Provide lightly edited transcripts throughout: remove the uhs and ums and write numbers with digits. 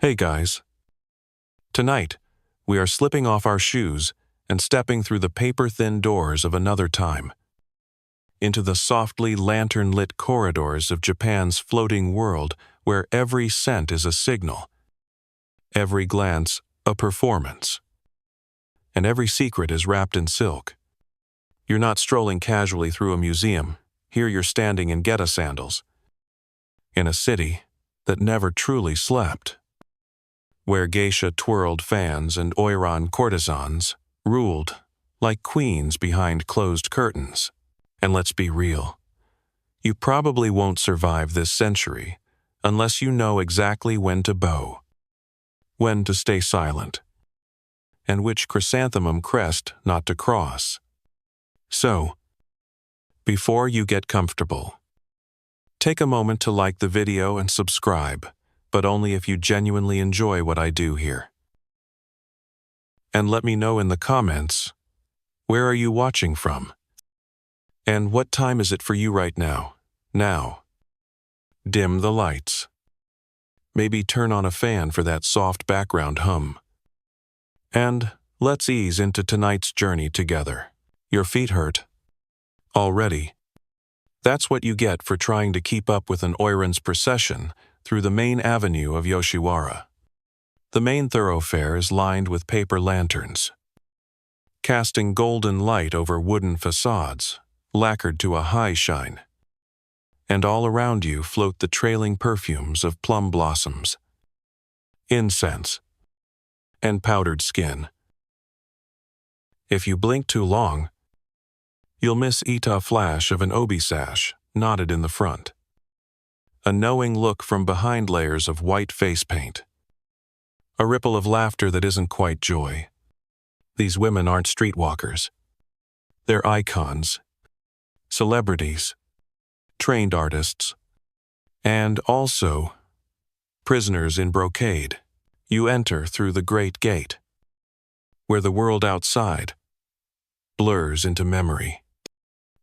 Hey guys. Tonight, we are slipping off our shoes and stepping through the paper-thin doors of another time, into the softly lantern-lit corridors of Japan's floating world where every scent is a signal, every glance a performance, and every secret is wrapped in silk. You're not strolling casually through a museum. Here you're standing in Geta sandals, in a city that never truly slept, where geisha twirled fans and oiran courtesans ruled like queens behind closed curtains. And let's be real, you probably won't survive this century unless you know exactly when to bow, when to stay silent, and which chrysanthemum crest not to cross. So, before you get comfortable, take a moment to like the video and subscribe, but only if you genuinely enjoy what I do here. And let me know in the comments, where are you watching from? And what time is it for you right now? Now. Dim the lights. Maybe turn on a fan for that soft background hum. And let's ease into tonight's journey together. Your feet hurt? Already? That's what you get for trying to keep up with an oiran's procession through the main avenue of Yoshiwara. The main thoroughfare is lined with paper lanterns, casting golden light over wooden facades, lacquered to a high shine. And all around you float the trailing perfumes of plum blossoms, incense, and powdered skin. If you blink too long, you'll miss a flash of an obi sash knotted in the front, a knowing look from behind layers of white face paint, a ripple of laughter that isn't quite joy. These women aren't streetwalkers. They're icons, celebrities, trained artists, and also prisoners in brocade. You enter through the Great Gate, where the world outside blurs into memory.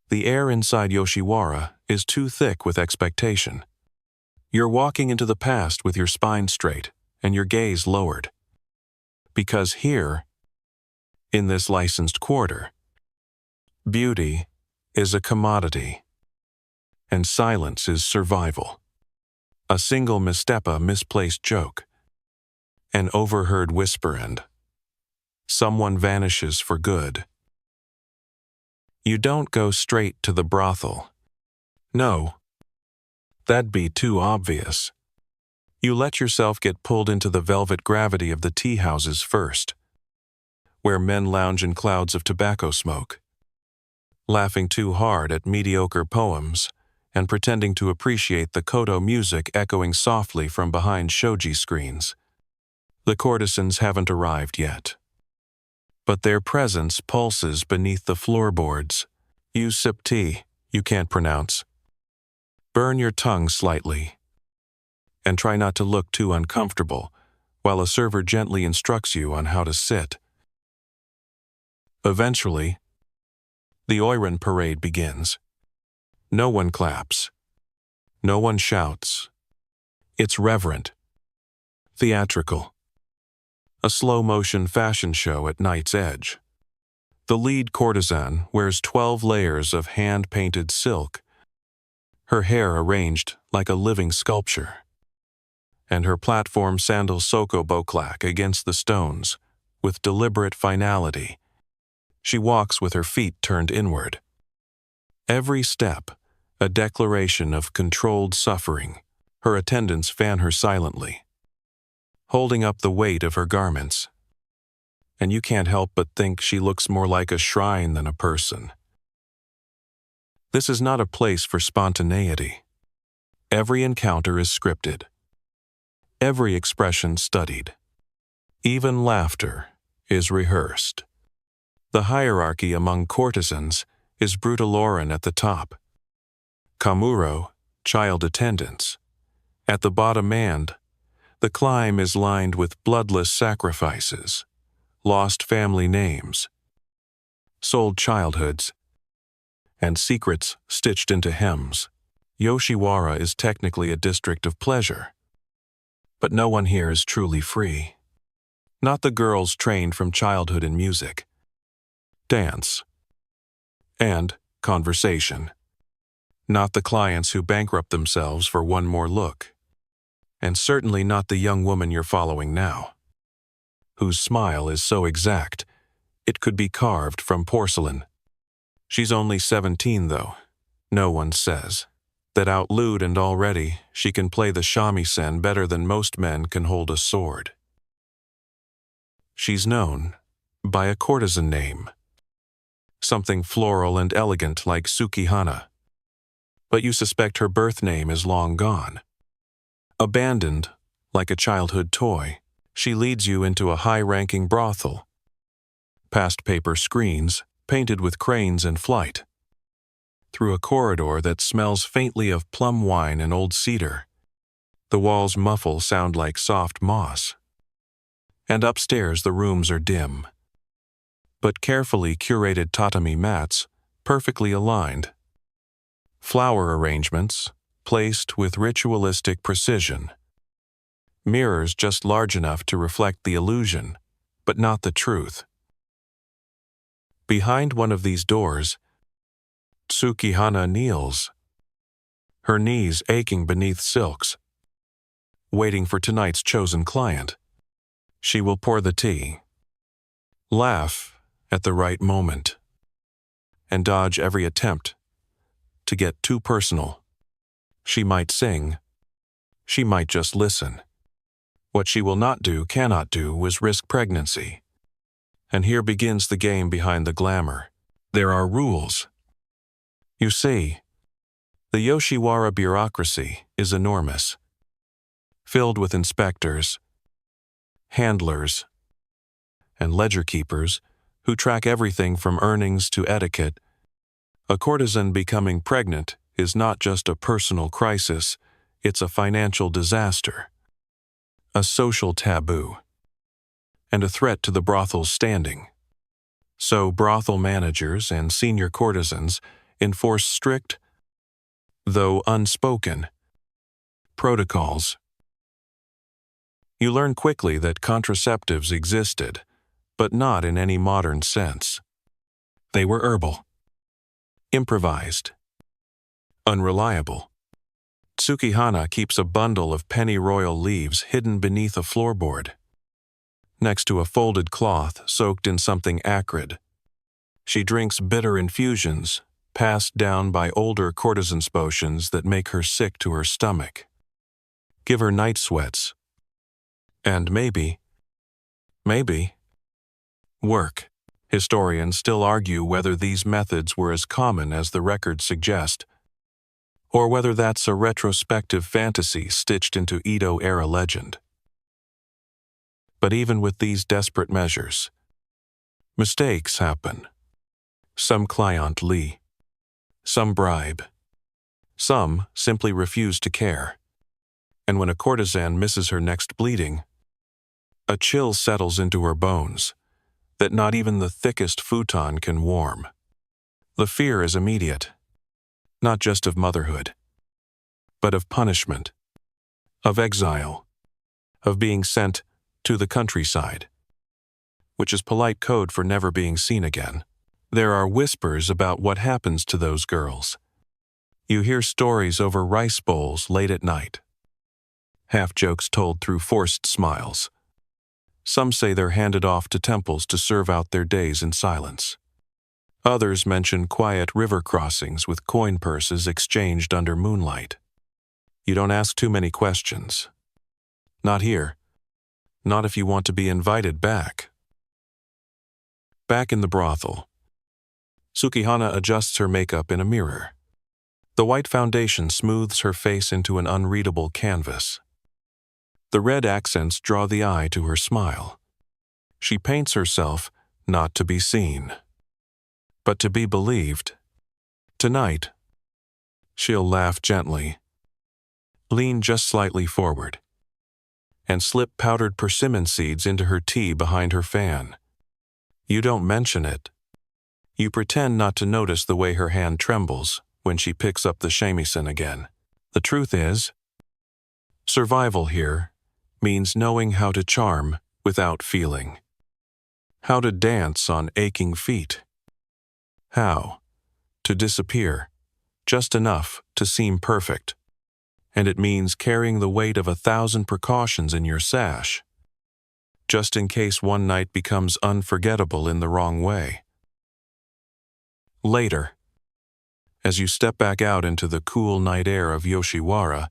The air inside Yoshiwara is too thick with expectation. You're walking into the past with your spine straight and your gaze lowered. Because here, in this licensed quarter, beauty is a commodity, and silence is survival. A single misstep, a misplaced joke, an overheard whisper, and someone vanishes for good. You don't go straight to the brothel. No, that'd be too obvious. You let yourself get pulled into the velvet gravity of the tea houses first, where men lounge in clouds of tobacco smoke, laughing too hard at mediocre poems and pretending to appreciate the koto music echoing softly from behind shoji screens. The courtesans haven't arrived yet, but their presence pulses beneath the floorboards. You sip tea you can't pronounce. Burn your tongue slightly, and try not to look too uncomfortable while a server gently instructs you on how to sit. Eventually, the oiran parade begins. No one claps. No one shouts. It's reverent, theatrical. A slow-motion fashion show at night's edge. The lead courtesan wears 12 layers of hand-painted silk, her hair arranged like a living sculpture, and her platform sandals sokobo clack against the stones with deliberate finality. She walks with her feet turned inward. Every step, a declaration of controlled suffering. Her attendants fan her silently, holding up the weight of her garments, and you can't help but think she looks more like a shrine than a person. This is not a place for spontaneity. Every encounter is scripted, every expression studied. Even laughter is rehearsed. The hierarchy among courtesans is brutaloran at the top, kamuro, child attendants, at the bottom, and the climb is lined with bloodless sacrifices, lost family names, sold childhoods, and secrets stitched into hems. Yoshiwara is technically a district of pleasure, But no one here is truly free. Not the girls trained from childhood in music, dance, and conversation. Not the clients who bankrupt themselves for one more look. And certainly not the young woman you're following now, whose smile is so exact, it could be carved from porcelain. She's only 17, though. No one says that out lewd and already she can play the shamisen better than most men can hold a sword. She's known by a courtesan name, something floral and elegant like Sukihana. But you suspect her birth name is long gone. Abandoned, like a childhood toy, she leads you into a high-ranking brothel, past paper screens, painted with cranes in flight, through a corridor that smells faintly of plum wine and old cedar. The walls muffle sound like soft moss. And upstairs the rooms are dim, but carefully curated tatami mats, perfectly aligned. Flower arrangements, placed with ritualistic precision. Mirrors just large enough to reflect the illusion, but not the truth. Behind one of these doors, Tsukihana kneels, her knees aching beneath silks, waiting for tonight's chosen client. She will pour the tea, laugh at the right moment, and dodge every attempt to get too personal. She might sing. She might just listen. What she will not do, cannot do, is risk pregnancy. And here begins the game behind the glamour. There are rules. You see, the Yoshiwara bureaucracy is enormous, filled with inspectors, handlers, and ledger keepers who track everything from earnings to etiquette. A courtesan becoming pregnant is not just a personal crisis, it's a financial disaster, a social taboo, and a threat to the brothel's standing. So brothel managers and senior courtesans enforce strict, though unspoken, protocols. You learn quickly that contraceptives existed, but not in any modern sense. They were herbal, improvised, unreliable. Tsukihana keeps a bundle of pennyroyal leaves hidden beneath a floorboard, next to a folded cloth soaked in something acrid. She drinks bitter infusions, passed down by older courtesans' potions that make her sick to her stomach, give her night sweats, and maybe, work. Historians still argue whether these methods were as common as the records suggest, or whether that's a retrospective fantasy stitched into Edo-era legend. But even with these desperate measures, mistakes happen. Some client lie, some bribe, some simply refuse to care. And when a courtesan misses her next bleeding, a chill settles into her bones that not even the thickest futon can warm. The fear is immediate, not just of motherhood, but of punishment, of exile, of being sent to the countryside, which is polite code for never being seen again. There are whispers about what happens to those girls. You hear stories over rice bowls late at night, half-jokes told through forced smiles. Some say they're handed off to temples to serve out their days in silence. Others mention quiet river crossings with coin purses exchanged under moonlight. You don't ask too many questions. Not here. Not if you want to be invited back. Back in the brothel, Tsukihana adjusts her makeup in a mirror. The white foundation smooths her face into an unreadable canvas. The red accents draw the eye to her smile. She paints herself not to be seen, but to be believed. Tonight, she'll laugh gently, lean just slightly forward, and slip powdered persimmon seeds into her tea behind her fan. You don't mention it. You pretend not to notice the way her hand trembles when she picks up the shamisen again. The truth is, survival here means knowing how to charm without feeling, how to dance on aching feet, how to disappear just enough to seem perfect. And it means carrying the weight of 1,000 precautions in your sash, just in case one night becomes unforgettable in the wrong way. Later, as you step back out into the cool night air of Yoshiwara,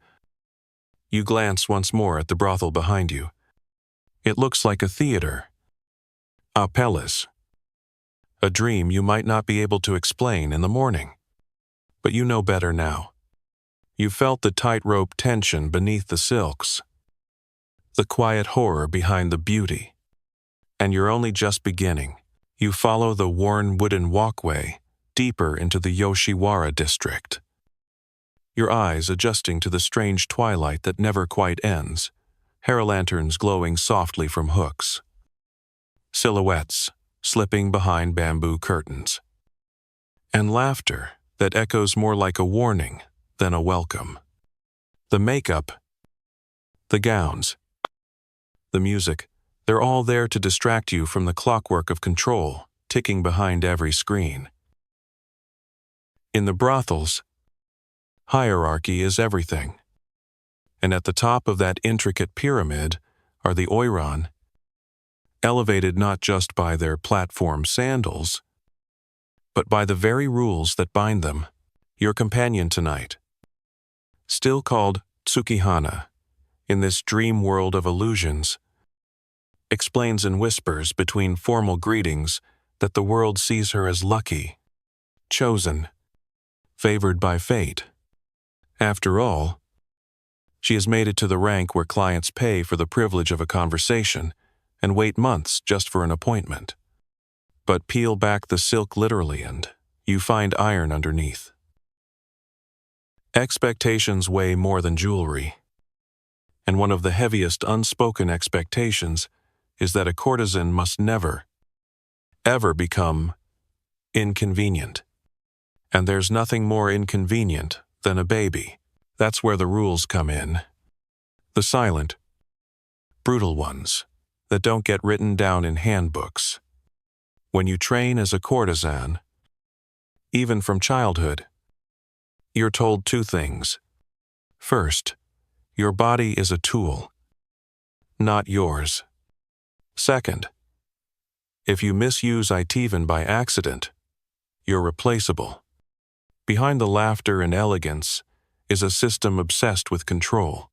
you glance once more at the brothel behind you. It looks like a theater, a palace, a dream you might not be able to explain in the morning. But you know better now. You felt the tightrope tension beneath the silks, the quiet horror behind the beauty. And you're only just beginning. You follow the worn wooden walkway deeper into the Yoshiwara district, your eyes adjusting to the strange twilight that never quite ends, lanterns glowing softly from hooks, silhouettes slipping behind bamboo curtains, and laughter that echoes more like a warning than a welcome. The makeup, the gowns, the music, they're all there to distract you from the clockwork of control ticking behind every screen. In the brothels, hierarchy is everything. And at the top of that intricate pyramid are the oiran, elevated not just by their platform sandals, but by the very rules that bind them. Your companion tonight, still called Tsukihana, in this dream world of illusions, explains in whispers between formal greetings that the world sees her as lucky, chosen, favored by fate. After all, she has made it to the rank where clients pay for the privilege of a conversation and wait months just for an appointment. But peel back the silk literally and you find iron underneath. Expectations weigh more than jewelry, and one of the heaviest unspoken expectations is that a courtesan must never, ever become inconvenient. And there's nothing more inconvenient than a baby. That's where the rules come in. The silent, brutal ones that don't get written down in handbooks. When you train as a courtesan, even from childhood, you're told two things. First, your body is a tool, not yours. Second, if you misuse it even by accident, you're replaceable. Behind the laughter and elegance is a system obsessed with control,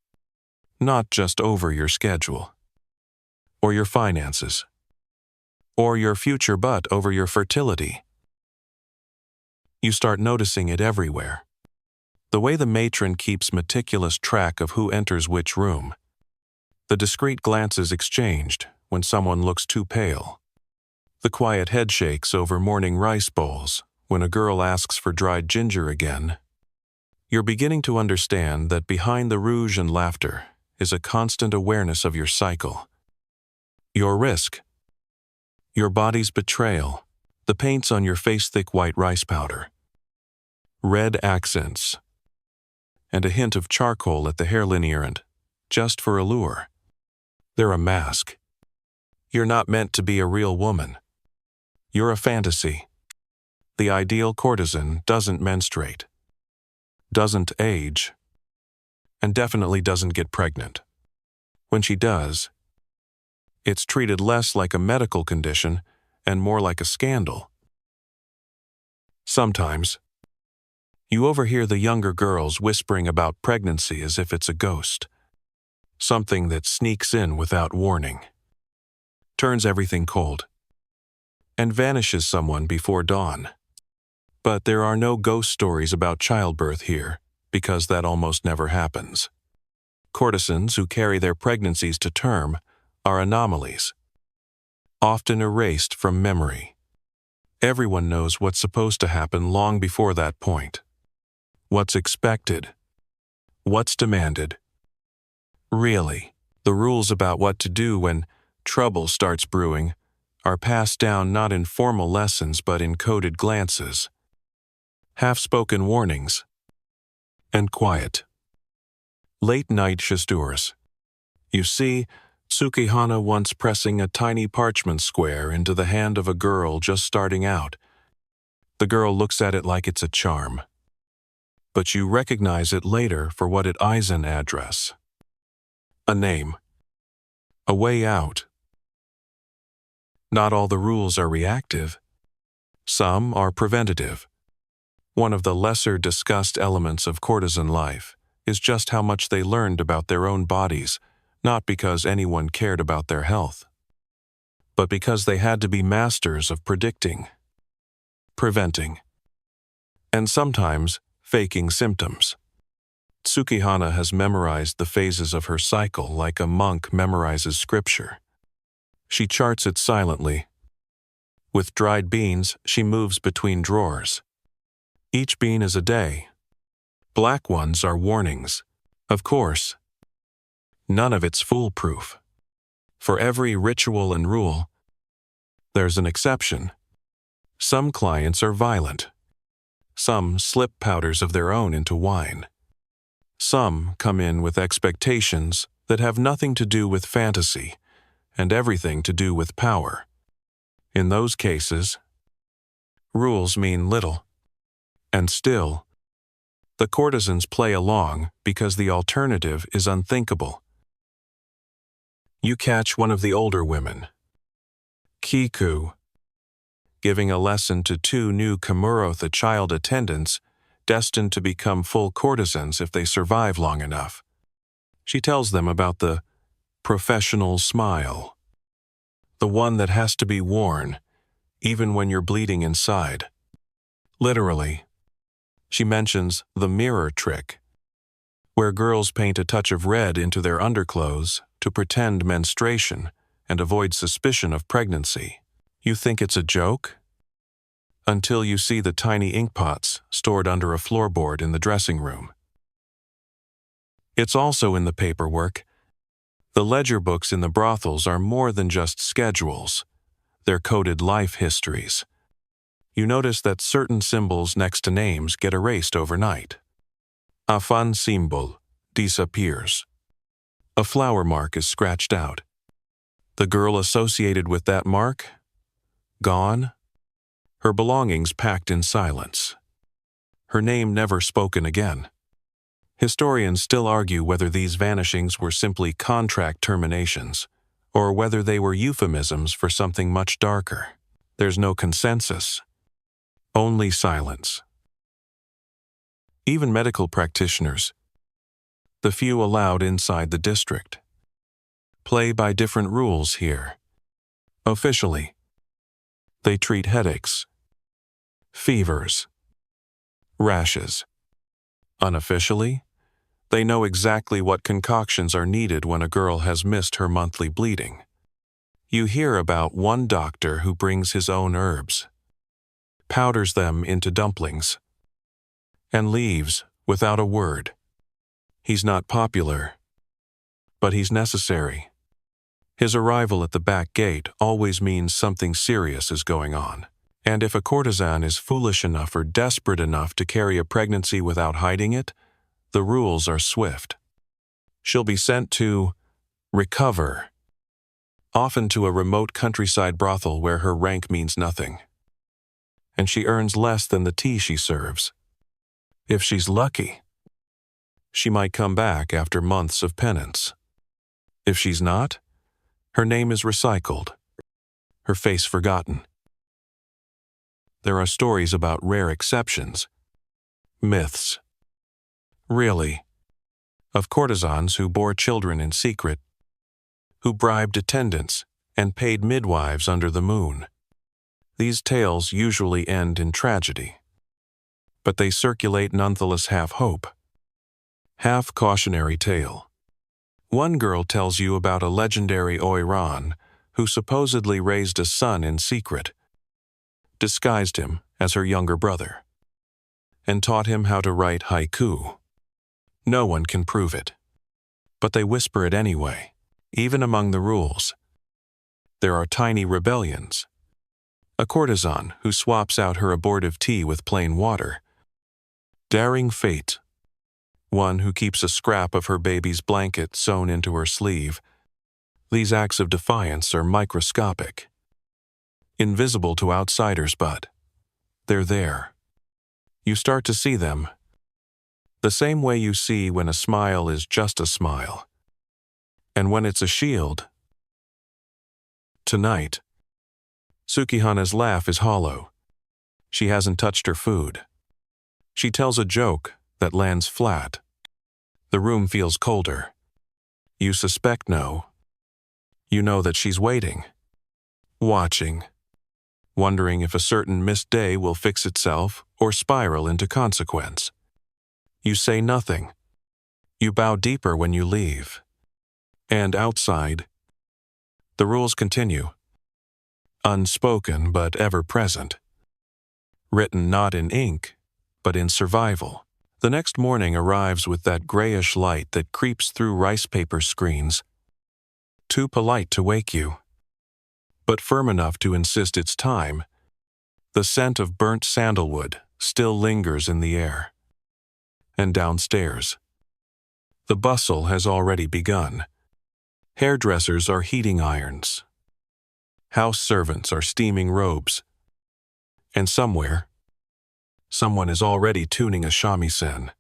not just over your schedule, or your finances, or your future but over your fertility. You start noticing it everywhere. The way the matron keeps meticulous track of who enters which room, the discreet glances exchanged when someone looks too pale, the quiet headshakes over morning rice bowls when a girl asks for dried ginger again. You're beginning to understand that behind the rouge and laughter is a constant awareness of your cycle, your risk, your body's betrayal, the paints on your face thick white rice powder, red accents, and a hint of charcoal at the hairline errand, just for allure. They're a mask. You're not meant to be a real woman. You're a fantasy. The ideal courtesan doesn't menstruate, doesn't age, and definitely doesn't get pregnant. When she does, it's treated less like a medical condition and more like a scandal. Sometimes, you overhear the younger girls whispering about pregnancy as if it's a ghost, something that sneaks in without warning, turns everything cold, and vanishes someone before dawn. But there are no ghost stories about childbirth here, because that almost never happens. Courtesans who carry their pregnancies to term are anomalies, often erased from memory. Everyone knows what's supposed to happen long before that point. What's expected, what's demanded. Really, the rules about what to do when trouble starts brewing are passed down not in formal lessons but in coded glances, half-spoken warnings, and quiet, late-night shasturs. You see Tsukihana once pressing a tiny parchment square into the hand of a girl just starting out. The girl looks at it like it's a charm. But you recognize it later for what it is: an address. A name. A way out. Not all the rules are reactive. Some are preventative. One of the lesser discussed elements of courtesan life is just how much they learned about their own bodies, not because anyone cared about their health, but because they had to be masters of predicting, preventing, and sometimes faking symptoms. Tsukihana has memorized the phases of her cycle like a monk memorizes scripture. She charts it silently. With dried beans, she moves between drawers. Each bean is a day. Black ones are warnings. Of course, none of it's foolproof. For every ritual and rule, there's an exception. Some clients are violent. Some slip powders of their own into wine. Some come in with expectations that have nothing to do with fantasy and everything to do with power. In those cases, rules mean little. And still, the courtesans play along because the alternative is unthinkable. You catch one of the older women, Kiku, giving a lesson to two new Kamurotha child attendants destined to become full courtesans if they survive long enough. She tells them about the professional smile, the one that has to be worn even when you're bleeding inside. Literally. She mentions the mirror trick, where girls paint a touch of red into their underclothes to pretend menstruation and avoid suspicion of pregnancy. You think it's a joke? Until you see the tiny ink pots stored under a floorboard in the dressing room. It's also in the paperwork. The ledger books in the brothels are more than just schedules. They're coded life histories. You notice that certain symbols next to names get erased overnight. A fan symbol disappears. A flower mark is scratched out. The girl associated with that mark? Gone? Her belongings packed in silence. Her name never spoken again. Historians still argue whether these vanishings were simply contract terminations, or whether they were euphemisms for something much darker. There's no consensus. Only silence. Even medical practitioners, the few allowed inside the district, play by different rules here. Officially, they treat headaches, fevers, rashes. Unofficially, they know exactly what concoctions are needed when a girl has missed her monthly bleeding. You hear about one doctor who brings his own herbs, powders them into dumplings, and leaves without a word. He's not popular, but he's necessary. His arrival at the back gate always means something serious is going on. And if a courtesan is foolish enough or desperate enough to carry a pregnancy without hiding it, the rules are swift. She'll be sent to recover, often to a remote countryside brothel where her rank means nothing. And she earns less than the tea she serves. If she's lucky, she might come back after months of penance. If she's not, her name is recycled, her face forgotten. There are stories about rare exceptions, myths. Really, of courtesans who bore children in secret, who bribed attendants and paid midwives under the moon. These tales usually end in tragedy, but they circulate nonetheless half hope, half cautionary tale. One girl tells you about a legendary Oiran who supposedly raised a son in secret, disguised him as her younger brother, and taught him how to write haiku. No one can prove it, but they whisper it anyway. Even among the rules, there are tiny rebellions. A courtesan who swaps out her abortive tea with plain water. Daring fate. one who keeps a scrap of her baby's blanket sewn into her sleeve. These acts of defiance are microscopic, invisible to outsiders, but they're there. You start to see them, the same way you see when a smile is just a smile, and when it's a shield. Tonight, Sukihana's laugh is hollow. She hasn't touched her food. She tells a joke that lands flat. The room feels colder. You suspect no. You know that she's waiting, watching, wondering if a certain missed day will fix itself or spiral into consequence. You say nothing. You bow deeper when you leave. And outside, the rules continue. Unspoken but ever present. Written not in ink, but in survival. The next morning arrives with that grayish light that creeps through rice paper screens. Too polite to wake you, but firm enough to insist it's time. The scent of burnt sandalwood still lingers in the air. And downstairs, the bustle has already begun. Hairdressers are heating irons. House servants are steaming robes. And somewhere, someone is already tuning a shamisen.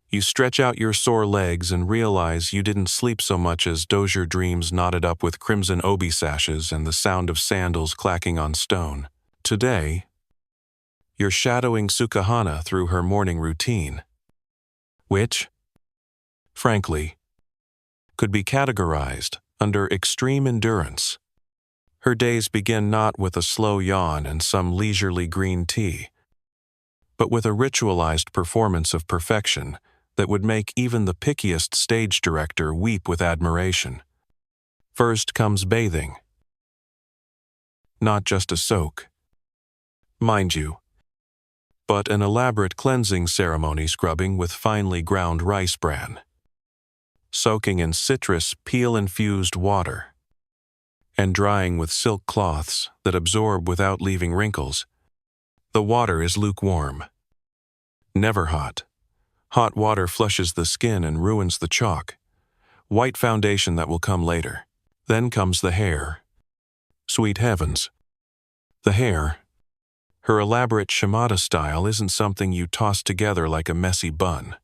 You stretch out your sore legs and realize you didn't sleep so much as doze your dreams knotted up with crimson obi sashes and the sound of sandals clacking on stone. Today, you're shadowing Sukihana through her morning routine, which, frankly, could be categorized under extreme endurance. Her days begin not with a slow yawn and some leisurely green tea, but with a ritualized performance of perfection that would make even the pickiest stage director weep with admiration. First comes bathing. Not just a soak, mind you, but an elaborate cleansing ceremony scrubbing with finely ground rice bran, soaking in citrus peel-infused water, and drying with silk cloths that absorb without leaving wrinkles. The water is lukewarm, never hot. Hot water flushes the skin and ruins the chalk. White foundation that will come later. Then comes the hair. Sweet heavens. The hair. Her elaborate shimada style isn't something you toss together like a messy bun.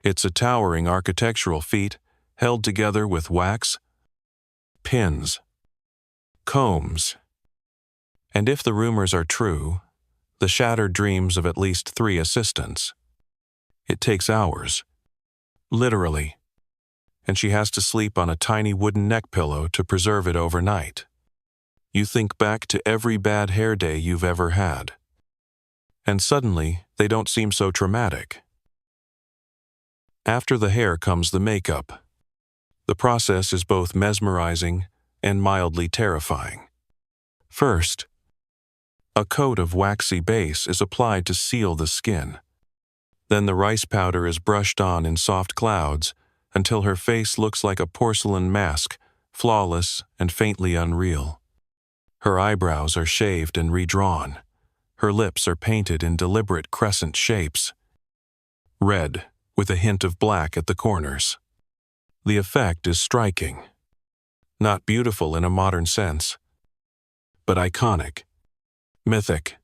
It's a towering architectural feat held together with wax, pins, combs. And if the rumors are true, the shattered dreams of at least 3 assistants. It takes hours, literally, and she has to sleep on a tiny wooden neck pillow to preserve it overnight. You think back to every bad hair day you've ever had, and suddenly they don't seem so traumatic. After the hair comes the makeup. The process is both mesmerizing and mildly terrifying. First, a coat of waxy base is applied to seal the skin. Then the rice powder is brushed on in soft clouds until her face looks like a porcelain mask, flawless and faintly unreal. Her eyebrows are shaved and redrawn. Her lips are painted in deliberate crescent shapes, red with a hint of black at the corners. The effect is striking. Not beautiful in a modern sense, but iconic, mythic,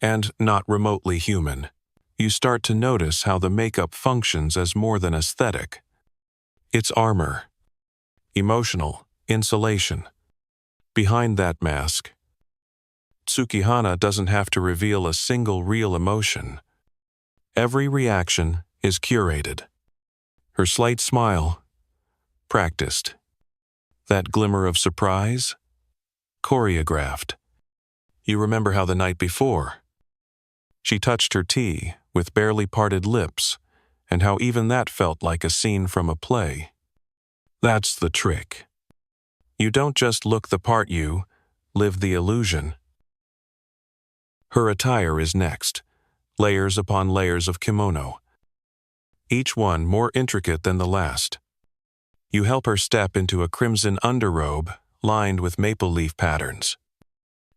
and not remotely human. You start to notice how the makeup functions as more than aesthetic. It's armor, emotional insulation. Behind that mask, Sukihana doesn't have to reveal a single real emotion. Every reaction is curated. Her slight smile, practiced. That glimmer of surprise, choreographed. You remember how the night before, she touched her tea with barely parted lips, and how even that felt like a scene from a play. That's the trick. You don't just look the part, you live the illusion. Her attire is next, layers upon layers of kimono, each one more intricate than the last. You help her step into a crimson underrobe lined with maple leaf patterns.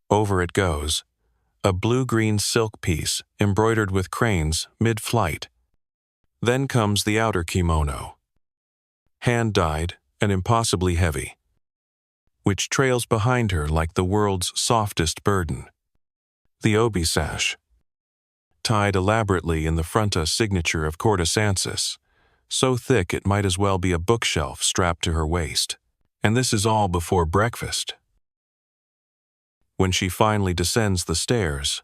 Over it goes, a blue-green silk piece embroidered with cranes mid-flight. Then comes the outer kimono, hand-dyed and impossibly heavy, which trails behind her like the world's softest burden. The obi sash, tied elaborately in the fronta signature of Courtesans, so thick it might as well be a bookshelf strapped to her waist. And this is all before breakfast. When she finally descends the stairs,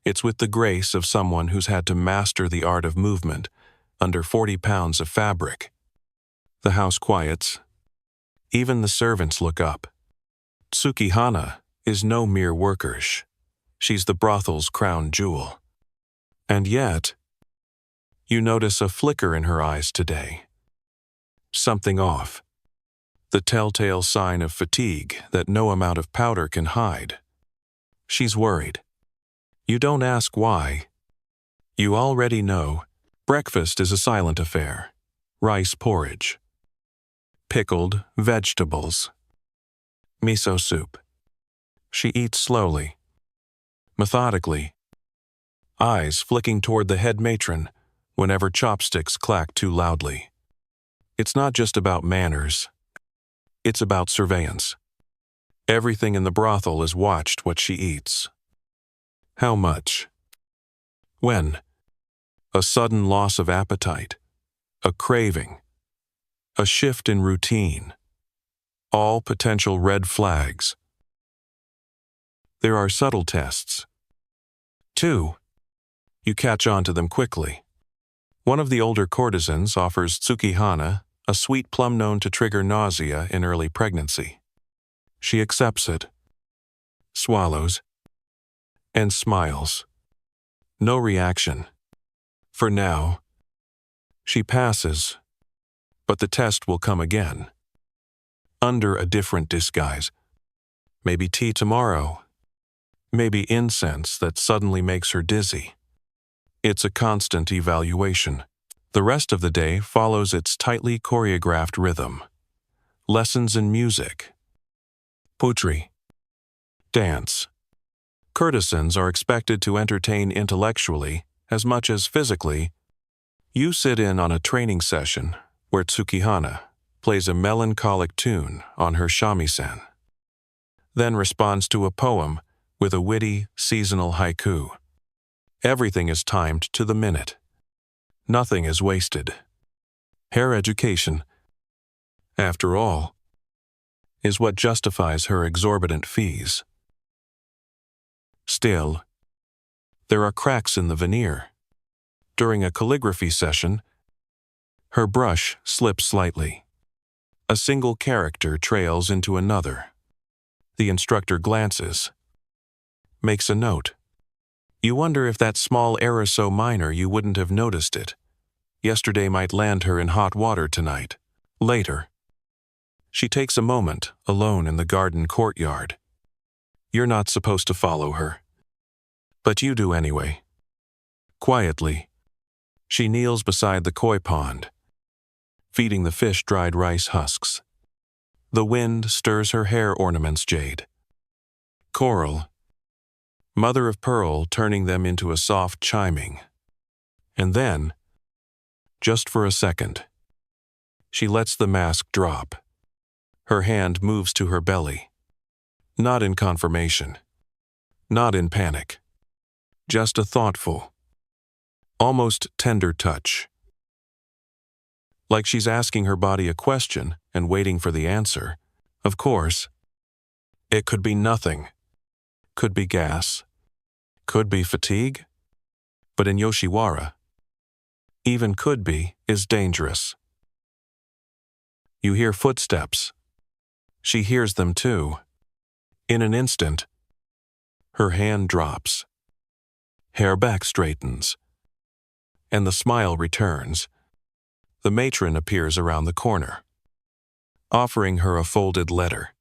it's with the grace of someone who's had to master the art of movement under 40 pounds of fabric. The house quiets. Even the servants look up. Tsukihana is no mere workers. She's the brothel's crown jewel. And yet, you notice a flicker in her eyes today. Something off. The telltale sign of fatigue that no amount of powder can hide. She's worried. You don't ask why. You already know. Breakfast is a silent affair. Rice porridge, pickled vegetables, miso soup. She eats slowly, methodically, eyes flicking toward the head matron whenever chopsticks clack too loudly. It's not just about manners. It's about surveillance. Everything in the brothel is watched what she eats. How much? When? A sudden loss of appetite, a craving, a shift in routine. All potential red flags. There are subtle tests. 2. You catch on to them quickly. One of the older courtesans offers Tsukihana a sweet plum known to trigger nausea in early pregnancy. She accepts it, swallows, and smiles. No reaction. For now, she passes, but the test will come again. Under a different disguise. Maybe tea tomorrow. Maybe incense that suddenly makes her dizzy. It's a constant evaluation. The rest of the day follows its tightly choreographed rhythm. Lessons in music, poetry, dance. Courtesans are expected to entertain intellectually as much as physically. You sit in on a training session where Tsukihana plays a melancholic tune on her shamisen, then responds to a poem with a witty, seasonal haiku. Everything is timed to the minute. Nothing is wasted. Her education, after all, is what justifies her exorbitant fees. Still, there are cracks in the veneer. During a calligraphy session, her brush slips slightly. A single character trails into another. The instructor glances, makes a note. You wonder if that small error so minor you wouldn't have noticed it. Yesterday might land her in hot water tonight. Later, she takes a moment alone in the garden courtyard. You're not supposed to follow her, but you do anyway. Quietly, she kneels beside the koi pond, feeding the fish dried rice husks. The wind stirs her hair ornaments jade. Coral, mother of pearl, turning them into a soft chiming. And then, just for a second, she lets the mask drop. Her hand moves to her belly. Not in confirmation. Not in panic. Just a thoughtful, almost tender touch. Like she's asking her body a question and waiting for the answer. Of course, it could be nothing. Could be gas. Could be fatigue. But in Yoshiwara, even could be is dangerous. You hear footsteps. She hears them too. In an instant, her hand drops. Hair back straightens. And the smile returns. The matron appears around the corner, offering her a folded letter.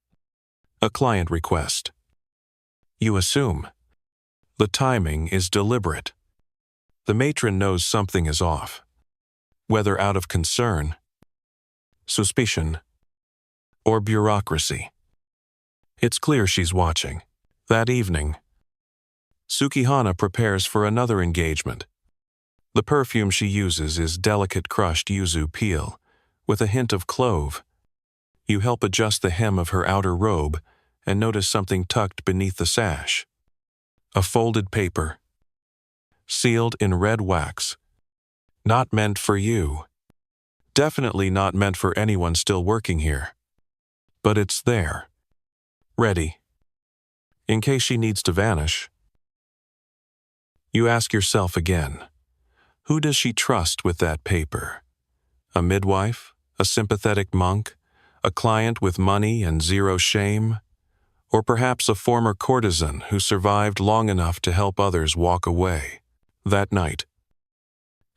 A client request. You assume. The timing is deliberate. The matron knows something is off. Whether out of concern, suspicion, or bureaucracy. It's clear she's watching. That evening, Tsukihana prepares for another engagement. The perfume she uses is delicate crushed yuzu peel, with a hint of clove. You help adjust the hem of her outer robe and notice something tucked beneath the sash. A folded paper, sealed in red wax. Not meant for you. Definitely not meant for anyone still working here. But it's there. Ready. In case she needs to vanish. You ask yourself again, who does she trust with that paper? A midwife? A sympathetic monk? A client with money and zero shame? Or perhaps a former courtesan who survived long enough to help others walk away? That night,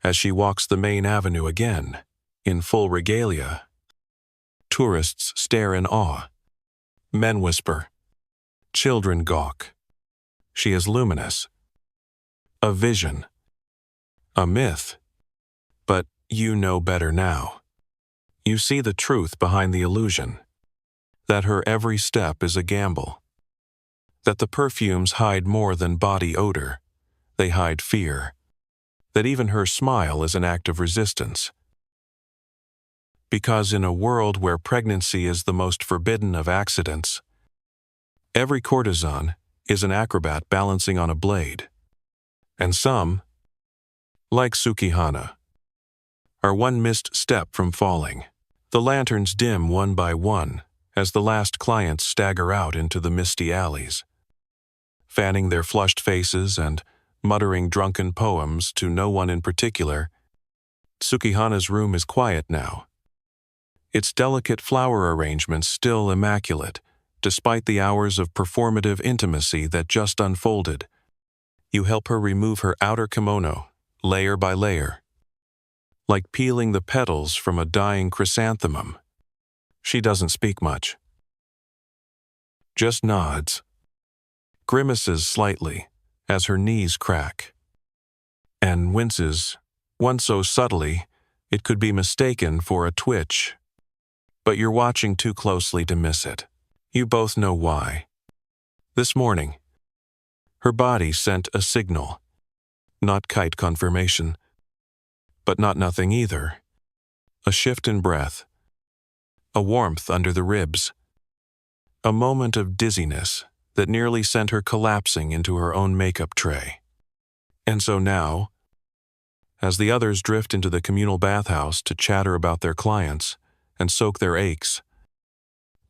as she walks the main avenue again, in full regalia, tourists stare in awe. Men whisper. Children gawk. She is luminous. A vision. A myth. But you know better now. You see the truth behind the illusion. That her every step is a gamble. That the perfumes hide more than body odor. They hide fear. That even her smile is an act of resistance. Because in a world where pregnancy is the most forbidden of accidents, every courtesan is an acrobat balancing on a blade. And some, like Sukihana, are one missed step from falling. The lanterns dim one by one as the last clients stagger out into the misty alleys, fanning their flushed faces and muttering drunken poems to no one in particular. Sukihana's room is quiet now, its delicate flower arrangements still immaculate, despite the hours of performative intimacy that just unfolded. You help her remove her outer kimono, layer by layer, like peeling the petals from a dying chrysanthemum. She doesn't speak much. Just nods, grimaces slightly as her knees crack, and winces, once so subtly it could be mistaken for a twitch. But you're watching too closely to miss it. You both know why. This morning, her body sent a signal. Not kite confirmation, but not nothing either. A shift in breath, a warmth under the ribs, a moment of dizziness that nearly sent her collapsing into her own makeup tray. And so now, as the others drift into the communal bathhouse to chatter about their clients and soak their aches,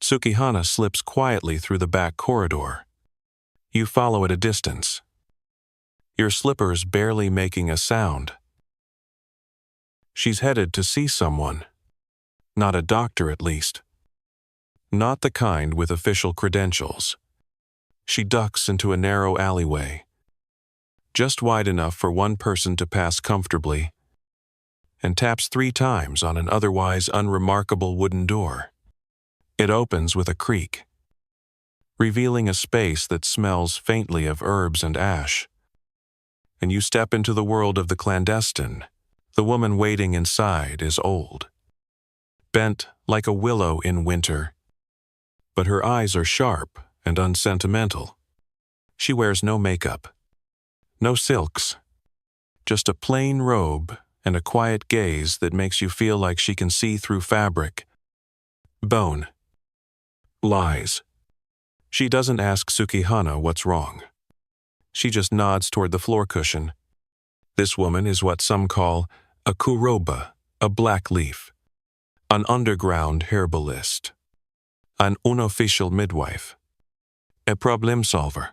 Sukihana slips quietly through the back corridor. You follow at a distance, your slippers barely making a sound. She's headed to see someone. Not a doctor, at least. Not the kind with official credentials. She ducks into a narrow alleyway, just wide enough for one person to pass comfortably, and taps 3 times on an otherwise unremarkable wooden door. It opens with a creak, revealing a space that smells faintly of herbs and ash. And you step into the world of the clandestine. The woman waiting inside is old, bent like a willow in winter, but her eyes are sharp and unsentimental. She wears no makeup, no silks, just a plain robe and a quiet gaze that makes you feel like she can see through fabric, bone, lies. She doesn't ask Sukihana what's wrong. She just nods toward the floor cushion. This woman is what some call a kuroba, a black leaf, an underground herbalist, an unofficial midwife, a problem solver.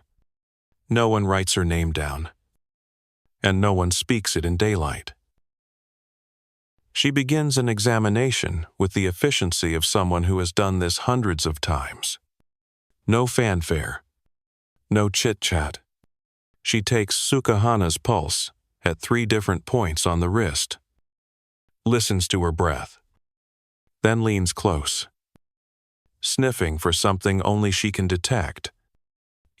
No one writes her name down, and no one speaks it in daylight. She begins an examination with the efficiency of someone who has done this hundreds of times. No fanfare, no chit-chat. She takes Sukihana's pulse at 3 different points on the wrist, listens to her breath, then leans close, sniffing for something only she can detect.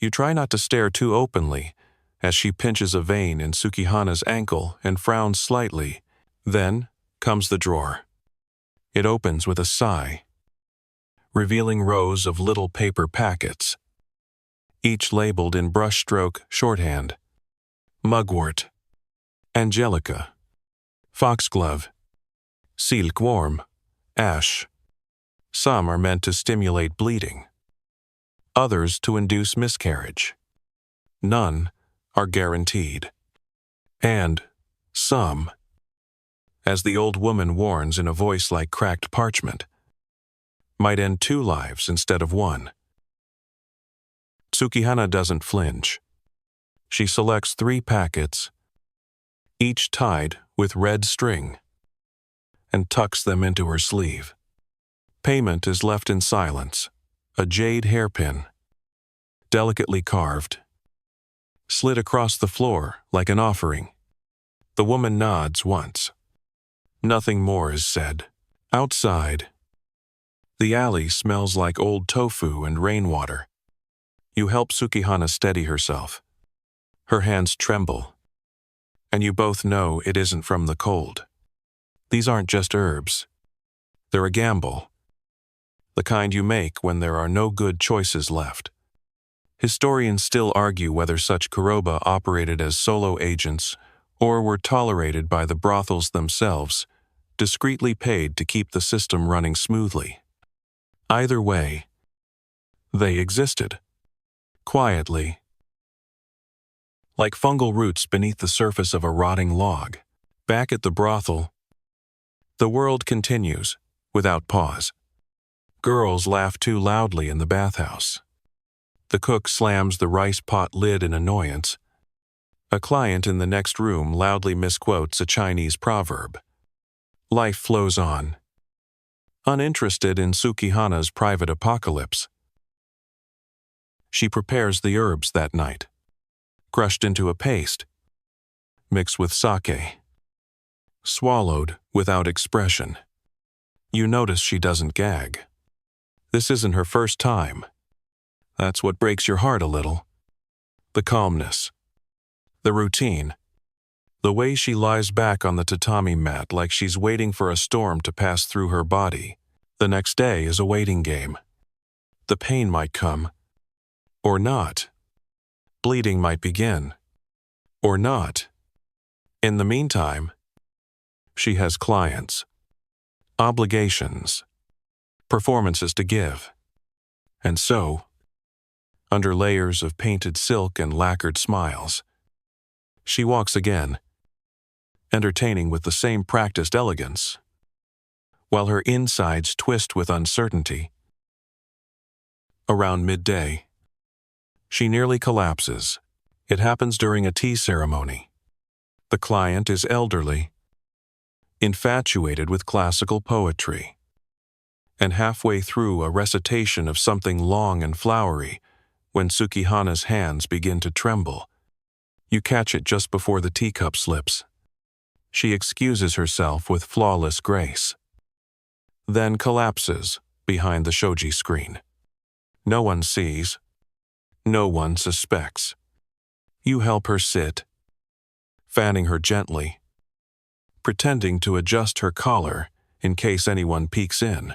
You try not to stare too openly as she pinches a vein in Sukihana's ankle and frowns slightly. Then comes the drawer. It opens with a sigh, revealing rows of little paper packets, each labeled in brushstroke shorthand. Mugwort, Angelica, foxglove, silkworm, ash. Some are meant to stimulate bleeding, others to induce miscarriage. None are guaranteed. And some, as the old woman warns in a voice like cracked parchment, might end 2 lives instead of 1. Tsukihana doesn't flinch. She selects 3 packets, each tied with red string, and tucks them into her sleeve. Payment is left in silence, a jade hairpin, delicately carved, slid across the floor like an offering. The woman nods once. Nothing more is said. Outside, the alley smells like old tofu and rainwater. You help Tsukihana steady herself. Her hands tremble, and you both know it isn't from the cold. These aren't just herbs. They're a gamble, the kind you make when there are no good choices left. Historians still argue whether such kuroba operated as solo agents or were tolerated by the brothels themselves, discreetly paid to keep the system running smoothly. Either way, they existed, quietly, like fungal roots beneath the surface of a rotting log. Back at the brothel, the world continues, without pause. Girls laugh too loudly in the bathhouse. The cook slams the rice pot lid in annoyance. A client in the next room loudly misquotes a Chinese proverb. Life flows on, uninterested in Tsukihana's private apocalypse. She prepares the herbs that night, crushed into a paste, mixed with sake, swallowed without expression. You notice she doesn't gag. This isn't her first time. That's what breaks your heart a little. The calmness, the routine, the way she lies back on the tatami mat like she's waiting for a storm to pass through her body. The next day is a waiting game. The pain might come, or not. Bleeding might begin, or not. In the meantime, she has clients, obligations, performances to give. And so, under layers of painted silk and lacquered smiles, she walks again, entertaining with the same practiced elegance, while her insides twist with uncertainty. Around midday, she nearly collapses. It happens during a tea ceremony. The client is elderly, infatuated with classical poetry, and halfway through a recitation of something long and flowery, when Tsukihana's hands begin to tremble. You catch it just before the teacup slips. She excuses herself with flawless grace, then collapses behind the shoji screen. No one sees. No one suspects. You help her sit, fanning her gently, pretending to adjust her collar in case anyone peeks in.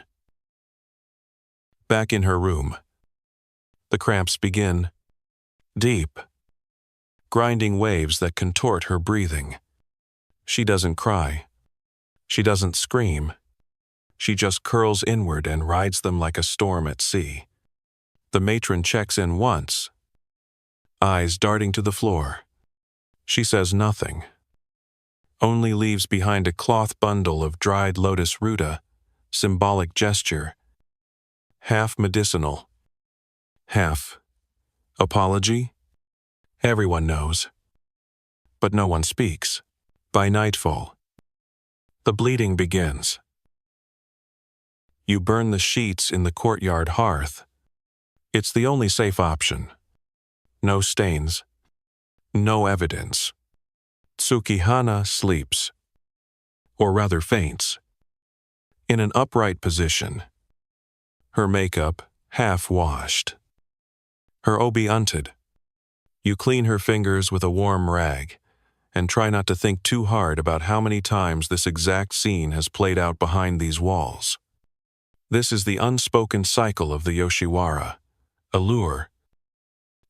Back in her room, the cramps begin, deep, grinding waves that contort her breathing. She doesn't cry. She doesn't scream. She just curls inward and rides them like a storm at sea. The matron checks in once, eyes darting to the floor. She says nothing, only leaves behind a cloth bundle of dried lotus ruta, symbolic gesture, half medicinal, half apology. Everyone knows, but no one speaks. By nightfall, the bleeding begins. You burn the sheets in the courtyard hearth. It's the only safe option. No stains, no evidence. Tsukihana sleeps, or rather faints, in an upright position, her makeup half washed, her obi unted. You clean her fingers with a warm rag and try not to think too hard about how many times this exact scene has played out behind these walls. This is the unspoken cycle of the Yoshiwara. Allure,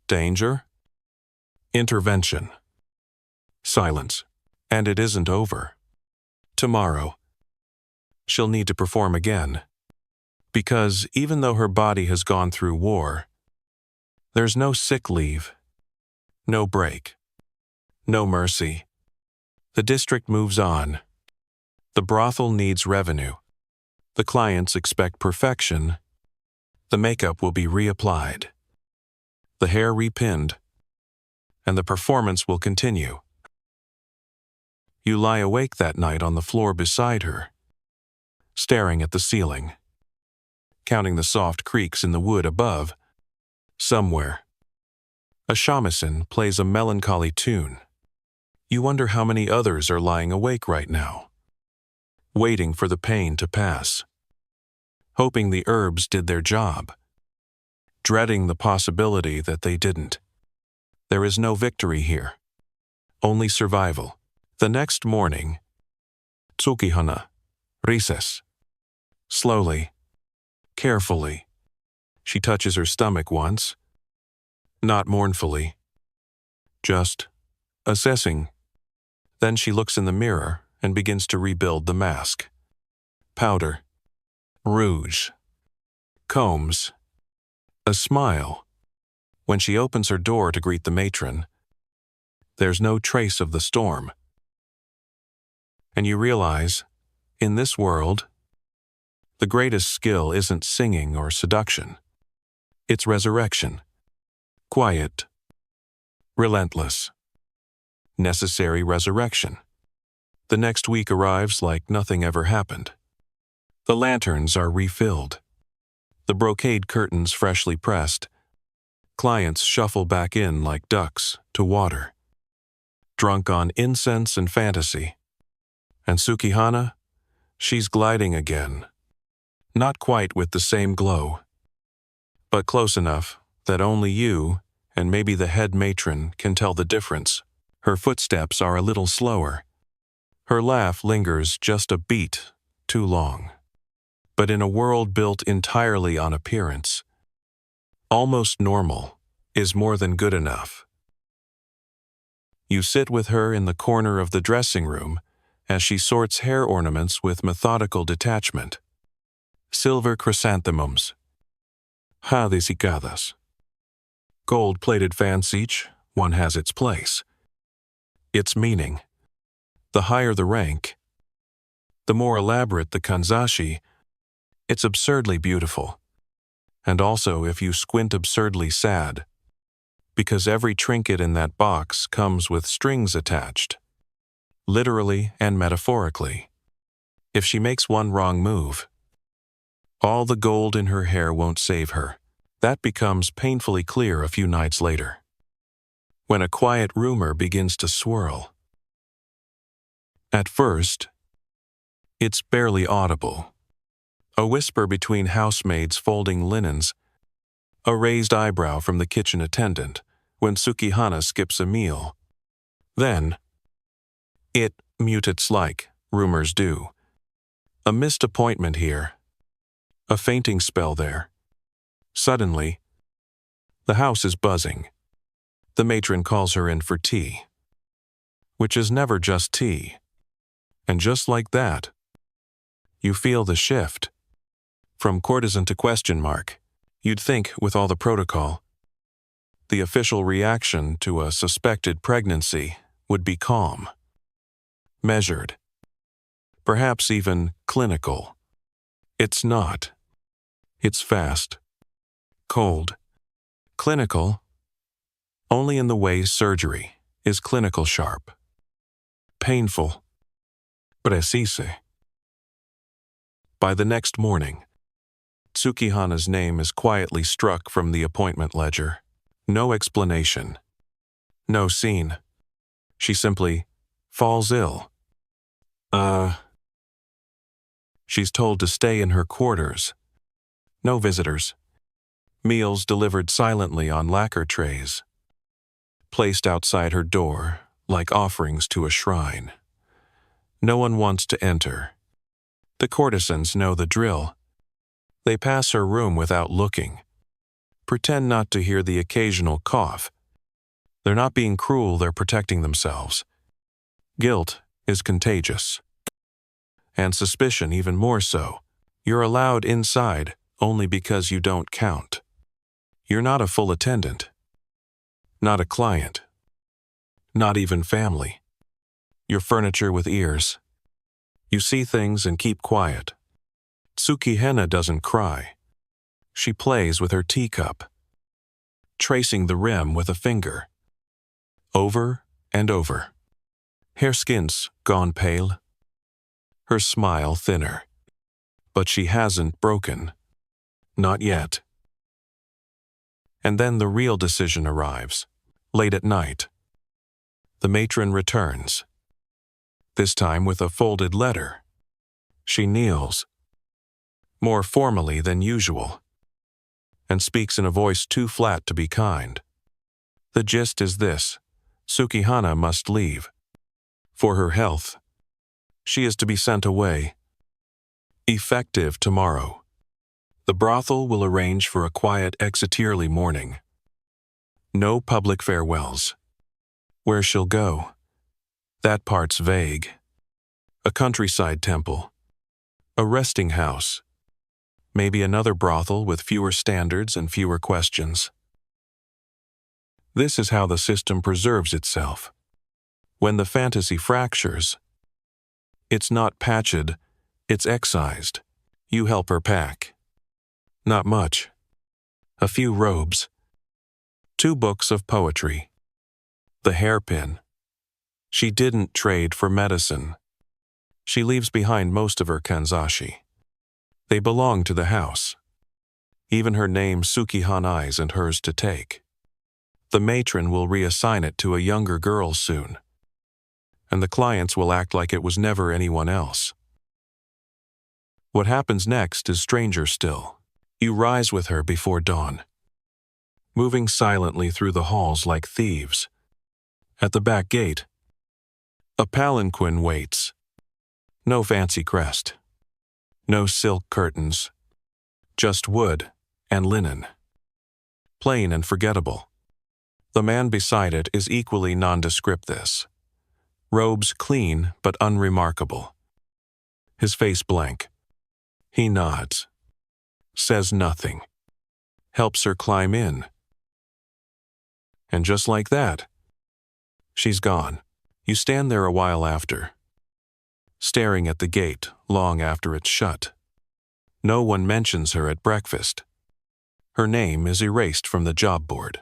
danger, intervention, silence. And it isn't over. Tomorrow, she'll need to perform again. Because even though her body has gone through war, there's no sick leave, no break, no mercy. The district moves on. The brothel needs revenue. The clients expect perfection. The makeup will be reapplied, the hair repinned, and the performance will continue. You lie awake that night on the floor beside her, staring at the ceiling, counting the soft creaks in the wood above. Somewhere, a shamisen plays a melancholy tune. You wonder how many others are lying awake right now, waiting for the pain to pass, hoping the herbs did their job, dreading the possibility that they didn't. There is no victory here, only survival. The next morning, Tsukihana, recess. Slowly, carefully, she touches her stomach once, not mournfully, just assessing. Then she looks in the mirror and begins to rebuild the mask. Powder, rouge, combs, a smile. When she opens her door to greet the matron, there's no trace of the storm. And you realize, in this world, the greatest skill isn't singing or seduction. It's resurrection. Quiet, relentless, necessary resurrection. The next week arrives like nothing ever happened. The lanterns are refilled, the brocade curtains freshly pressed. Clients shuffle back in like ducks to water, drunk on incense and fantasy. And Tsukihana, she's gliding again. Not quite with the same glow, but close enough that only you and maybe the head matron can tell the difference. Her footsteps are a little slower. Her laugh lingers just a beat too long. But in a world built entirely on appearance, almost normal is more than good enough. You sit with her in the corner of the dressing room as she sorts hair ornaments with methodical detachment. Silver chrysanthemums, hadesicadas. Gold-plated fans each, one has its place. Its meaning. The higher the rank, the more elaborate the kanzashi, it's absurdly beautiful. And also, if you squint, absurdly sad. Because every trinket in that box comes with strings attached, literally and metaphorically. If she makes one wrong move, all the gold in her hair won't save her. That becomes painfully clear a few nights later, when a quiet rumor begins to swirl. At first, it's barely audible. A whisper between housemaids folding linens, a raised eyebrow from the kitchen attendant when Tsukihana skips a meal. Then, it mutates like rumors do. A missed appointment here, a fainting spell there. Suddenly, the house is buzzing. The matron calls her in for tea, which is never just tea. And just like that, you feel the shift. From courtesan to question mark. You'd think, with all the protocol, the official reaction to a suspected pregnancy would be calm, measured, perhaps even clinical. It's not. It's fast, cold, clinical, only in the way surgery is clinical sharp, painful, precise. By the next morning, Tsukihana's name is quietly struck from the appointment ledger. No explanation. No scene. She simply falls ill. She's told to stay in her quarters. No visitors. Meals delivered silently on lacquer trays, placed outside her door like offerings to a shrine. No one wants to enter. The courtesans know the drill. They pass her room without looking, pretend not to hear the occasional cough. They're not being cruel, they're protecting themselves. Guilt is contagious. and suspicion even more so. You're allowed inside only because you don't count. You're not a full attendant, not a client, not even family. You're furniture with ears. You see things and keep quiet. Tsukihana doesn't cry. She plays with her teacup, tracing the rim with a finger, over and over. Her skin's gone pale, her smile thinner. But she hasn't broken. Not yet. And then the real decision arrives, late at night. The matron returns, this time with a folded letter. She kneels, more formally than usual, and speaks in a voice too flat to be kind. The gist is this: Tsukihana must leave. For her health. She is to be sent away. Effective tomorrow. The brothel will arrange for a quiet exit-early morning. No public farewells. Where she'll go? That part's vague. A countryside temple. A resting house. Maybe another brothel with fewer standards and fewer questions. This is how the system preserves itself. When the fantasy fractures, it's not patched, it's excised. You help her pack. Not much. A few robes. 2 books of poetry. The hairpin. She didn't trade for medicine. She leaves behind most of her kanzashi. They belong to the house. Even her name Sukihanai's and hers to take. The matron will reassign it to a younger girl soon. And the clients will act like it was never anyone else. What happens next is stranger still. You rise with her before dawn, moving silently through the halls like thieves. At the back gate, a palanquin waits. No fancy crest, no silk curtains, just wood and linen. Plain and forgettable. The man beside it is equally nondescript this. Robes clean but unremarkable. His face blank. He nods. Says nothing. Helps her climb in. And just like that, she's gone. You stand there a while after, staring at the gate long after it's shut. No one mentions her at breakfast. Her name is erased from the job board.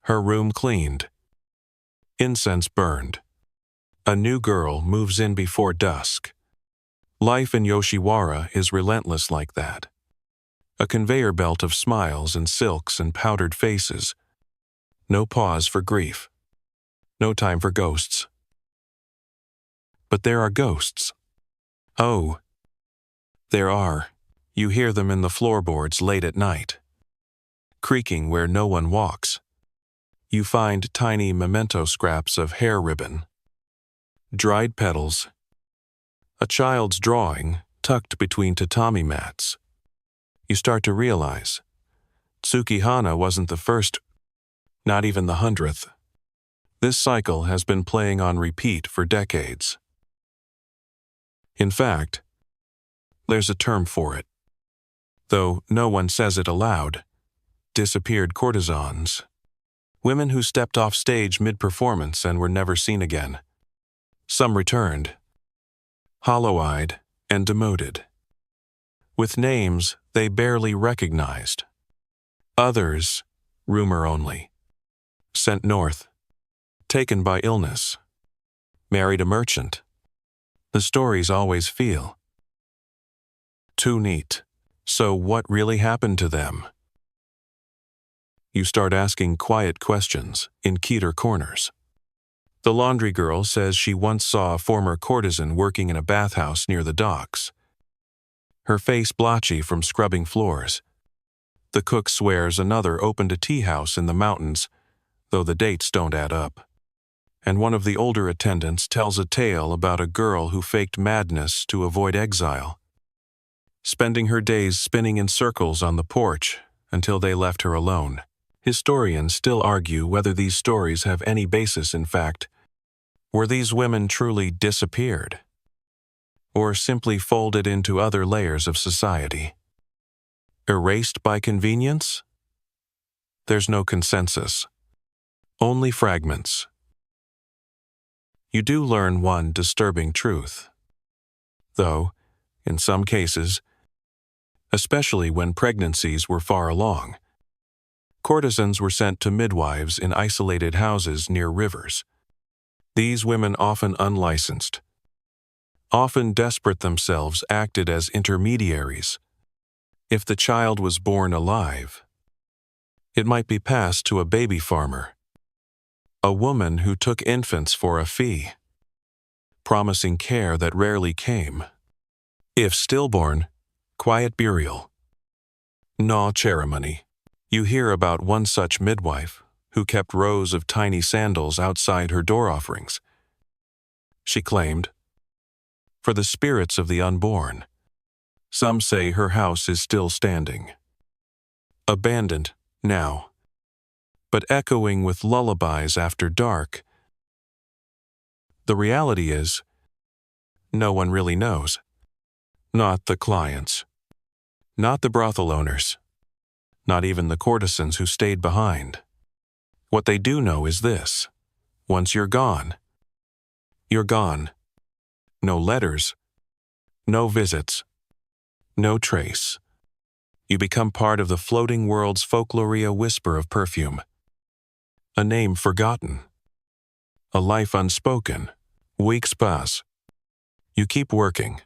Her room cleaned. Incense burned. A new girl moves in before dusk. Life in Yoshiwara is relentless like that. A conveyor belt of smiles and silks and powdered faces. No pause for grief. No time for ghosts. But there are ghosts. Oh, there are. You hear them in the floorboards late at night, creaking where no one walks. You find tiny memento scraps of hair ribbon, dried petals, a child's drawing tucked between tatami mats. You start to realize Tsukihana wasn't the first, not even the 100th. This cycle has been playing on repeat for decades. In fact, there's a term for it, though no one says it aloud. Disappeared courtesans. Women who stepped off stage mid-performance and were never seen again. Some returned, hollow-eyed and demoted, with names they barely recognized. Others, rumor only, sent north, taken by illness, married a merchant. The stories always feel too neat. So what really happened to them? You start asking quiet questions in Keter corners. The laundry girl says she once saw a former courtesan working in a bathhouse near the docks. Her face blotchy from scrubbing floors. The cook swears another opened a tea house in the mountains, though the dates don't add up. And one of the older attendants tells a tale about a girl who faked madness to avoid exile, spending her days spinning in circles on the porch until they left her alone. Historians still argue whether these stories have any basis in fact. Were these women truly disappeared? or simply folded into other layers of society. Erased by convenience? There's no consensus. Only fragments. You do learn one disturbing truth. Though, in some cases, especially when pregnancies were far along, courtesans were sent to midwives in isolated houses near rivers. These women, often unlicensed, often desperate themselves, acted as intermediaries. If the child was born alive, it might be passed to a baby farmer, a woman who took infants for a fee, promising care that rarely came. If stillborn, quiet burial. No ceremony. You hear about one such midwife who kept rows of tiny sandals outside her door offerings. She claimed, for the spirits of the unborn. Some say her house is still standing, abandoned now, but echoing with lullabies after dark. The reality is, no one really knows. Not the clients, not the brothel owners, not even the courtesans who stayed behind. What they do know is this: once you're gone, you're gone. No letters, no visits, no trace. You become part of the floating world's folklore, a whisper of perfume, a name forgotten, a life unspoken. Weeks pass. You keep working,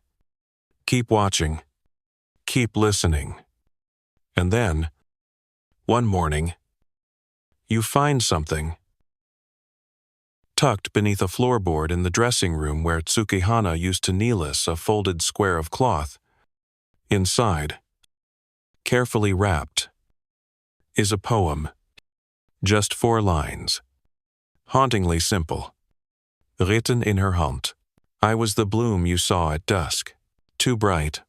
keep watching, keep listening. And then, one morning, you find something. Tucked beneath a floorboard in the dressing room where Tsukihana used to kneel us, a folded square of cloth. Inside, carefully wrapped, is a poem. Just 4 lines. Hauntingly simple. Written in her hand. I was the bloom you saw at dusk. Too bright.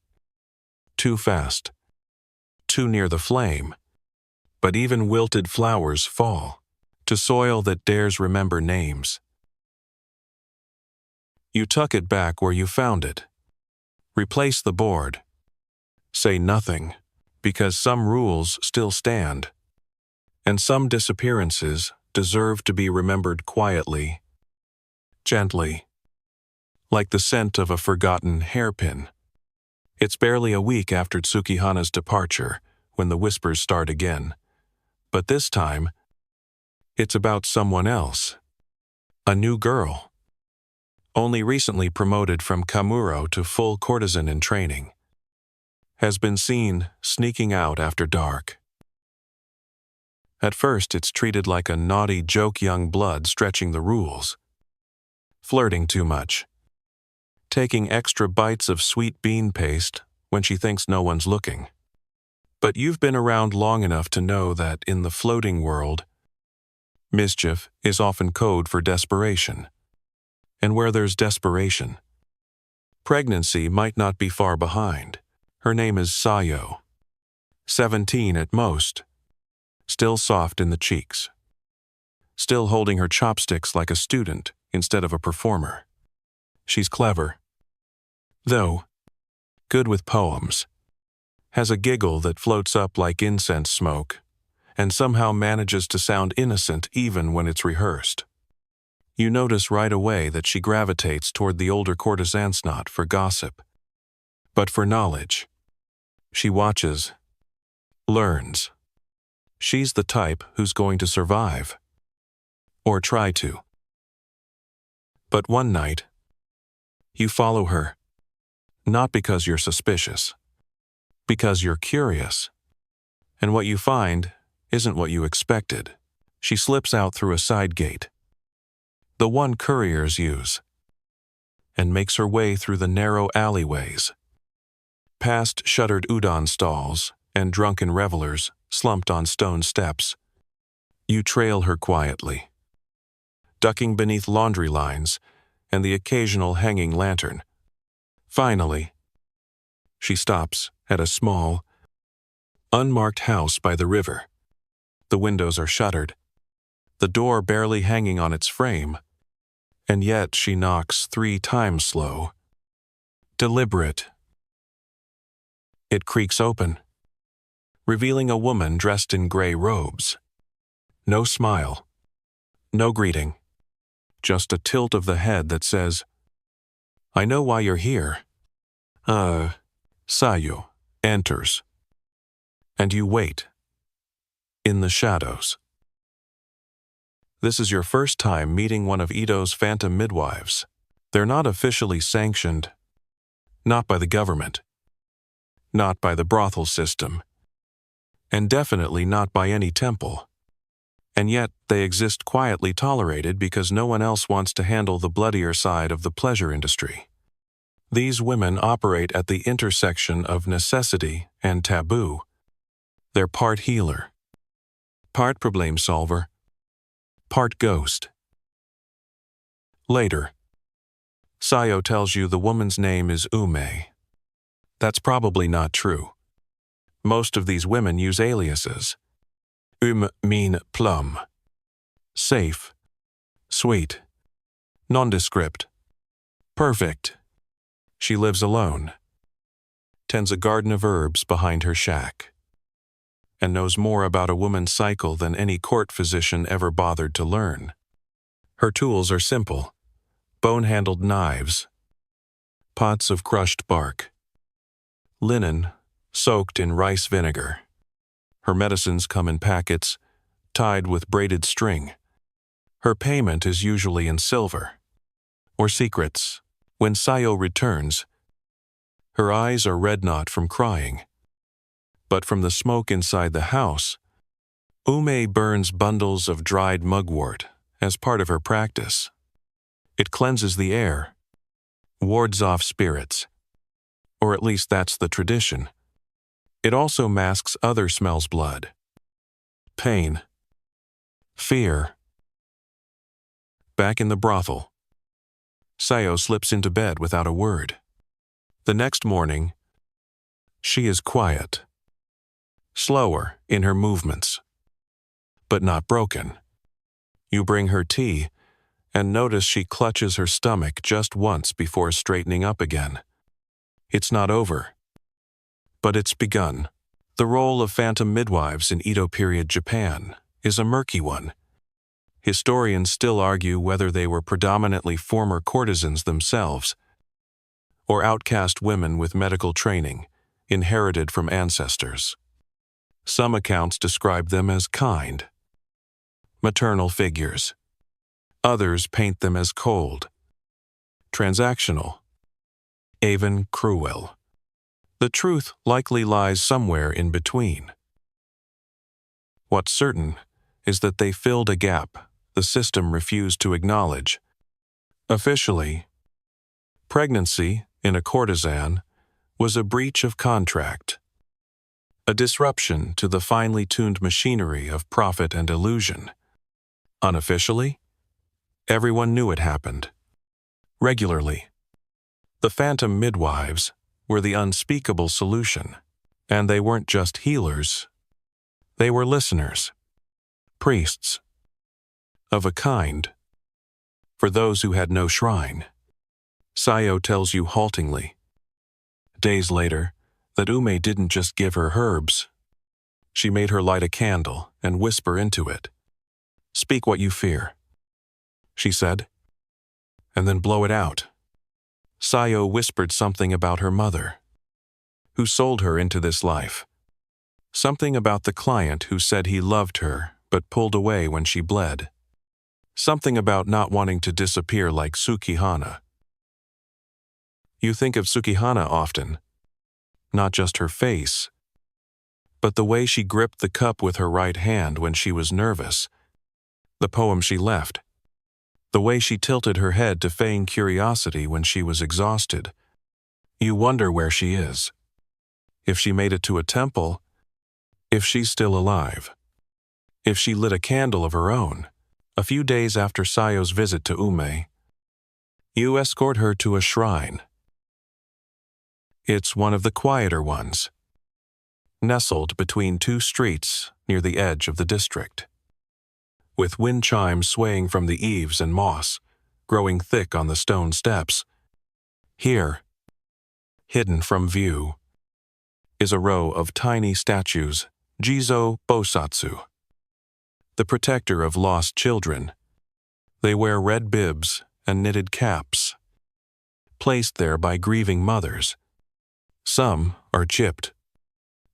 Too fast. Too near the flame. But even wilted flowers fall to soil that dares remember names. You tuck it back where you found it. Replace the board. Say nothing, because some rules still stand, and some disappearances deserve to be remembered quietly, gently, like the scent of a forgotten hairpin. It's barely a week after Tsukihana's departure when the whispers start again, but this time, it's about someone else. A new girl, only recently promoted from Kamuro to full courtesan in training, has been seen sneaking out after dark. At first, it's treated like a naughty joke, young blood stretching the rules, flirting too much, taking extra bites of sweet bean paste when she thinks no one's looking. But you've been around long enough to know that in the floating world, mischief is often code for desperation. And where there's desperation, pregnancy might not be far behind. Her name is Sayo. 17 at most. Still soft in the cheeks. Still holding her chopsticks like a student instead of a performer. She's clever, though good with poems. Has a giggle that floats up like incense smoke, and somehow manages to sound innocent even when it's rehearsed. You notice right away that she gravitates toward the older courtesans, not for gossip, but for knowledge. She watches, learns. She's the type who's going to survive, or try to. But one night, you follow her, not because you're suspicious, because you're curious. And what you find isn't what you expected. She slips out through a side gate, the one couriers use, and makes her way through the narrow alleyways, past shuttered udon stalls and drunken revelers slumped on stone steps. You trail her quietly, ducking beneath laundry lines and the occasional hanging lantern. Finally, she stops at a small, unmarked house by the river. The windows are shuttered, the door barely hanging on its frame, and yet she knocks 3 times slow. deliberate. It creaks open, revealing a woman dressed in gray robes. No smile, no greeting, just a tilt of the head that says, "I know why you're here." Sayo enters, and you wait, in the shadows. This is your first time meeting one of Ito's phantom midwives. They're not officially sanctioned, not by the government, not by the brothel system, and definitely not by any temple. And yet they exist quietly tolerated because no one else wants to handle the bloodier side of the pleasure industry. These women operate at the intersection of necessity and taboo. They're part healer, part problem solver, part ghost. Later, Sayo tells you the woman's name is Ume. That's probably not true. Most of these women use aliases. Mean plum. Safe. Sweet. Nondescript. Perfect. She lives alone, tends a garden of herbs behind her shack, and knows more about a woman's cycle than any court physician ever bothered to learn. Her tools are simple: bone-handled knives, pots of crushed bark, linen soaked in rice vinegar. Her medicines come in packets, tied with braided string. Her payment is usually in silver, or secrets. When Sayo returns, her eyes are red not from crying, but from the smoke inside the house. Ume burns bundles of dried mugwort as part of her practice. It cleanses the air, wards off spirits, or at least that's the tradition. It also masks other smells: blood, pain, fear. Back in the brothel, Sayo slips into bed without a word. The next morning, she is quiet, slower in her movements, but not broken. You bring her tea and notice she clutches her stomach just once before straightening up again. It's not over, but it's begun. The role of phantom midwives in Edo period Japan is a murky one. Historians still argue whether they were predominantly former courtesans themselves, or outcast women with medical training, inherited from ancestors. Some accounts describe them as kind, maternal figures. Others paint them as cold, transactional, even cruel. The truth likely lies somewhere in between. What's certain is that they filled a gap the system refused to acknowledge. Officially, pregnancy in a courtesan was a breach of contract, a disruption to the finely tuned machinery of profit and illusion. Unofficially, everyone knew it happened. Regularly, the phantom midwives were the unspeakable solution, and they weren't just healers. They were listeners, priests, of a kind, for those who had no shrine. Sayo tells you haltingly, days later, that Ume didn't just give her herbs. She made her light a candle and whisper into it. "Speak what you fear," she said, "and then blow it out." Sayo whispered something about her mother, who sold her into this life. Something about the client who said he loved her but pulled away when she bled. Something about not wanting to disappear like Sukihana. You think of Sukihana often, not just her face, but the way she gripped the cup with her right hand when she was nervous, the poem she left, the way she tilted her head to feign curiosity when she was exhausted. You wonder where she is, if she made it to a temple, if she's still alive, if she lit a candle of her own. A few days after Sayo's visit to Ume, you escort her to a shrine. It's one of the quieter ones, nestled between two streets near the edge of the district, with wind chimes swaying from the eaves and moss growing thick on the stone steps. Here, hidden from view, is a row of tiny statues, Jizo Bosatsu, the protector of lost children. They wear red bibs and knitted caps, placed there by grieving mothers. Some are chipped.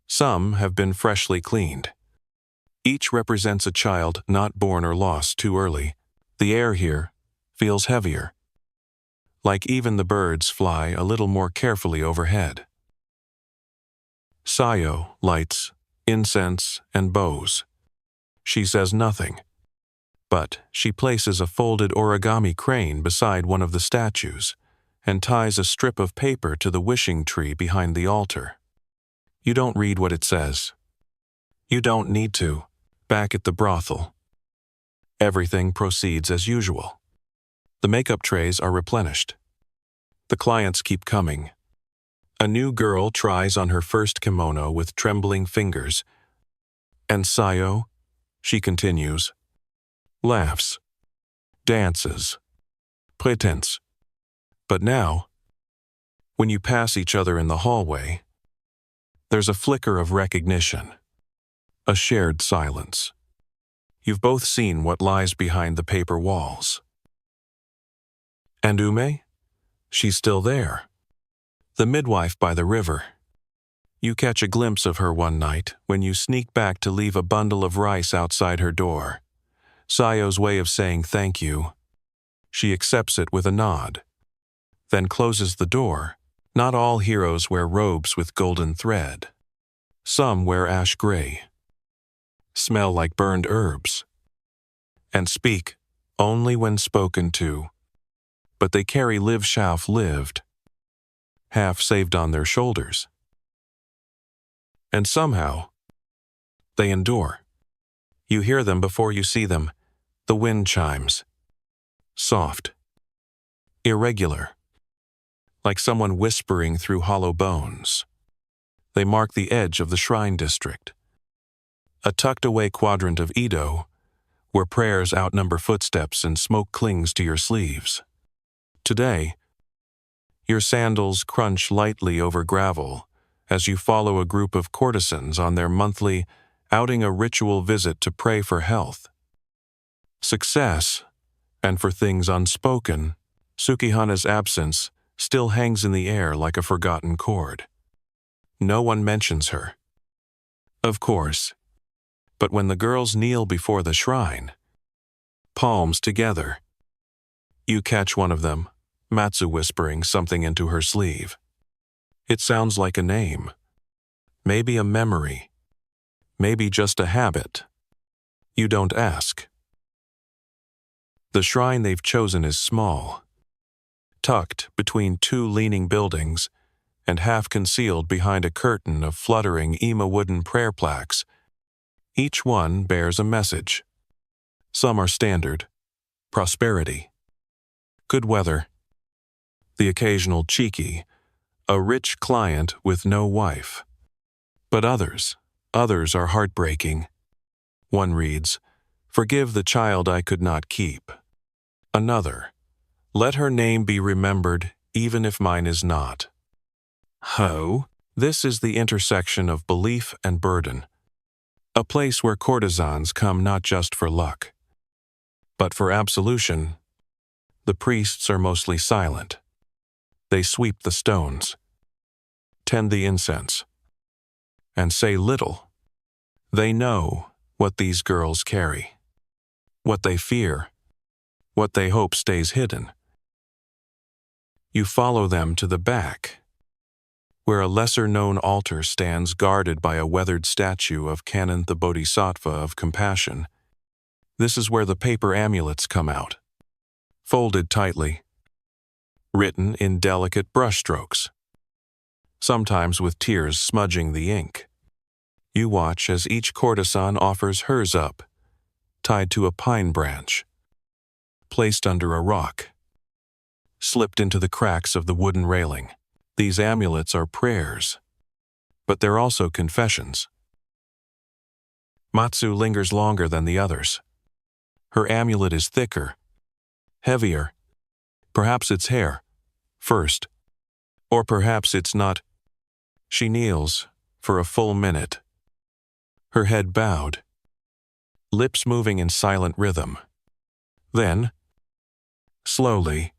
Some have been freshly cleaned. Each represents a child not born or lost too early. The air here feels heavier, like even the birds fly a little more carefully overhead. Sayo lights incense and bows. She says nothing, but she places a folded origami crane beside one of the statues and ties a strip of paper to the wishing tree behind the altar. You don't read what it says. You don't need to. Back at the brothel, everything proceeds as usual. The makeup trays are replenished. The clients keep coming. A new girl tries on her first kimono with trembling fingers, and Sayo, she continues, laughs, dances, pretense. But now, when you pass each other in the hallway, there's a flicker of recognition, a shared silence. You've both seen what lies behind the paper walls. And Ume? She's still there. The midwife by the river. You catch a glimpse of her one night when you sneak back to leave a bundle of rice outside her door. Sayo's way of saying thank you. She accepts it with a nod, then closes the door. Not all heroes wear robes with golden thread. Some wear ash gray, smell like burned herbs, and speak only when spoken to. But they carry live Shauf lived, half saved on their shoulders. And somehow, they endure. You hear them before you see them, the wind chimes. Soft, irregular, like someone whispering through hollow bones. They mark the edge of the shrine district, a tucked-away quadrant of Edo, where prayers outnumber footsteps and smoke clings to your sleeves. Today, your sandals crunch lightly over gravel as you follow a group of courtesans on their monthly, outing a ritual visit to pray for health, success, and for things unspoken. Sukihana's absence still hangs in the air like a forgotten chord. No one mentions her, of course, but when the girls kneel before the shrine, palms together, you catch one of them, Matsu, whispering something into her sleeve. It sounds like a name, maybe a memory, maybe just a habit. You don't ask. The shrine they've chosen is small, tucked between two leaning buildings and half concealed behind a curtain of fluttering Ima wooden prayer plaques. Each one bears a message. Some are standard: prosperity, good weather, the occasional cheeky, a rich client with no wife. But others are heartbreaking. One reads, "Forgive the child I could not keep." Another, "Let her name be remembered even if mine is not." This is the intersection of belief and burden, a place where courtesans come not just for luck, but for absolution. The priests are mostly silent. They sweep the stones, tend the incense, and say little. They know what these girls carry, what they fear, what they hope stays hidden. You follow them to the back, where a lesser-known altar stands guarded by a weathered statue of Canon the Bodhisattva of Compassion. This is where the paper amulets come out, folded tightly, written in delicate brushstrokes, sometimes with tears smudging the ink. You watch as each courtesan offers hers up, tied to a pine branch, placed under a rock, slipped into the cracks of the wooden railing. These amulets are prayers, but they're also confessions. Matsu lingers longer than the others. Her amulet is thicker, heavier. Perhaps it's hair, first, Or perhaps it's not. She kneels for a full minute, her head bowed, lips moving in silent rhythm. Then, slowly,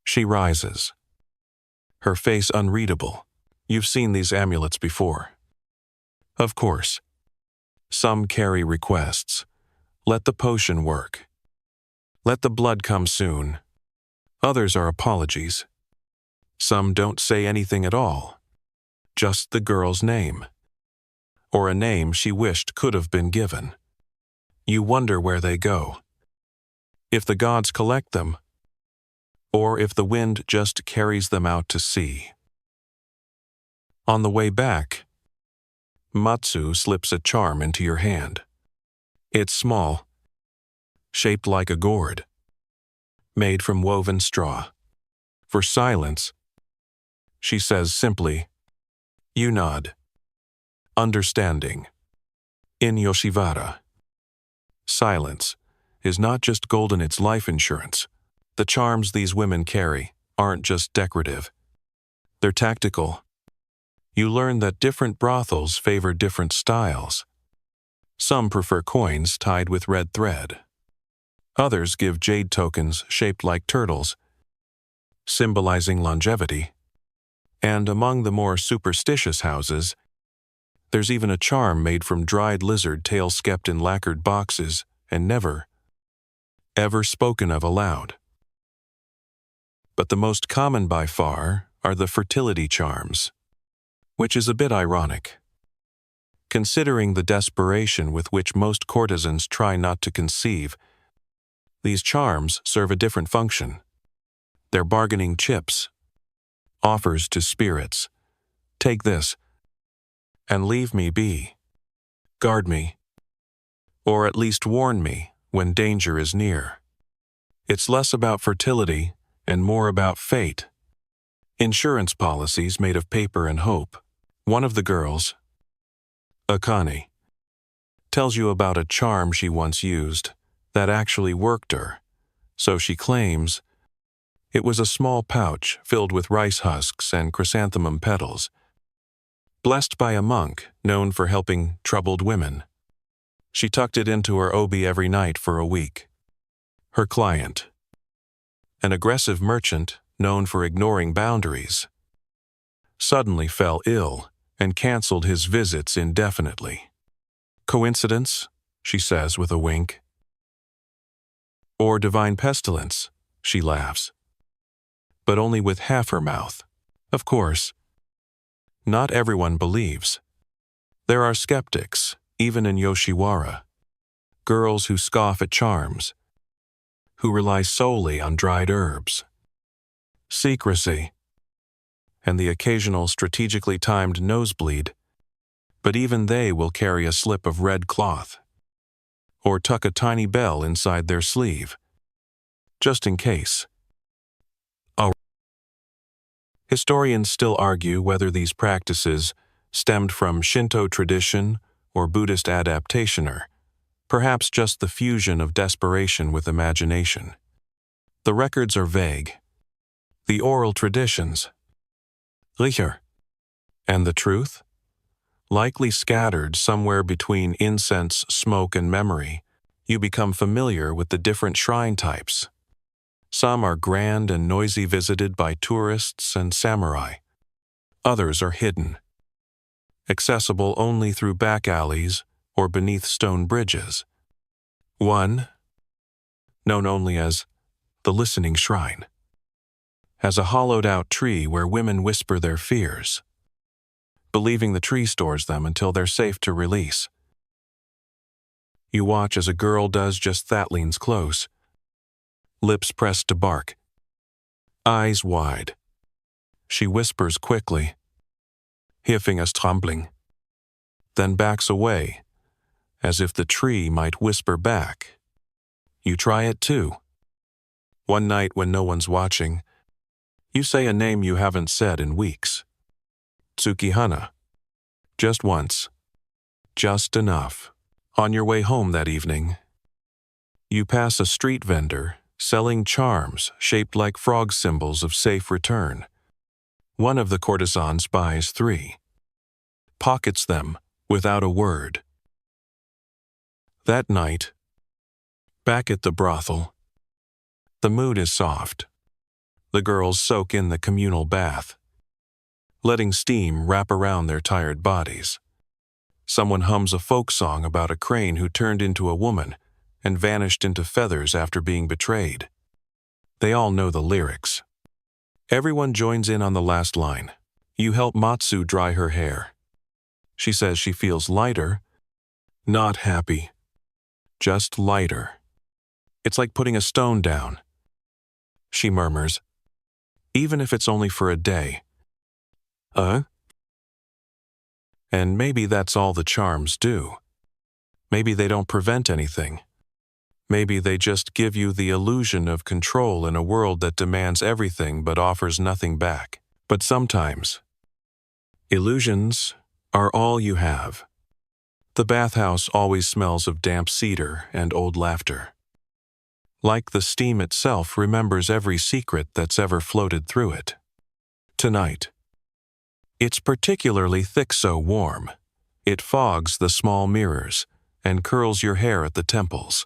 she rises, her face unreadable. You've seen these amulets before. Of course. Some carry requests. Let the potion work. Let the blood come soon. Others are apologies. Some don't say anything at all. Just the girl's name. Or a name she wished could have been given. You wonder where they go. If the gods collect them, or if the wind just carries them out to sea. On the way back, Matsu slips a charm into your hand. It's small, shaped like a gourd, made from woven straw. For silence, she says simply, you nod. Understanding. In Yoshiwara, silence is not just gold in its life insurance. The charms these women carry aren't just decorative. They're tactical. You learn that different brothels favor different styles. Some prefer coins tied with red thread. Others give jade tokens shaped like turtles, symbolizing longevity. And among the more superstitious houses, there's even a charm made from dried lizard tails kept in lacquered boxes and never, ever spoken of aloud. But the most common by far are the fertility charms, which is a bit ironic, considering the desperation with which most courtesans try not to conceive. These charms serve a different function. They're bargaining chips, offers to spirits. Take this, and leave me be. Guard me, or at least warn me when danger is near. It's less about fertility and more about fate. Insurance policies made of paper and hope. One of the girls, Akane, tells you about a charm she once used that actually worked her. So she claims it was a small pouch filled with rice husks and chrysanthemum petals, blessed by a monk known for helping troubled women. She tucked it into her obi every night for a week. Her client, an aggressive merchant known for ignoring boundaries, suddenly fell ill and canceled his visits indefinitely. Coincidence? She says with a wink. Or divine pestilence? She laughs. But only with half her mouth. Of course, not everyone believes. There are skeptics, even in Yoshiwara. Girls who scoff at charms, who rely solely on dried herbs, secrecy, and the occasional strategically timed nosebleed. But even they will carry a slip of red cloth, or tuck a tiny bell inside their sleeve, just in case. Historians still argue whether these practices stemmed from Shinto tradition or Buddhist adaptation, or perhaps just the fusion of desperation with imagination. The records are vague. The oral traditions, Richer, and the truth, likely scattered somewhere between incense, smoke, and memory. You become familiar with the different shrine types. Some are grand and noisy, visited by tourists and samurai. Others are hidden, accessible only through back alleys or beneath stone bridges. One, known only as the Listening Shrine, has a hollowed-out tree where women whisper their fears, believing the tree stores them until they're safe to release. You watch as a girl does just that, leans close, lips pressed to bark, eyes wide. She whispers quickly, Hilfinger's trembling, then backs away, as if the tree might whisper back. You try it too. One night when no one's watching, you say a name you haven't said in weeks. Tsukihana. Just once. Just enough. On your way home that evening, you pass a street vendor selling charms shaped like frog symbols of safe return. One of the courtesans buys 3, pockets them without a word. That night, back at the brothel, the mood is soft. The girls soak in the communal bath, letting steam wrap around their tired bodies. Someone hums a folk song about a crane who turned into a woman and vanished into feathers after being betrayed. They all know the lyrics. Everyone joins in on the last line. You help Matsu dry her hair. She says she feels lighter, not happy, just lighter. It's like putting a stone down. She murmurs, even if it's only for a day. And maybe that's all the charms do. Maybe they don't prevent anything. Maybe they just give you the illusion of control in a world that demands everything but offers nothing back. But sometimes, illusions are all you have. The bathhouse always smells of damp cedar and old laughter. Like the steam itself remembers every secret that's ever floated through it. Tonight, it's particularly thick, so warm. It fogs the small mirrors and curls your hair at the temples.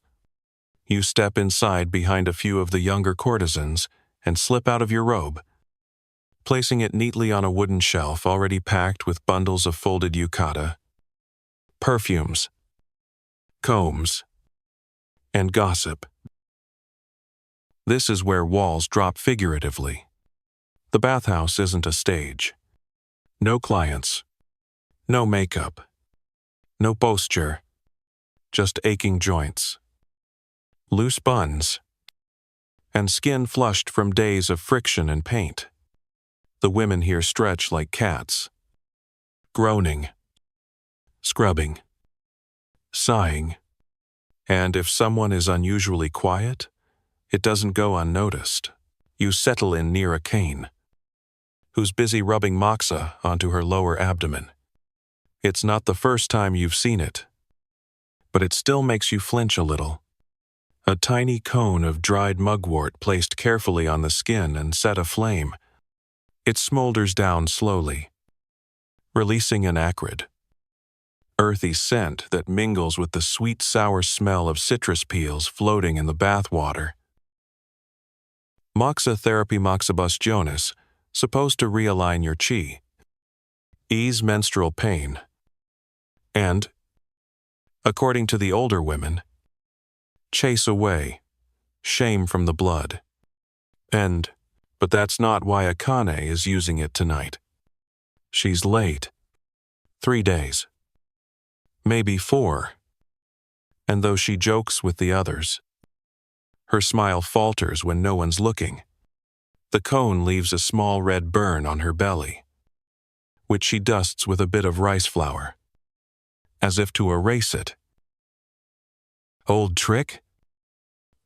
You step inside behind a few of the younger courtesans and slip out of your robe, placing it neatly on a wooden shelf already packed with bundles of folded yukata, perfumes, combs, and gossip. This is where walls drop figuratively. The bathhouse isn't a stage. No clients, no makeup, no posture, just aching joints, loose buns, and skin flushed from days of friction and paint. The women here stretch like cats, groaning, scrubbing, sighing, and if someone is unusually quiet, it doesn't go unnoticed. You settle in near a cane, who's busy rubbing moxa onto her lower abdomen. It's not the first time you've seen it, but it still makes you flinch a little. A tiny cone of dried mugwort placed carefully on the skin and set aflame. It smolders down slowly, releasing an acrid, earthy scent that mingles with the sweet sour smell of citrus peels floating in the bath water. Moxa therapy moxibustionis, supposed to realign your chi, ease menstrual pain, and, according to the older women, chase away shame from the blood. But that's not why Akane is using it tonight. She's late. 3 days. Maybe 4. And though she jokes with the others, her smile falters when no one's looking. The cone leaves a small red burn on her belly, which she dusts with a bit of rice flour, as if to erase it. Old trick?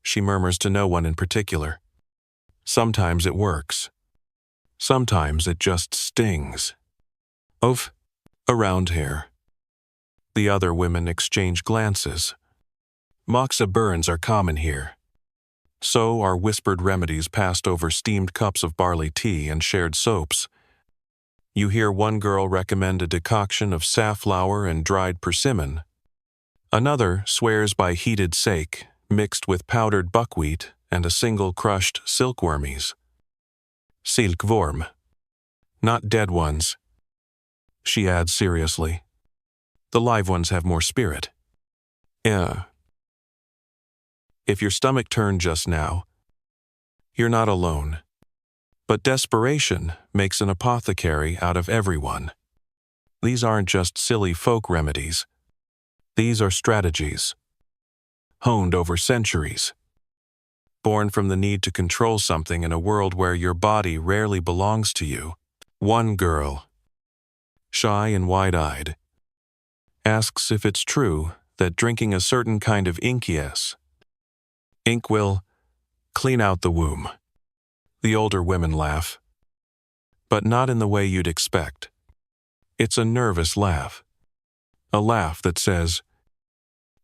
She murmurs to no one in particular. Sometimes it works. Sometimes it just stings. Oof, around here. The other women exchange glances. Moxa burns are common here. So are whispered remedies passed over steamed cups of barley tea and shared soaps. You hear one girl recommend a decoction of safflower and dried persimmon. Another swears by heated sake, mixed with powdered buckwheat and a single crushed silkwormies. Silkworm. Not dead ones. She adds seriously. The live ones have more spirit. If your stomach turned just now, you're not alone. But desperation makes an apothecary out of everyone. These aren't just silly folk remedies. These are strategies, honed over centuries, born from the need to control something in a world where your body rarely belongs to you. One girl, shy and wide-eyed, asks if it's true that drinking a certain kind of ink will clean out the womb. The older women laugh, but not in the way you'd expect. It's a nervous laugh, a laugh that says,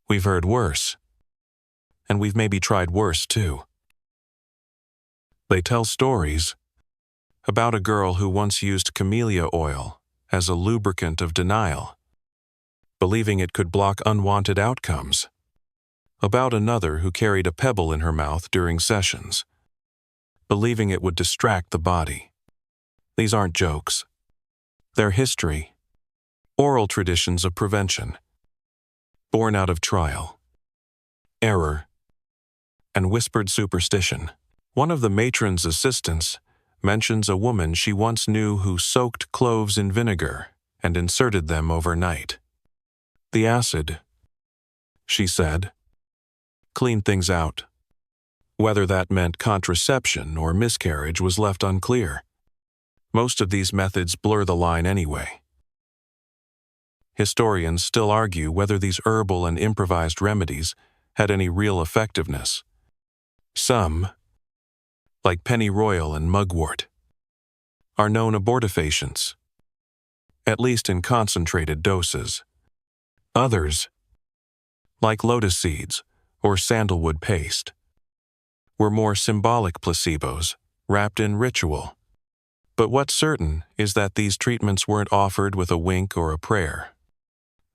we've heard worse, and we've maybe tried worse too. They tell stories, About a girl who once used camellia oil as a lubricant of denial, believing it could block unwanted outcomes. About another who carried a pebble in her mouth during sessions, believing it would distract the body. These aren't jokes. They're history, oral traditions of prevention, born out of trial, error, and whispered superstition. One of the matron's assistants mentions a woman she once knew who soaked cloves in vinegar and inserted them overnight. The acid, she said, cleaned things out. Whether that meant contraception or miscarriage was left unclear. Most of these methods blur the line anyway. Historians still argue whether these herbal and improvised remedies had any real effectiveness. Some, like pennyroyal and mugwort, are known abortifacients, at least in concentrated doses. Others, like lotus seeds or sandalwood paste, were more symbolic placebos wrapped in ritual. But what's certain is that these treatments weren't offered with a wink or a prayer.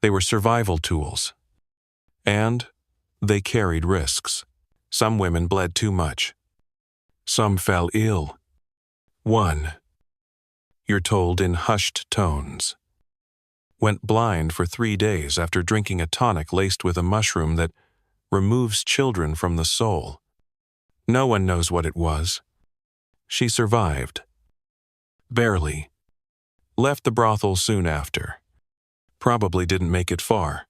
They were survival tools. And they carried risks. Some women bled too much. Some fell ill. One, you're told in hushed tones, went blind for 3 days after drinking a tonic laced with a mushroom that removes children from the soul. No one knows what it was. She survived. Barely. Left the brothel soon after. Probably didn't make it far.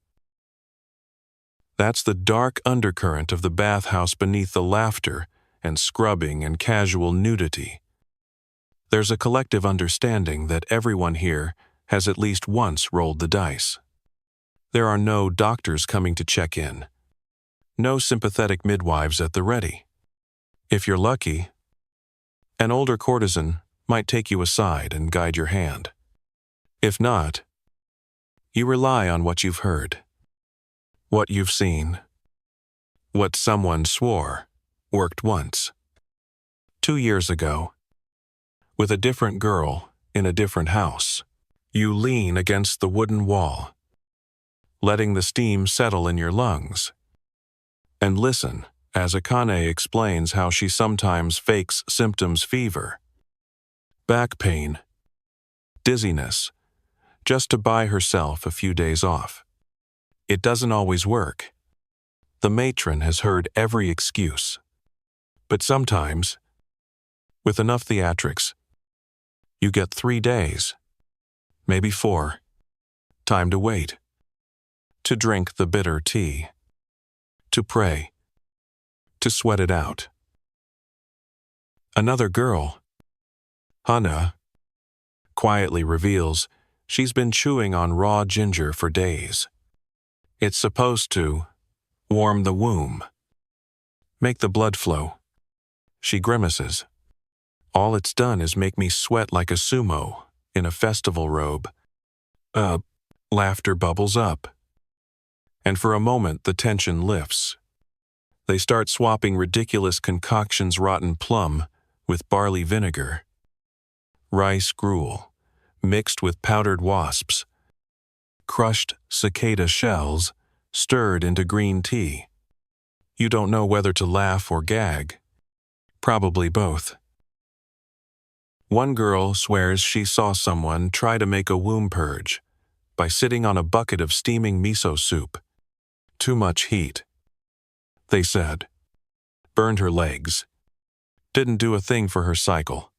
That's the dark undercurrent of the bathhouse beneath the laughter and scrubbing and casual nudity. There's a collective understanding that everyone here has at least once rolled the dice. There are no doctors coming to check in. No sympathetic midwives at the ready. If you're lucky, an older courtesan might take you aside and guide your hand. If not, you rely on what you've heard, what you've seen, what someone swore worked once. 2 years ago, with a different girl in a different house, you lean against the wooden wall, letting the steam settle in your lungs, and listen as Akane explains how she sometimes fakes symptoms: fever, back pain, dizziness, just to buy herself a few days off. It doesn't always work. The matron has heard every excuse. But sometimes, with enough theatrics, you get 3 days, maybe 4. Time to wait, to drink the bitter tea, to pray, to sweat it out. Another girl, Hana, quietly reveals she's been chewing on raw ginger for days. It's supposed to warm the womb, make the blood flow. She grimaces. All it's done is make me sweat like a sumo in a festival robe. Laughter bubbles up. And for a moment the tension lifts. They start swapping ridiculous concoctions: rotten plum with barley vinegar, rice gruel mixed with powdered wasps, crushed cicada shells stirred into green tea. You don't know whether to laugh or gag. Probably both. One girl swears she saw someone try to make a womb purge by sitting on a bucket of steaming miso soup. Too much heat, they said. Burned her legs. Didn't do a thing for her cycle.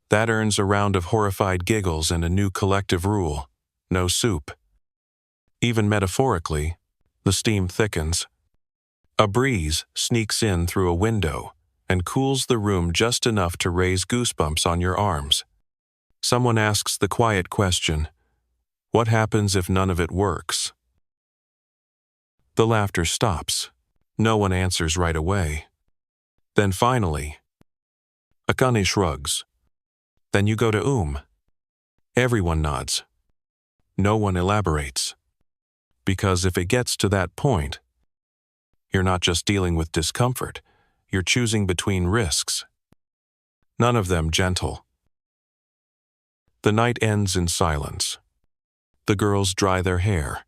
That earns a round of horrified giggles and a new collective rule: no soup. Even metaphorically, the steam thickens. A breeze sneaks in through a window and cools the room just enough to raise goosebumps on your arms. Someone asks the quiet question, what happens if none of it works? The laughter stops. No one answers right away. Then finally, Akane shrugs. Then you go to Everyone nods. No one elaborates. Because if it gets to that point, you're not just dealing with discomfort, you're choosing between risks. None of them gentle. The night ends in silence. The girls dry their hair,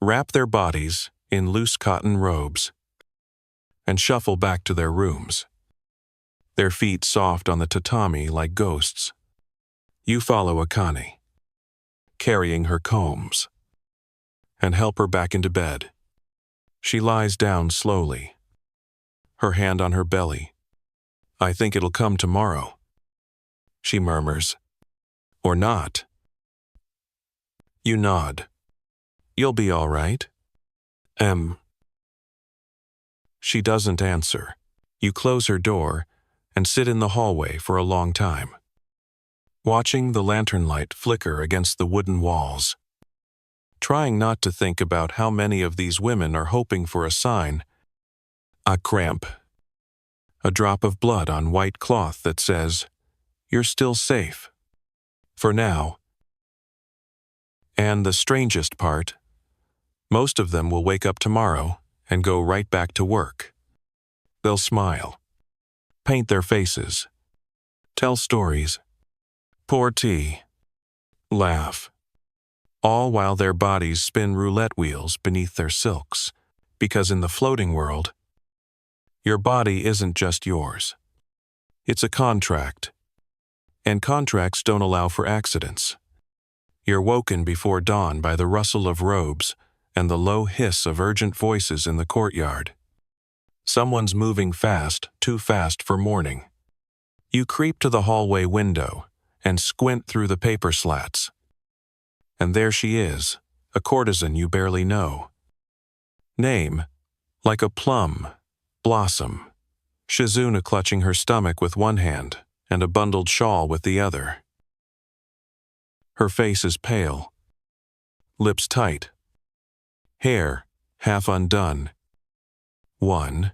wrap their bodies in loose cotton robes, and shuffle back to their rooms, their feet soft on the tatami like ghosts. You follow Akane, carrying her combs, and help her back into bed. She lies down slowly, her hand on her belly. "I think it'll come tomorrow," she murmurs. "Or not." You nod. "You'll be all right." She doesn't answer. You close her door and sit in the hallway for a long time, watching the lantern light flicker against the wooden walls, trying not to think about how many of these women are hoping for a sign. A cramp. A drop of blood on white cloth that says, "You're still safe. For now." And the strangest part, most of them will wake up tomorrow and go right back to work. They'll smile, paint their faces, tell stories, pour tea, laugh, all while their bodies spin roulette wheels beneath their silks, because in the floating world, your body isn't just yours. It's a contract, and contracts don't allow for accidents. You're woken before dawn by the rustle of robes and the low hiss of urgent voices in the courtyard. Someone's moving fast, too fast for morning. You creep to the hallway window and squint through the paper slats. And there she is, a courtesan you barely know. Name, like a plum, Blossom. Shizuna clutching her stomach with one hand and a bundled shawl with the other. Her face is pale, lips tight, hair half undone. One,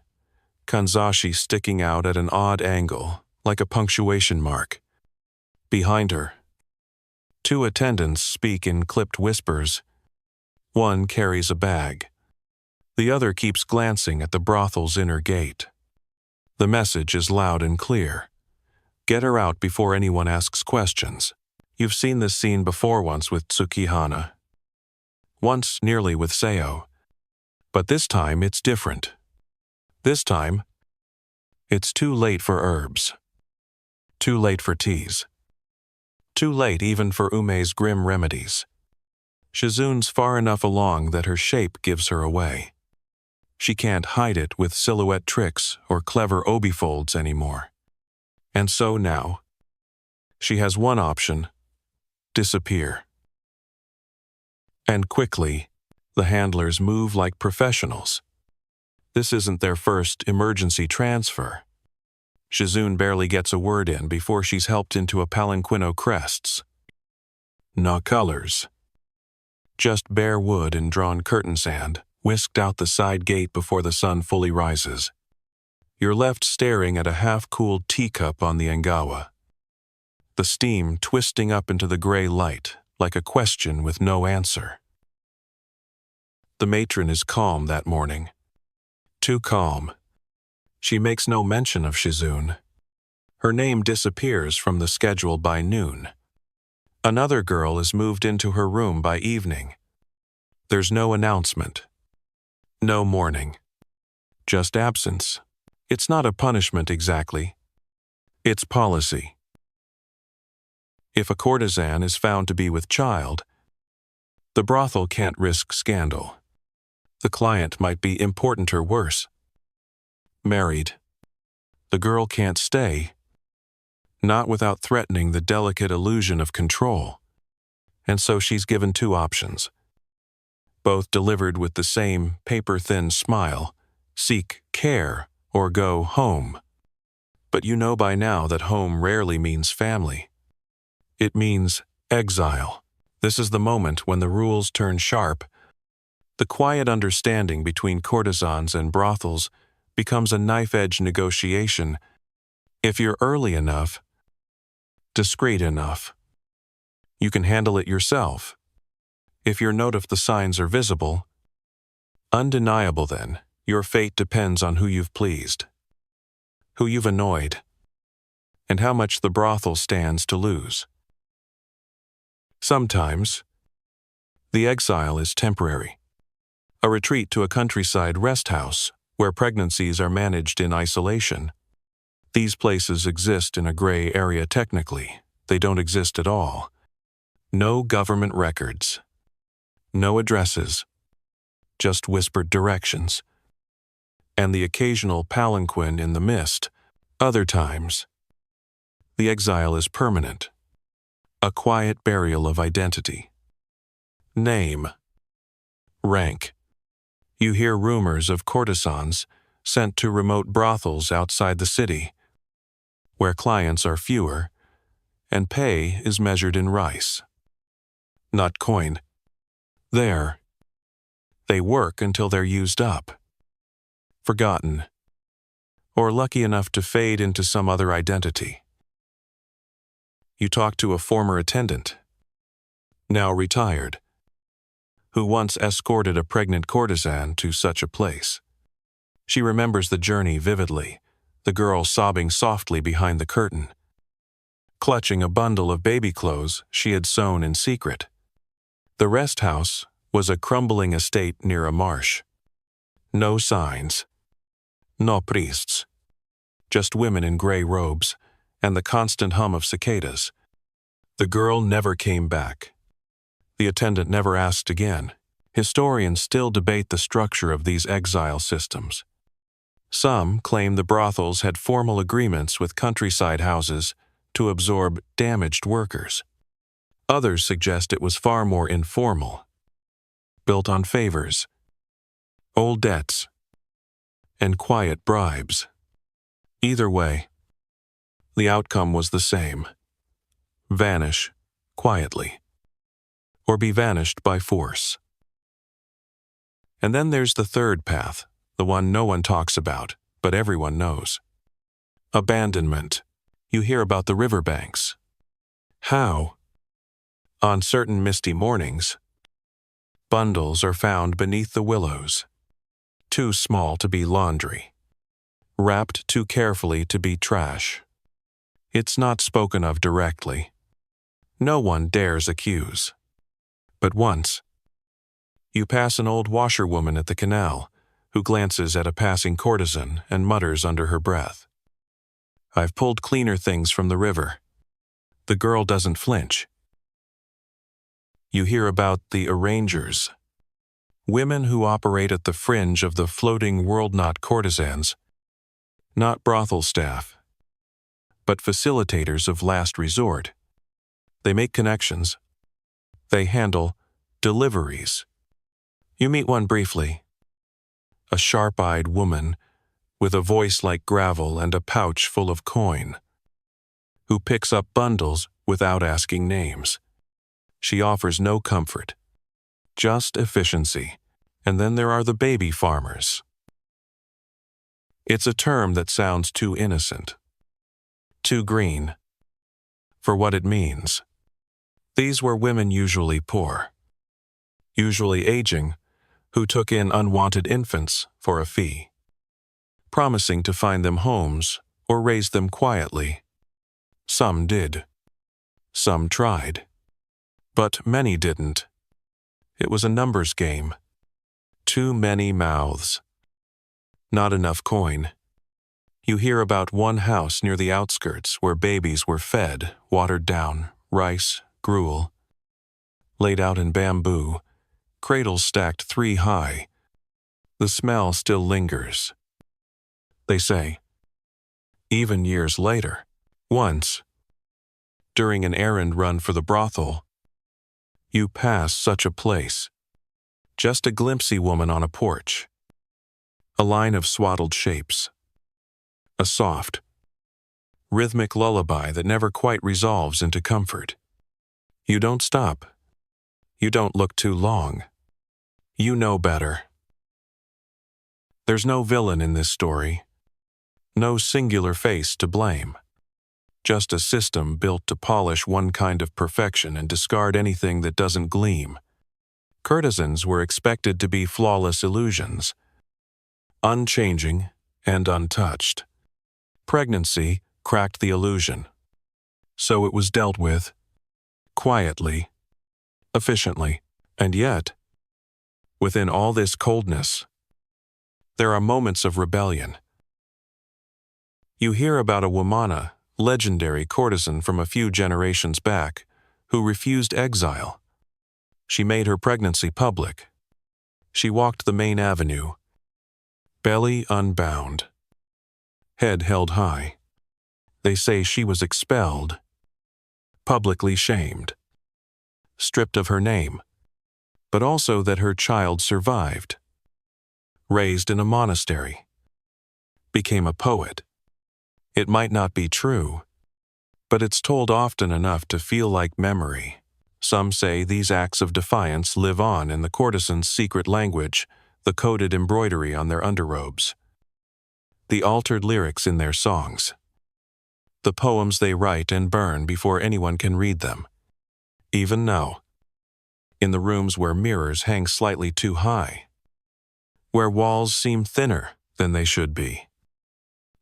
kanzashi sticking out at an odd angle, like a punctuation mark. Behind her, two attendants speak in clipped whispers. One carries a bag. The other keeps glancing at the brothel's inner gate. The message is loud and clear. Get her out before anyone asks questions. You've seen this scene before, once with Tsukihana. Once nearly with Seo. But this time it's different. This time, it's too late for herbs. Too late for teas. Too late even for Ume's grim remedies. Shizune's far enough along that her shape gives her away. She can't hide it with silhouette tricks or clever obi folds anymore. And so now, she has one option: disappear. And quickly, the handlers move like professionals. This isn't their first emergency transfer. Shizune barely gets a word in before she's helped into a palanquin crests. No colors. Just bare wood and drawn curtain sand, whisked out the side gate before the sun fully rises. You're left staring at a half-cooled teacup on the Engawa, the steam twisting up into the gray light like a question with no answer. The matron is calm that morning. Too calm. She makes no mention of Shizune. Her name disappears from the schedule by noon. Another girl is moved into her room by evening. There's no announcement. No mourning. Just absence. It's not a punishment exactly. It's policy. If a courtesan is found to be with child, the brothel can't risk scandal. The client might be important or worse. Married. The girl can't stay. Not without threatening the delicate illusion of control. And so she's given two options, both delivered with the same paper-thin smile: seek care or go home. But you know by now that home rarely means family. It means exile. This is the moment when the rules turn sharp. The quiet understanding between courtesans and brothels becomes a knife-edge negotiation. If you're early enough, discreet enough, you can handle it yourself. If your note of the signs are visible, undeniable, then your fate depends on who you've pleased, who you've annoyed, and how much the brothel stands to lose. Sometimes, the exile is temporary. A retreat to a countryside rest house where pregnancies are managed in isolation. These places exist in a gray area technically. They don't exist at all. No government records. No addresses. Just whispered directions. And the occasional palanquin in the mist. Other times, the exile is permanent. A quiet burial of identity. Name. Rank. You hear rumors of courtesans sent to remote brothels outside the city, where clients are fewer, and pay is measured in rice. Not coin. There. They work until they're used up. Forgotten. Or lucky enough to fade into some other identity. You talk to a former attendant, now retired, who once escorted a pregnant courtesan to such a place. She remembers the journey vividly, the girl sobbing softly behind the curtain, clutching a bundle of baby clothes she had sewn in secret. The rest house was a crumbling estate near a marsh. No signs. No priests. Just women in gray robes and the constant hum of cicadas. The girl never came back. The attendant never asked again. Historians still debate the structure of these exile systems. Some claim the brothels had formal agreements with countryside houses to absorb damaged workers. Others suggest it was far more informal, built on favors, old debts, and quiet bribes. Either way, the outcome was the same: vanish quietly, or be vanished by force. And then there's the third path, the one no one talks about, but everyone knows. Abandonment. You hear about the riverbanks. How? On certain misty mornings, bundles are found beneath the willows, too small to be laundry, wrapped too carefully to be trash. It's not spoken of directly. No one dares accuse. But once, you pass an old washerwoman at the canal who glances at a passing courtesan and mutters under her breath, "I've pulled cleaner things from the river." The girl doesn't flinch. You hear about the arrangers, women who operate at the fringe of the floating world, not courtesans, not brothel staff, but facilitators of last resort. They make connections. They handle deliveries. You meet one briefly, a sharp-eyed woman with a voice like gravel and a pouch full of coin, who picks up bundles without asking names. She offers no comfort, just efficiency. And then there are the baby farmers. It's a term that sounds too innocent, too green, for what it means. These were women usually poor, usually aging, who took in unwanted infants for a fee, promising to find them homes or raise them quietly. Some did. Some tried. But many didn't. It was a numbers game. Too many mouths. Not enough coin. You hear about one house near the outskirts where babies were fed, watered down, rice, gruel, laid out in bamboo, cradles stacked 3 high. The smell still lingers. They say, even years later, once, during an errand run for the brothel, you pass such a place. Just a glimpsey woman on a porch. A line of swaddled shapes. A soft, rhythmic lullaby that never quite resolves into comfort. You don't stop. You don't look too long. You know better. There's no villain in this story. No singular face to blame. Just a system built to polish one kind of perfection and discard anything that doesn't gleam. Courtesans were expected to be flawless illusions, unchanging and untouched. Pregnancy cracked the illusion. So it was dealt with, quietly, efficiently. And yet, within all this coldness, there are moments of rebellion. You hear about a womana, legendary courtesan from a few generations back, who refused exile. She made her pregnancy public. She walked the main avenue, belly unbound, head held high. They say she was expelled, publicly shamed, stripped of her name, but also that her child survived, raised in a monastery, became a poet. It might not be true, but it's told often enough to feel like memory. Some say these acts of defiance live on in the courtesans' secret language, the coded embroidery on their underrobes, the altered lyrics in their songs, the poems they write and burn before anyone can read them. Even now, in the rooms where mirrors hang slightly too high, where walls seem thinner than they should be,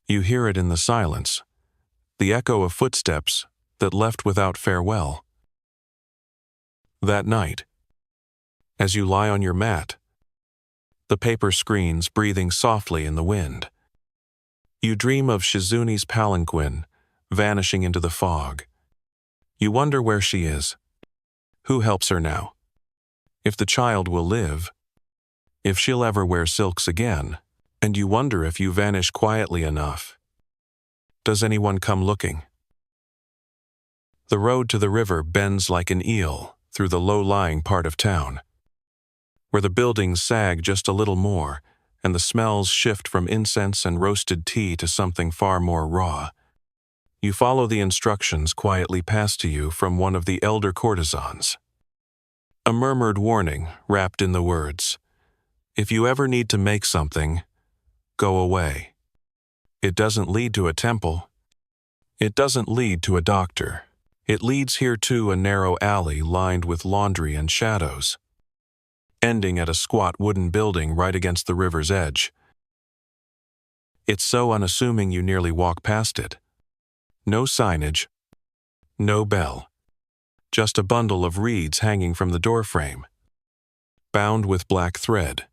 you hear it in the silence, the echo of footsteps that left without farewell. That night, as you lie on your mat, the paper screens breathing softly in the wind, you dream of Shizuni's palanquin vanishing into the fog. You wonder where she is, who helps her now, if the child will live, if she'll ever wear silks again, and you wonder if you vanish quietly enough. Does anyone come looking? The road to the river bends like an eel through the low-lying part of town, where the buildings sag just a little more and the smells shift from incense and roasted tea to something far more raw. You follow the instructions quietly passed to you from one of the elder courtesans. A murmured warning wrapped in the words, "If you ever need to make something, go away." It doesn't lead to a temple. It doesn't lead to a doctor. It leads here to a narrow alley lined with laundry and shadows, ending at a squat wooden building right against the river's edge. It's so unassuming you nearly walk past it. No signage, no bell, just a bundle of reeds hanging from the doorframe, bound with black thread.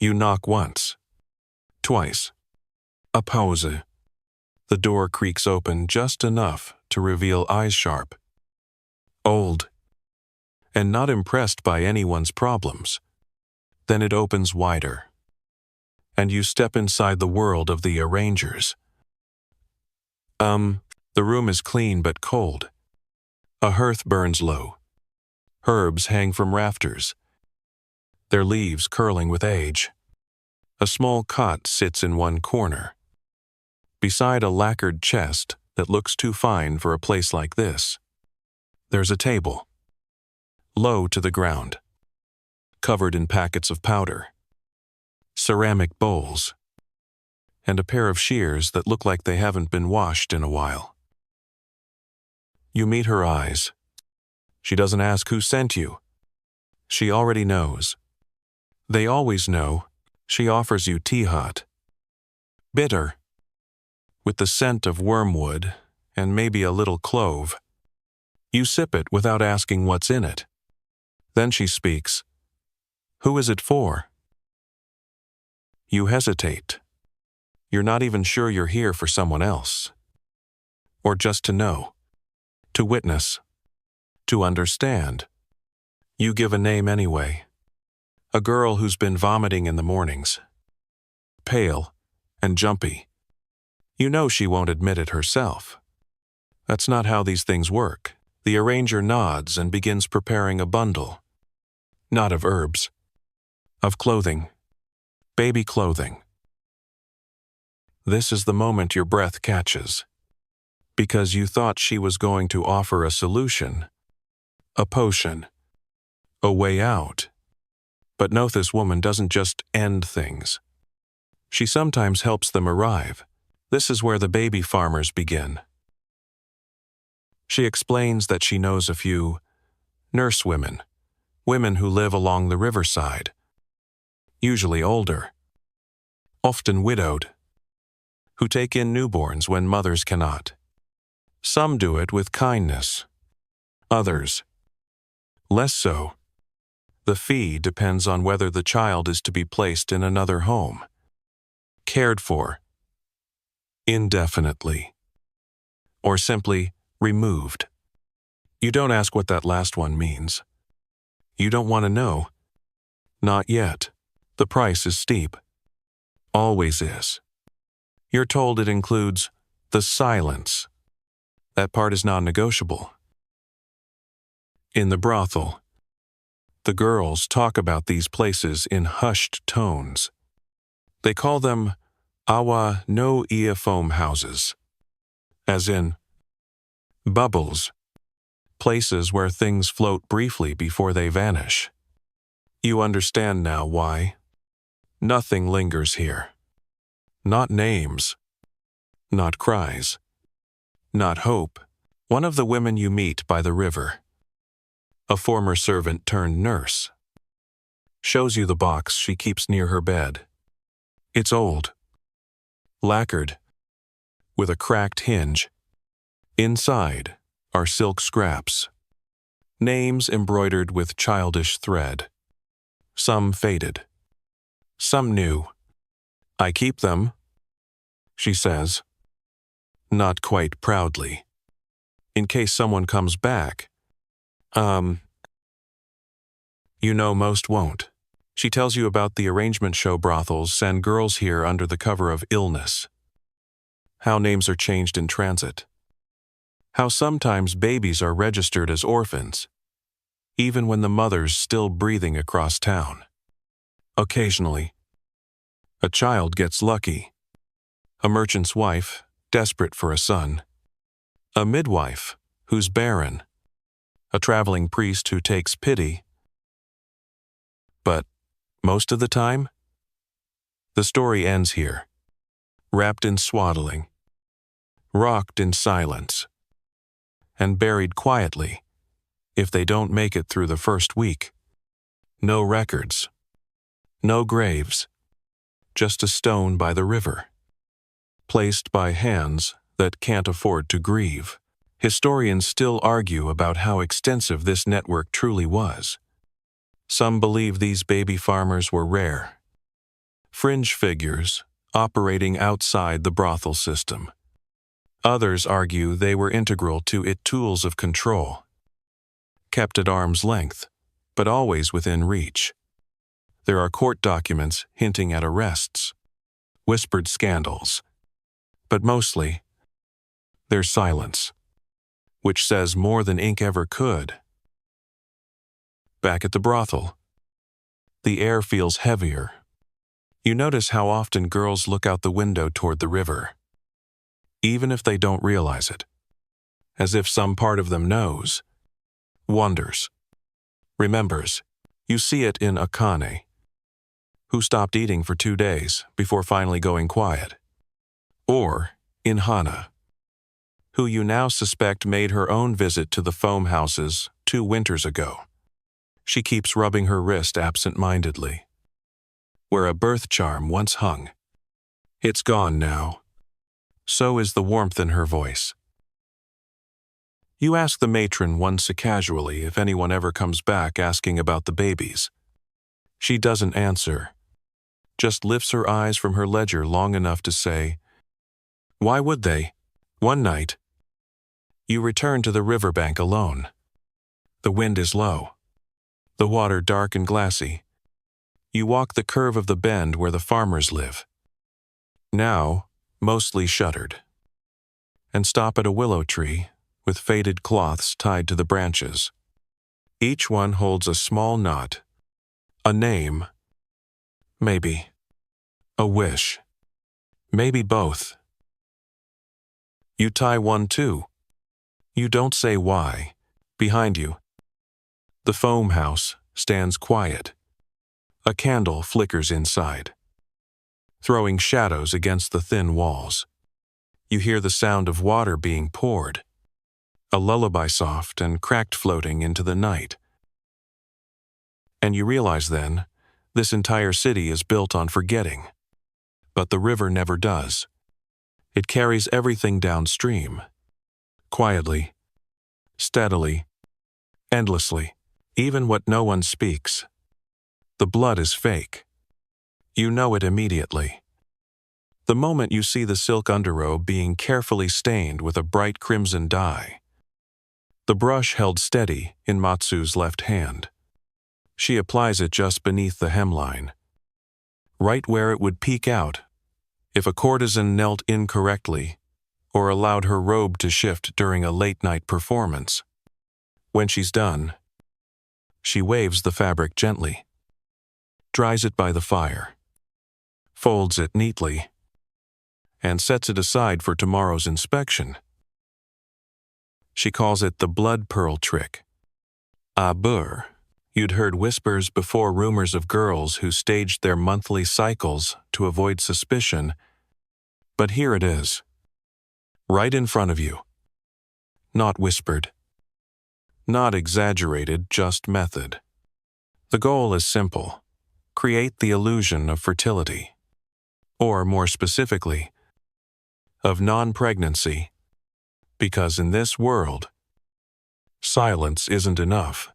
You knock once, twice. A pause. The door creaks open just enough to reveal eyes sharp, old, and not impressed by anyone's problems. Then it opens wider, and you step inside the world of the arrangers. The room is clean but cold. A hearth burns low. Herbs hang from rafters, their leaves curling with age. A small cot sits in one corner, beside a lacquered chest that looks too fine for a place like this. There's a table, low to the ground, covered in packets of powder, ceramic bowls, and a pair of shears that look like they haven't been washed in a while. You meet her eyes. She doesn't ask who sent you. She already knows. They always know. She offers you tea hot, bitter, with the scent of wormwood and maybe a little clove. You sip it without asking what's in it. Then she speaks. Who is it for? You hesitate. You're not even sure you're here for someone else. Or just to know, to witness, to understand. You give a name anyway. A girl who's been vomiting in the mornings. Pale and jumpy. You know she won't admit it herself. That's not how these things work. The arranger nods and begins preparing a bundle. Not of herbs. Of clothing. Baby clothing. This is the moment your breath catches. Because you thought she was going to offer a solution. A potion. A way out. But no, this woman doesn't just end things. She sometimes helps them arrive. This is where the baby farmers begin. She explains that she knows a few nursewomen, women who live along the riverside, usually older, often widowed, who take in newborns when mothers cannot. Some do it with kindness. Others, Less so. The fee depends on whether the child is to be placed in another home, cared for indefinitely, or simply removed. You don't ask what that last one means. You don't want to know. Not yet. The price is steep. Always is. You're told it includes the silence. That part is non-negotiable. In the brothel, the girls talk about these places in hushed tones. They call them awa no ia foam houses, as in bubbles, places where things float briefly before they vanish. You understand now why. Nothing lingers here. Not names. Not cries. Not hope. One of the women you meet by the river, a former servant turned nurse, shows you the box she keeps near her bed. It's old, lacquered, with a cracked hinge. Inside are silk scraps, names embroidered with childish thread. Some faded, some new. I keep them, she says, not quite proudly, in case someone comes back. You know most won't. She tells you about the arrangement show brothels send girls here under the cover of illness. How names are changed in transit. How sometimes babies are registered as orphans, even when the mother's still breathing across town. Occasionally, a child gets lucky. A merchant's wife, desperate for a son. A midwife, who's barren. A traveling priest who takes pity. But most of the time, the story ends here, wrapped in swaddling, rocked in silence, and buried quietly if they don't make it through the first week. No records, no graves, just a stone by the river, placed by hands that can't afford to grieve. Historians still argue about how extensive this network truly was. Some believe these baby farmers were rare, fringe figures operating outside the brothel system. Others argue they were integral to its tools of control, kept at arm's length, but always within reach. There are court documents hinting at arrests, whispered scandals, but mostly, there's silence, which says more than ink ever could. Back at the brothel, the air feels heavier. You notice how often girls look out the window toward the river, even if they don't realize it, as if some part of them knows, wonders, remembers. You see it in Akane, who stopped eating for 2 days before finally going quiet, or in Hana, who you now suspect made her own visit to the foam houses 2 winters ago. She keeps rubbing her wrist absent-mindedly, where a birth charm once hung. It's gone now. So is the warmth in her voice. You ask the matron once casually if anyone ever comes back asking about the babies. She doesn't answer, just lifts her eyes from her ledger long enough to say, "Why would they?" One night, you return to the riverbank alone. The wind is low, the water dark and glassy. You walk the curve of the bend where the farmers live, now mostly shuttered, and stop at a willow tree with faded cloths tied to the branches. Each one holds a small knot, a name, maybe, a wish, maybe both. You tie one too. You don't say why. Behind you, the foam house stands quiet. A candle flickers inside, throwing shadows against the thin walls. You hear the sound of water being poured, a lullaby soft and cracked floating into the night. And you realize then, this entire city is built on forgetting. But the river never does. It carries everything downstream, quietly, steadily, endlessly. Even what no one speaks. The blood is fake. You know it immediately. The moment you see the silk underrobe being carefully stained with a bright crimson dye. The brush held steady in Matsu's left hand. She applies it just beneath the hemline, right where it would peek out if a courtesan knelt incorrectly or allowed her robe to shift during a late-night performance. When she's done, she waves the fabric gently, dries it by the fire, folds it neatly, and sets it aside for tomorrow's inspection. She calls it the blood pearl trick. Ah, burr. You'd heard whispers before rumors of girls who staged their monthly cycles to avoid suspicion, but here it is, right in front of you. Not whispered. Not exaggerated, just method. The goal is simple. Create the illusion of fertility. Or, more specifically, of non-pregnancy. Because in this world, silence isn't enough.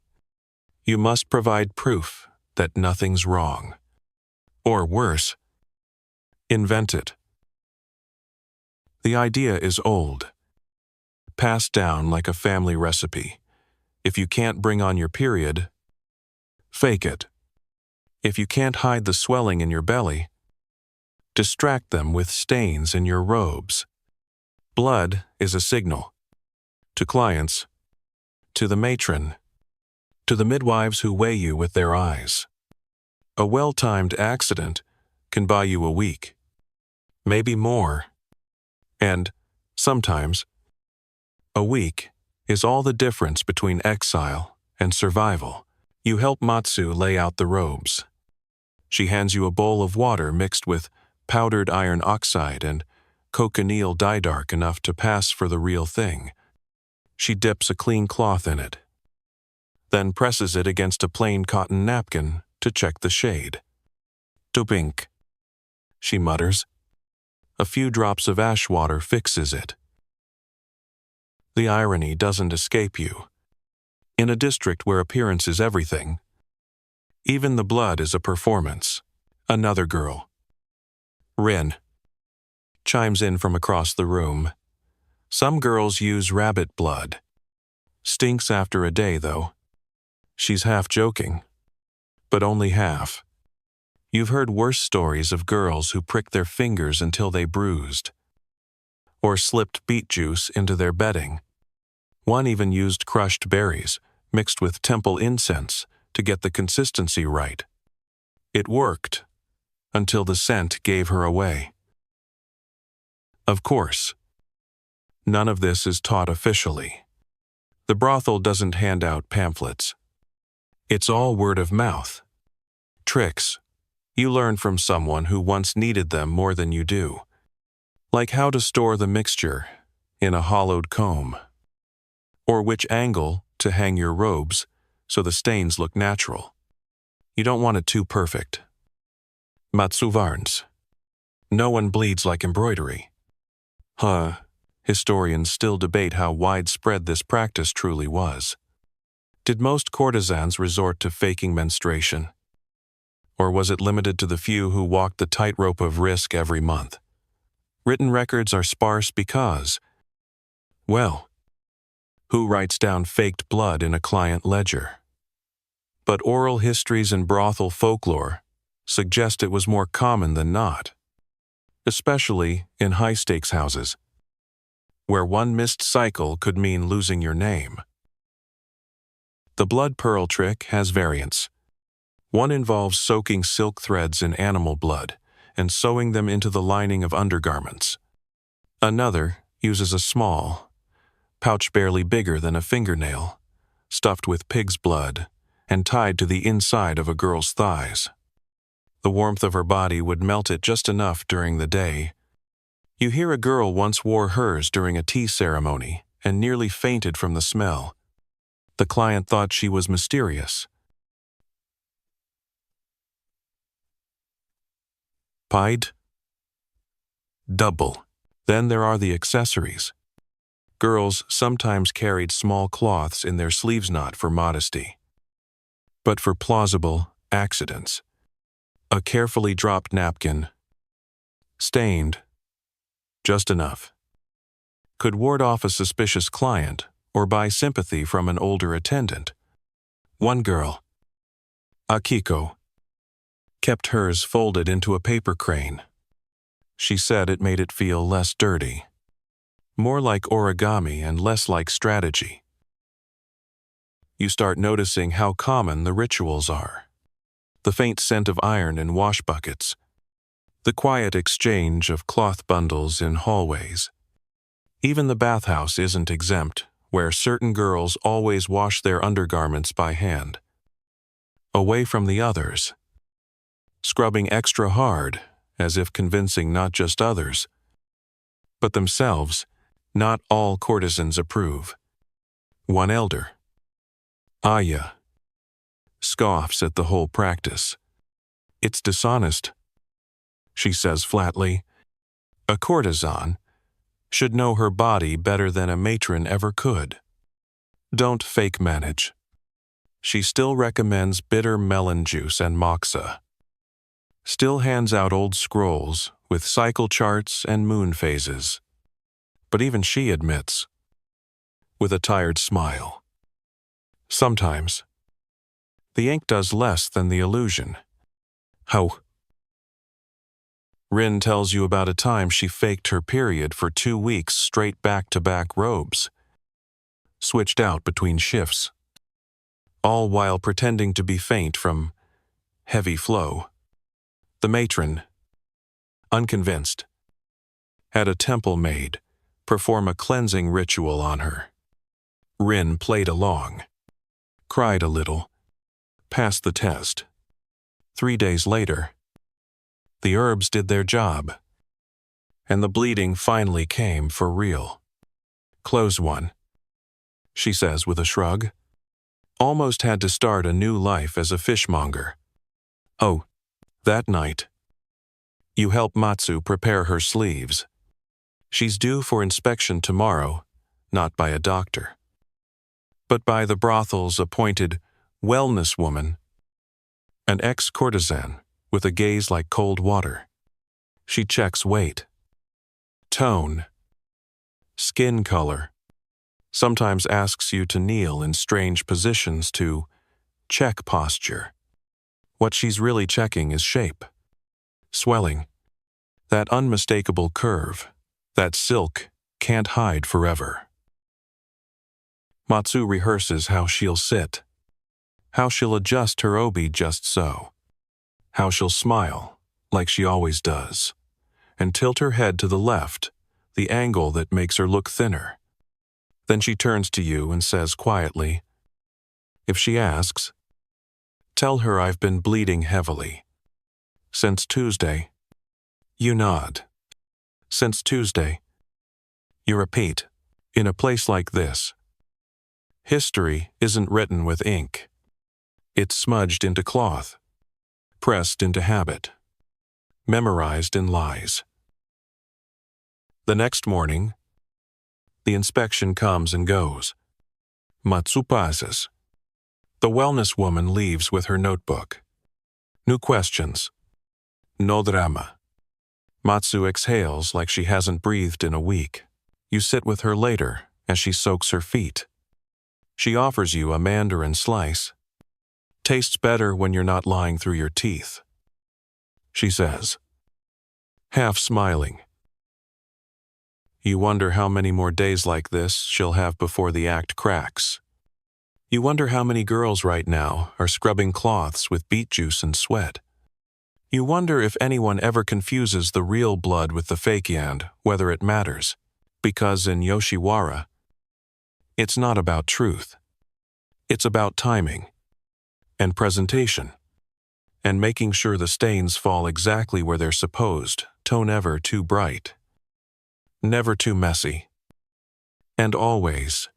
You must provide proof that nothing's wrong. Or worse, invent it. The idea is old, passed down like a family recipe. If you can't bring on your period, fake it. If you can't hide the swelling in your belly, distract them with stains in your robes. Blood is a signal. To clients, to the matron, to the midwives who weigh you with their eyes. A well-timed accident can buy you a week, maybe more. And, sometimes, a week is all the difference between exile and survival. You help Matsu lay out the robes. She hands you a bowl of water mixed with powdered iron oxide and cochineal dye dark enough to pass for the real thing. She dips a clean cloth in it, then presses it against a plain cotton napkin to check the shade. "Tupink," she mutters. A few drops of ash water fixes it. The irony doesn't escape you. In a district where appearance is everything, even the blood is a performance. Another girl, Rin, chimes in from across the room. Some girls use rabbit blood. Stinks after a day, though. She's half joking, but only half. You've heard worse stories of girls who pricked their fingers until they bruised, or slipped beet juice into their bedding. One even used crushed berries mixed with temple incense to get the consistency right. It worked, until the scent gave her away. Of course, none of this is taught officially. The brothel doesn't hand out pamphlets. It's all word of mouth. Tricks you learn from someone who once needed them more than you do. Like how to store the mixture in a hollowed comb, or which angle to hang your robes so the stains look natural. You don't want it too perfect. Matsu warns. No one bleeds like embroidery. Historians still debate how widespread this practice truly was. Did most courtesans resort to faking menstruation? Or was it limited to the few who walked the tightrope of risk every month? Written records are sparse because, well, who writes down faked blood in a client ledger? But oral histories and brothel folklore suggest it was more common than not, especially in high-stakes houses, where one missed cycle could mean losing your name. The blood pearl trick has variants. One involves soaking silk threads in animal blood and sewing them into the lining of undergarments. Another uses a small pouch barely bigger than a fingernail, stuffed with pig's blood and tied to the inside of a girl's thighs. The warmth of her body would melt it just enough during the day. You hear a girl once wore hers during a tea ceremony and nearly fainted from the smell. The client thought she was mysterious. Pied? Double. Then there are the accessories. Girls sometimes carried small cloths in their sleeves knot for modesty. but for plausible accidents. A carefully dropped napkin, stained, just enough, could ward off a suspicious client or buy sympathy from an older attendant. One girl, Akiko, kept hers folded into a paper crane. She said it made it feel less dirty, more like origami and less like strategy. You start noticing how common the rituals are. The faint scent of iron in wash buckets, the quiet exchange of cloth bundles in hallways. Even the bathhouse isn't exempt, where certain girls always wash their undergarments by hand, away from the others, scrubbing extra hard, as if convincing not just others, but themselves. Not all courtesans approve. One elder, Aya, scoffs at the whole practice. It's dishonest, she says flatly. A courtesan should know her body better than a matron ever could. Don't fake manage. She still recommends bitter melon juice and moxa. Still hands out old scrolls with cycle charts and moon phases. But even she admits, with a tired smile, sometimes the ink does less than the illusion. How? Rin tells you about a time she faked her period for 2 weeks straight back-to-back robes, switched out between shifts, all while pretending to be faint from heavy flow. The matron, unconvinced, had a temple maid perform a cleansing ritual on her. Rin played along, cried a little, passed the test. 3 days later, the herbs did their job, and the bleeding finally came for real. Close one, she says with a shrug. Almost had to start a new life as a fishmonger. Oh, that night, you help Matsu prepare her sleeves. She's due for inspection tomorrow, not by a doctor, but by the brothel's appointed wellness woman, an ex-courtesan with a gaze like cold water. She checks weight, tone, skin color, sometimes asks you to kneel in strange positions to check posture. What she's really checking is shape, swelling, that unmistakable curve that silk can't hide forever. Matsu rehearses how she'll sit, how she'll adjust her obi just so, how she'll smile, like she always does, and tilt her head to the left, the angle that makes her look thinner. Then she turns to you and says quietly, if she asks, tell her I've been bleeding heavily. Since Tuesday. You nod. Since Tuesday. You repeat, in a place like this. History isn't written with ink. It's smudged into cloth, pressed into habit, memorized in lies. The next morning, the inspection comes and goes. Matsu passes. The wellness woman leaves with her notebook. New questions. No drama. Matsu exhales like she hasn't breathed in a week. You sit with her later as she soaks her feet. She offers you a mandarin slice. Tastes better when you're not lying through your teeth, she says, half smiling. You wonder how many more days like this she'll have before the act cracks. You wonder how many girls right now are scrubbing cloths with beet juice and sweat. You wonder if anyone ever confuses the real blood with the fake yand, whether it matters, because in Yoshiwara, it's not about truth. It's about timing and presentation and making sure the stains fall exactly where they're supposed, never too bright, never too messy, and always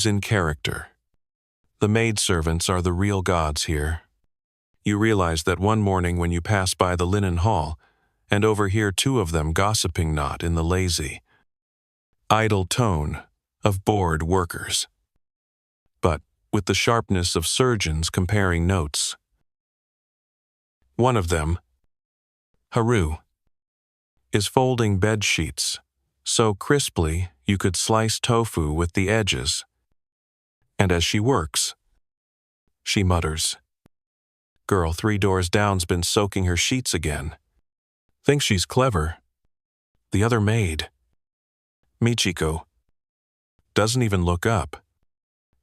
in character. The maidservants are the real gods here. You realize that one morning when you pass by the linen hall and overhear 2 of them gossiping not in the lazy, idle tone of bored workers, but with the sharpness of surgeons comparing notes. One of them, Haru, is folding bed sheets so crisply you could slice tofu with the edges. And as she works, she mutters, "Girl 3 doors down's been soaking her sheets again. Thinks she's clever. The other maid, Michiko, doesn't even look up.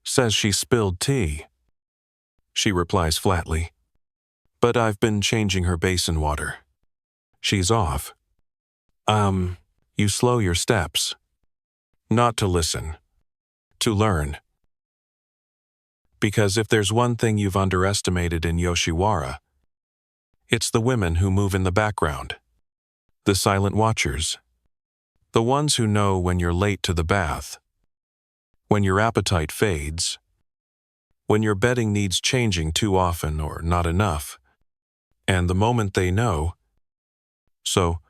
Says she spilled tea." She replies flatly, "But I've been changing her basin water." She's off. You slow your steps. Not to listen, to learn. Because if there's one thing you've underestimated in Yoshiwara, it's the women who move in the background. The silent watchers. The ones who know when you're late to the bath, when your appetite fades, when your bedding needs changing too often or not enough, and the moment they know, so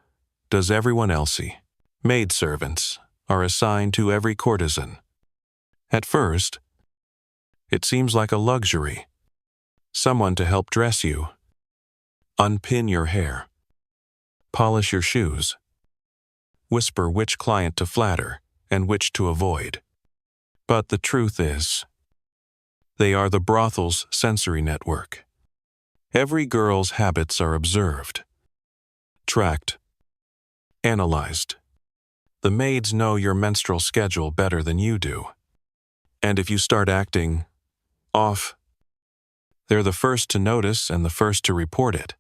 does everyone else. Maidservants are assigned to every courtesan. At first, it seems like a luxury. Someone to help dress you, unpin your hair, polish your shoes, whisper which client to flatter and which to avoid. But the truth is, they are the brothel's sensory network. Every girl's habits are observed, tracked, analyzed. The maids know your menstrual schedule better than you do. And if you start acting off, they're the first to notice and the first to report it.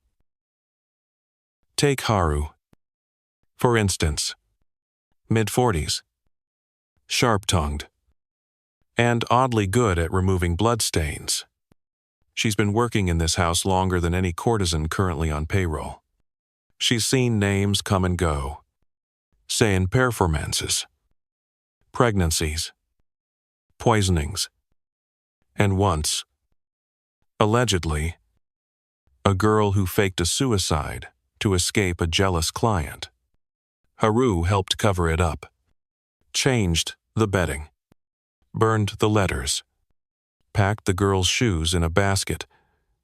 Take Haru, for instance. Mid-40s, sharp-tongued, and oddly good at removing bloodstains. She's been working in this house longer than any courtesan currently on payroll. She's seen names come and go, saying performances, pregnancies, poisonings, and once, allegedly, a girl who faked a suicide to escape a jealous client. Haru helped cover it up, changed the bedding, burned the letters, packed the girl's shoes in a basket,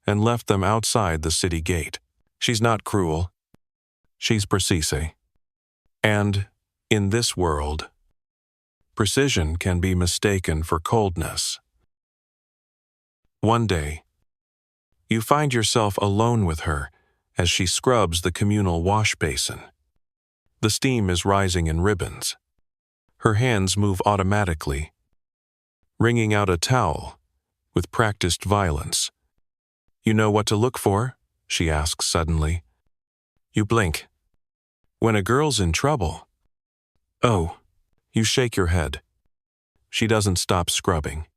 and left them outside the city gate. She's not cruel. She's precise. And, in this world, precision can be mistaken for coldness. One day, you find yourself alone with her as she scrubs the communal wash basin. The steam is rising in ribbons. Her hands move automatically, wringing out a towel with practiced violence. "You know what to look for?" she asks suddenly. You blink. "When a girl's in trouble." "Oh." You shake your head. She doesn't stop scrubbing.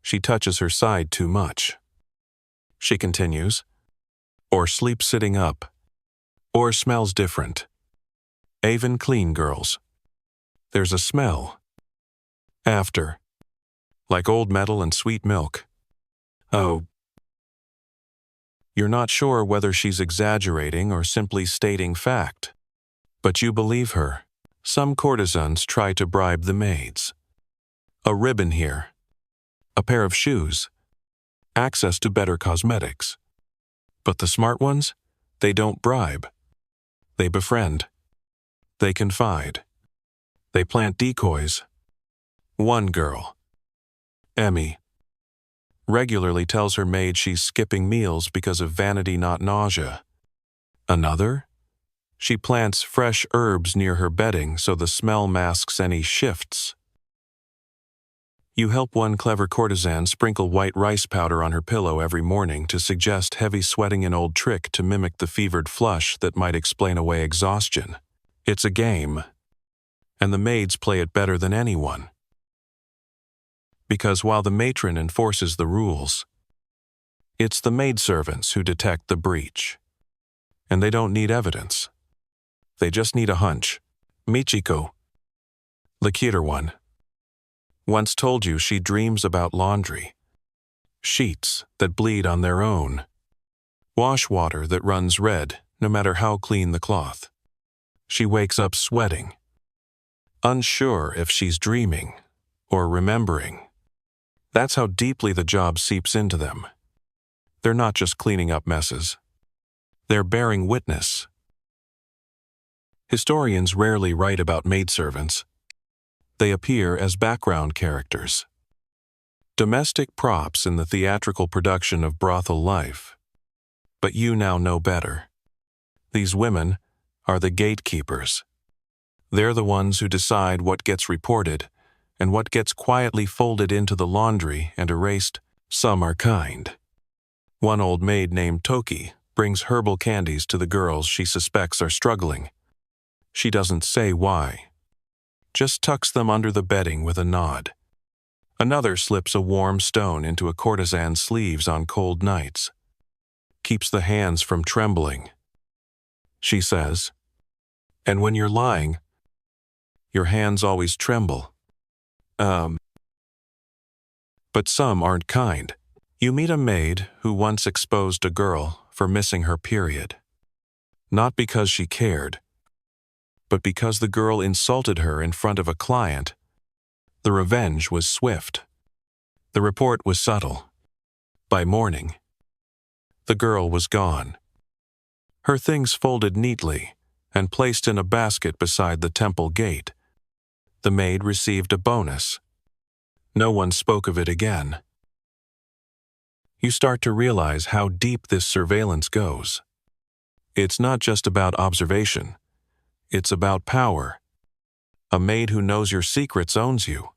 She touches her side too much. She continues. Or sleeps sitting up. Or smells different. Even clean girls. There's a smell. After. Like old metal and sweet milk. Oh. You're not sure whether she's exaggerating or simply stating fact. But you believe her. Some courtesans try to bribe the maids. A ribbon here. A pair of shoes. Access to better cosmetics. But the smart ones, they don't bribe. They befriend. They confide. They plant decoys. One girl, Emmy, regularly tells her maid she's skipping meals because of vanity, not nausea. Another? She plants fresh herbs near her bedding so the smell masks any shifts. You help one clever courtesan sprinkle white rice powder on her pillow every morning to suggest heavy sweating, an old trick to mimic the fevered flush that might explain away exhaustion. It's a game, and the maids play it better than anyone. Because while the matron enforces the rules, it's the maidservants who detect the breach. And they don't need evidence. They just need a hunch. Michiko, the cuter one, once told you she dreams about laundry, sheets that bleed on their own, wash water that runs red no matter how clean the cloth. She wakes up sweating, unsure if she's dreaming or remembering. That's how deeply the job seeps into them. They're not just cleaning up messes. They're bearing witness. Historians rarely write about maidservants. They appear as background characters. Domestic props in the theatrical production of brothel life. But you now know better. These women are the gatekeepers. They're the ones who decide what gets reported and what gets quietly folded into the laundry and erased. Some are kind. One old maid named Toki brings herbal candies to the girls she suspects are struggling. She doesn't say why, just tucks them under the bedding with a nod. Another slips a warm stone into a courtesan's sleeves on cold nights. Keeps the hands from trembling. She says, "And when you're lying, your hands always tremble." But some aren't kind. You meet a maid who once exposed a girl for missing her period. Not because she cared, but because the girl insulted her in front of a client. The revenge was swift. The report was subtle. By morning, the girl was gone. Her things folded neatly and placed in a basket beside the temple gate. The maid received a bonus. No one spoke of it again. You start to realize how deep this surveillance goes. It's not just about observation. It's about power. A maid who knows your secrets owns you.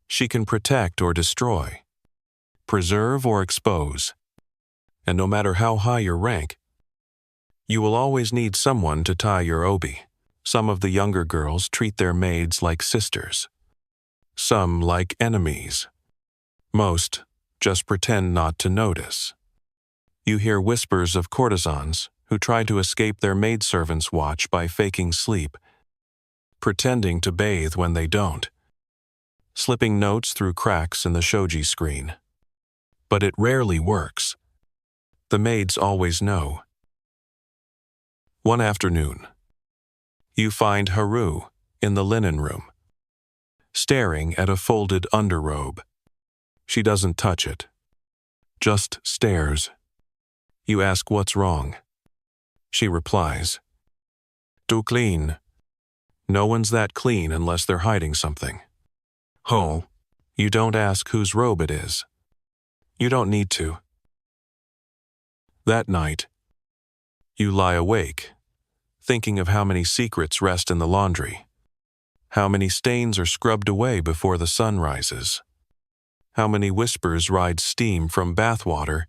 She can protect or destroy, preserve or expose. And no matter how high your rank, you will always need someone to tie your obi. Some of the younger girls treat their maids like sisters. Some like enemies. Most just pretend not to notice. You hear whispers of courtesans who try to escape their maidservants' watch by faking sleep, pretending to bathe when they don't, slipping notes through cracks in the shoji screen. But it rarely works. The maids always know. One afternoon, you find Haru in the linen room, staring at a folded underrobe. She doesn't touch it, just stares. You ask what's wrong. She replies, "Too clean." No one's that clean unless they're hiding something. Oh, you don't ask whose robe it is. You don't need to. That night, you lie awake, thinking of how many secrets rest in the laundry, how many stains are scrubbed away before the sun rises, how many whispers ride steam from bathwater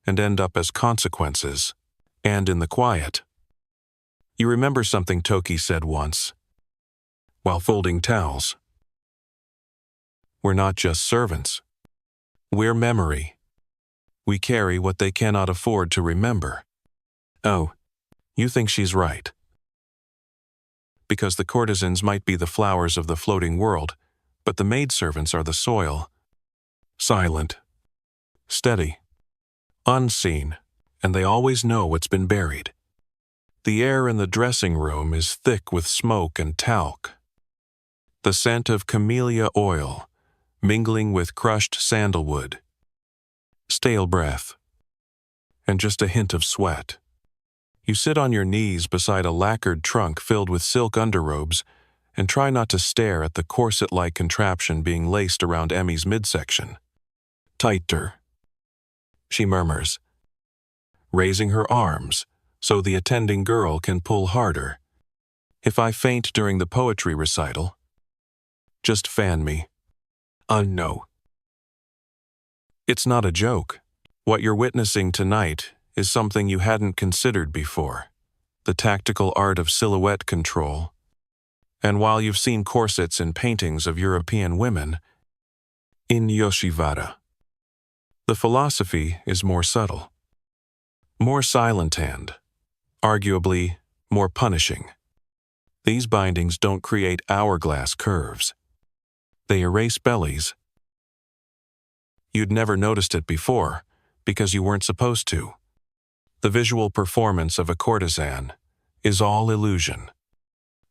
and end up as consequences, and in the quiet. You remember something Toki said once, while folding towels. We're not just servants. We're memory. We carry what they cannot afford to remember. Oh, you think she's right. Because the courtesans might be the flowers of the floating world, but the maidservants are the soil. Silent, steady, unseen, and they always know what's been buried. The air in the dressing room is thick with smoke and talc. The scent of camellia oil, mingling with crushed sandalwood, stale breath, and just a hint of sweat. You sit on your knees beside a lacquered trunk filled with silk underrobes and try not to stare at the corset-like contraption being laced around Emmy's midsection. "Tighter," she murmurs, raising her arms so the attending girl can pull harder. "If I faint during the poetry recital, just fan me." No. It's not a joke. What you're witnessing tonight is something you hadn't considered before. The tactical art of silhouette control. And while you've seen corsets in paintings of European women, in Yoshiwara, the philosophy is more subtle, more silent and, arguably, more punishing. These bindings don't create hourglass curves. They erase bellies. You'd never noticed it before because you weren't supposed to. The visual performance of a courtesan is all illusion.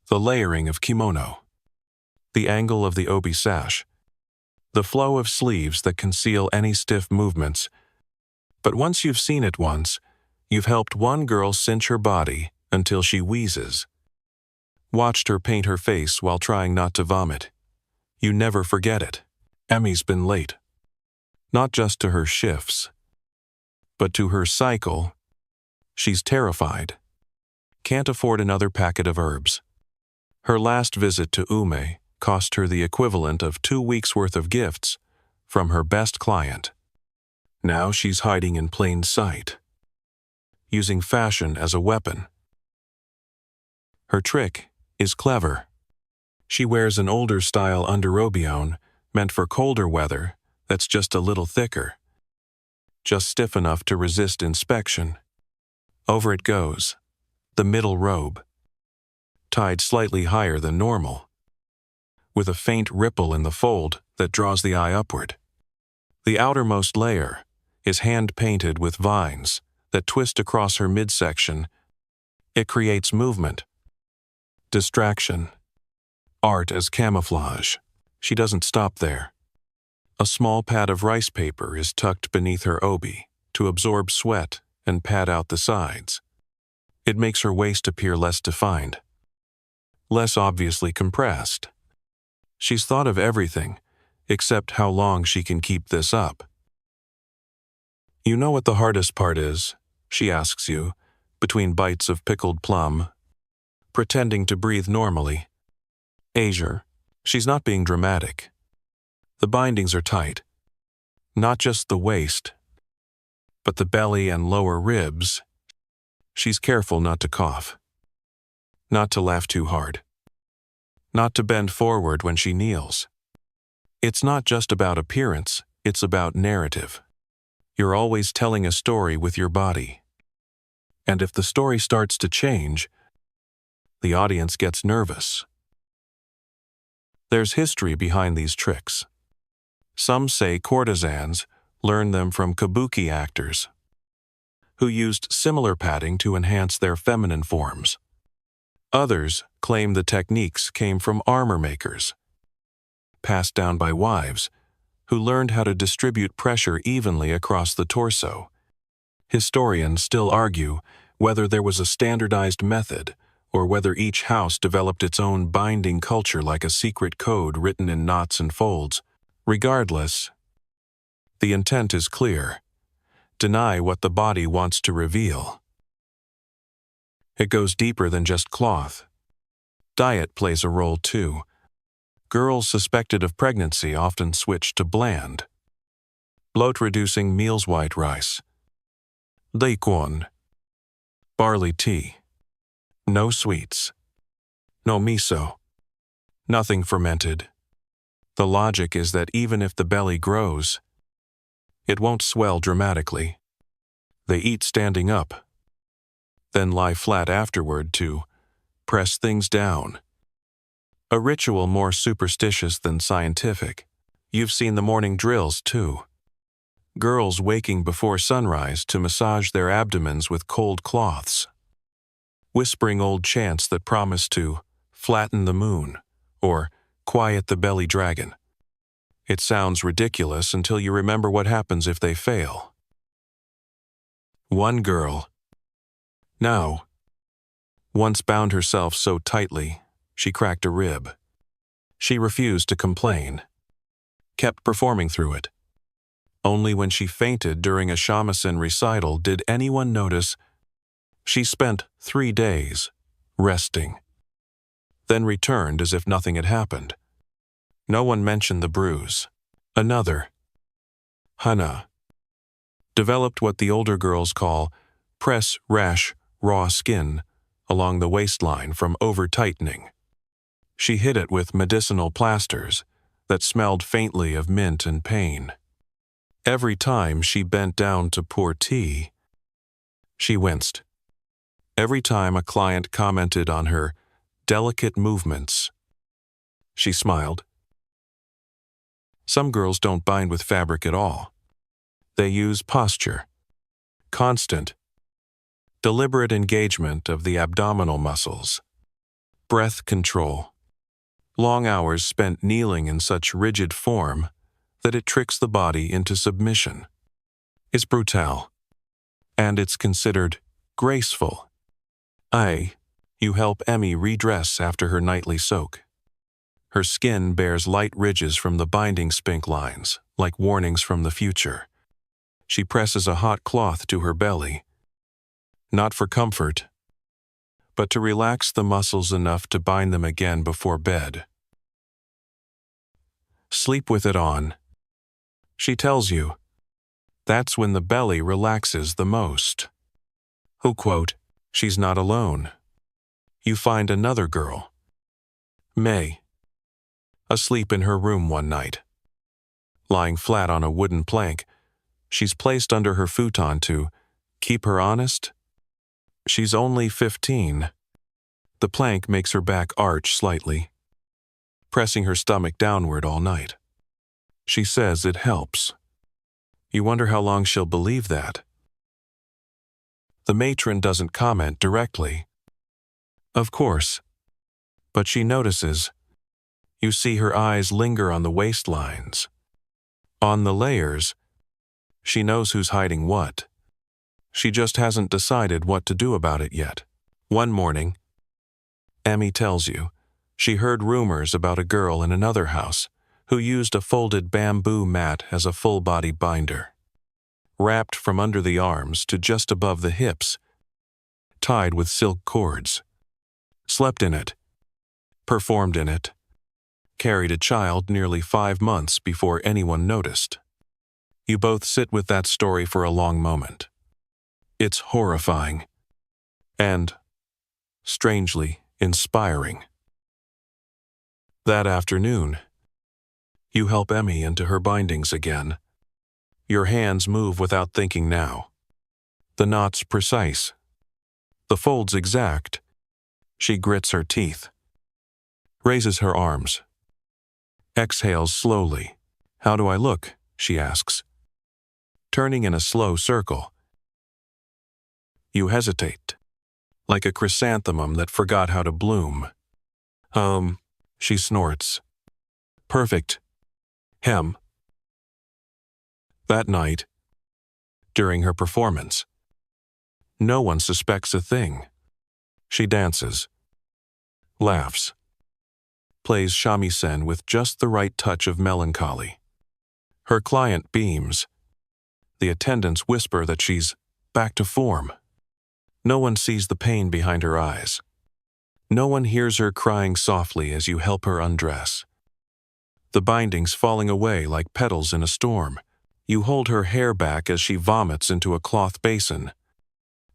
The layering of kimono, the angle of the obi sash, the flow of sleeves that conceal any stiff movements. But once you've seen it once, you've helped one girl cinch her body until she wheezes. Watched her paint her face while trying not to vomit. You never forget it. Emmy's been late. Not just to her shifts, but to her cycle. She's terrified. Can't afford another packet of herbs. Her last visit to Ume cost her the equivalent of 2 weeks' worth of gifts from her best client. Now she's hiding in plain sight, using fashion as a weapon. Her trick is clever. She wears an older style underobione meant for colder weather that's just a little thicker, just stiff enough to resist inspection. Over it goes, the middle robe, tied slightly higher than normal, with a faint ripple in the fold that draws the eye upward. The outermost layer is hand-painted with vines that twist across her midsection. It creates movement, distraction, art as camouflage. She doesn't stop there. A small pad of rice paper is tucked beneath her obi to absorb sweat and pad out the sides. It makes her waist appear less defined, less obviously compressed. She's thought of everything except how long she can keep this up. You know what the hardest part is? She asks you, between bites of pickled plum, pretending to breathe normally. Azure, she's not being dramatic. The bindings are tight. Not just the waist, but the belly and lower ribs. She's careful not to cough, not to laugh too hard, not to bend forward when she kneels. It's not just about appearance, it's about narrative. You're always telling a story with your body. And if the story starts to change, the audience gets nervous. There's history behind these tricks. Some say courtesans learned them from kabuki actors, who used similar padding to enhance their feminine forms. Others claim the techniques came from armor makers, passed down by wives, who learned how to distribute pressure evenly across the torso. Historians still argue whether there was a standardized method or whether each house developed its own binding culture like a secret code written in knots and folds. Regardless, the intent is clear. Deny what the body wants to reveal. It goes deeper than just cloth. Diet plays a role too. Girls suspected of pregnancy often switch to bland, bloat-reducing meals: white rice, daikon, barley tea, no sweets, no miso, nothing fermented. The logic is that even if the belly grows, it won't swell dramatically. They eat standing up, then lie flat afterward to press things down. A ritual more superstitious than scientific. You've seen the morning drills, too. Girls waking before sunrise to massage their abdomens with cold cloths, whispering old chants that promise to flatten the moon or quiet the belly dragon. It sounds ridiculous until you remember what happens if they fail. One girl, now, once bound herself so tightly she cracked a rib. She refused to complain, kept performing through it. Only when she fainted during a shamisen recital did anyone notice. She spent 3 days resting, then returned as if nothing had happened. No one mentioned the bruise. Another, Hana, developed what the older girls call press rash raw skin along the waistline from over-tightening. She hid it with medicinal plasters that smelled faintly of mint and pain. Every time she bent down to pour tea, she winced. Every time a client commented on her delicate movements, she smiled. Some girls don't bind with fabric at all. They use posture, constant, deliberate engagement of the abdominal muscles, breath control. Long hours spent kneeling in such rigid form that it tricks the body into submission. It's brutal. And it's considered graceful. You help Emmy redress after her nightly soak. Her skin bears light ridges from the binding spink lines, like warnings from the future. She presses a hot cloth to her belly, not for comfort, but to relax the muscles enough to bind them again before bed. Sleep with it on. She tells you, that's when the belly relaxes the most. Quote, she's not alone. You find another girl, May, asleep in her room one night. Lying flat on a wooden plank, she's placed under her futon to keep her honest. She's only 15. The plank makes her back arch slightly, pressing her stomach downward all night. She says it helps. You wonder how long she'll believe that. The matron doesn't comment directly. Of course. But she notices. You see her eyes linger on the waistlines. On the layers. She knows who's hiding what. She just hasn't decided what to do about it yet. One morning, Emmy tells you, she heard rumors about a girl in another house who used a folded bamboo mat as a full-body binder, wrapped from under the arms to just above the hips, tied with silk cords, slept in it, performed in it, carried a child nearly 5 months before anyone noticed. You both sit with that story for a long moment. It's horrifying and, strangely, inspiring. That afternoon, you help Emmy into her bindings again. Your hands move without thinking now. The knots precise. The folds exact. She grits her teeth. Raises her arms. Exhales slowly. How do I look? She asks. Turning in a slow circle. You hesitate, like a chrysanthemum that forgot how to bloom. She snorts. Perfect. Hem. That night, during her performance, no one suspects a thing. She dances, laughs, plays shamisen with just the right touch of melancholy. Her client beams. The attendants whisper that she's back to form. No one sees the pain behind her eyes. No one hears her crying softly as you help her undress. The bindings falling away like petals in a storm. You hold her hair back as she vomits into a cloth basin.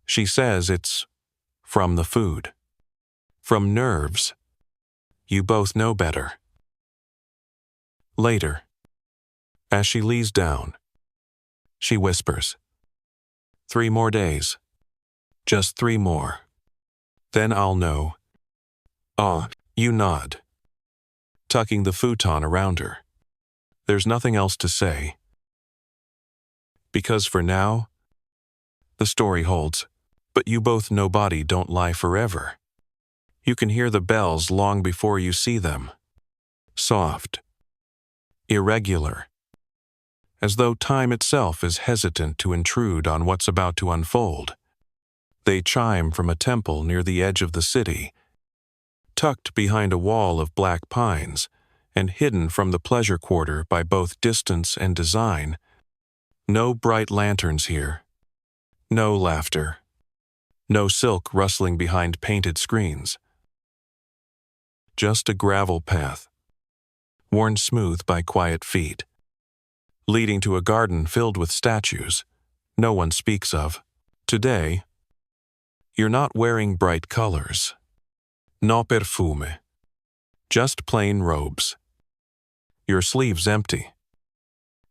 She says it's from the food. From nerves. You both know better. Later, as she lays down, she whispers, 3 more days. Just 3 more. Then I'll know. You nod, tucking the futon around her. There's nothing else to say. Because for now, the story holds, but you both know body don't lie forever. You can hear the bells long before you see them. Soft. Irregular. As though time itself is hesitant to intrude on what's about to unfold. They chime from a temple near the edge of the city, tucked behind a wall of black pines and hidden from the pleasure quarter by both distance and design. No bright lanterns here. No laughter. No silk rustling behind painted screens. Just a gravel path, worn smooth by quiet feet, leading to a garden filled with statues no one speaks of. Today, you're not wearing bright colors. No perfume. Just plain robes. Your sleeves empty.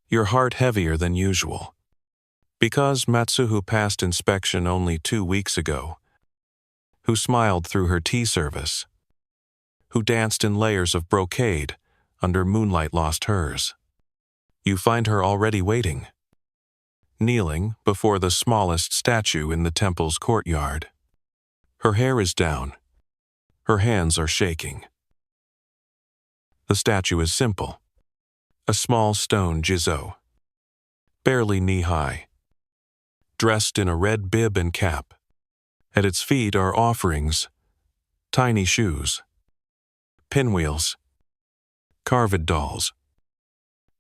Your heart heavier than usual. Because Matsuhu passed inspection only 2 weeks ago. Who smiled through her tea service. Who danced in layers of brocade under moonlight lost hers. You find her already waiting. Kneeling before the smallest statue in the temple's courtyard. Her hair is down. Her hands are shaking. The statue is simple. a small stone jizo, barely knee-high, dressed in a red bib and cap. At its feet are offerings, tiny shoes, pinwheels, carved dolls,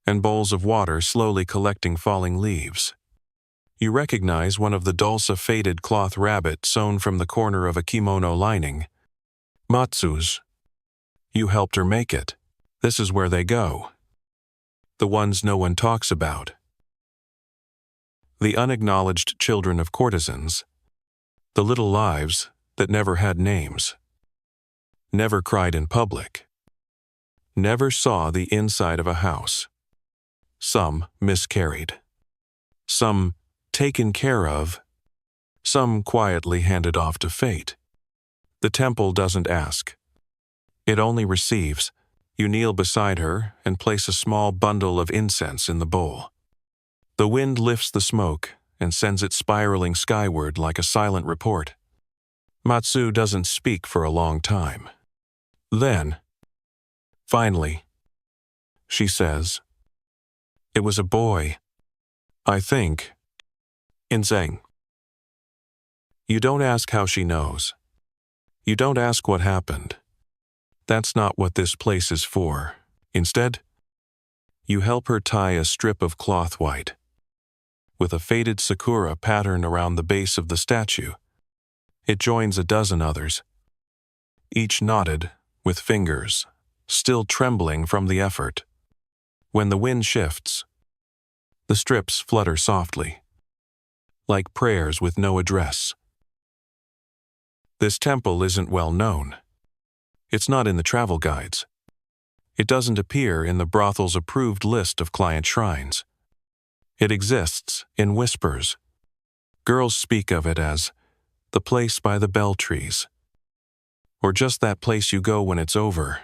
and bowls of water slowly collecting falling leaves. You recognize one of the dulse faded cloth rabbit sewn from the corner of a kimono lining. Matsu's. You helped her make it. This is where they go. The ones no one talks about. The unacknowledged children of courtesans. The little lives that never had names. Never cried in public. Never saw the inside of a house. Some miscarried. Some taken care of. Some quietly handed off to fate. The temple doesn't ask. It only receives. You kneel beside her and place a small bundle of incense in the bowl. The wind lifts the smoke and sends it spiraling skyward like a silent report. Matsu doesn't speak for a long time. Then, finally, she says, "It was a boy, I think, in Zeng." You don't ask how she knows. You don't ask what happened. That's not what this place is for. Instead, you help her tie a strip of cloth white, with a faded sakura pattern around the base of the statue. It joins a dozen others, each knotted, with fingers, still trembling from the effort. When the wind shifts, the strips flutter softly, like prayers with no address. This temple isn't well known. It's not in the travel guides. It doesn't appear in the brothel's approved list of client shrines. It exists in whispers. Girls speak of it as the place by the bell trees, or just that place you go when it's over.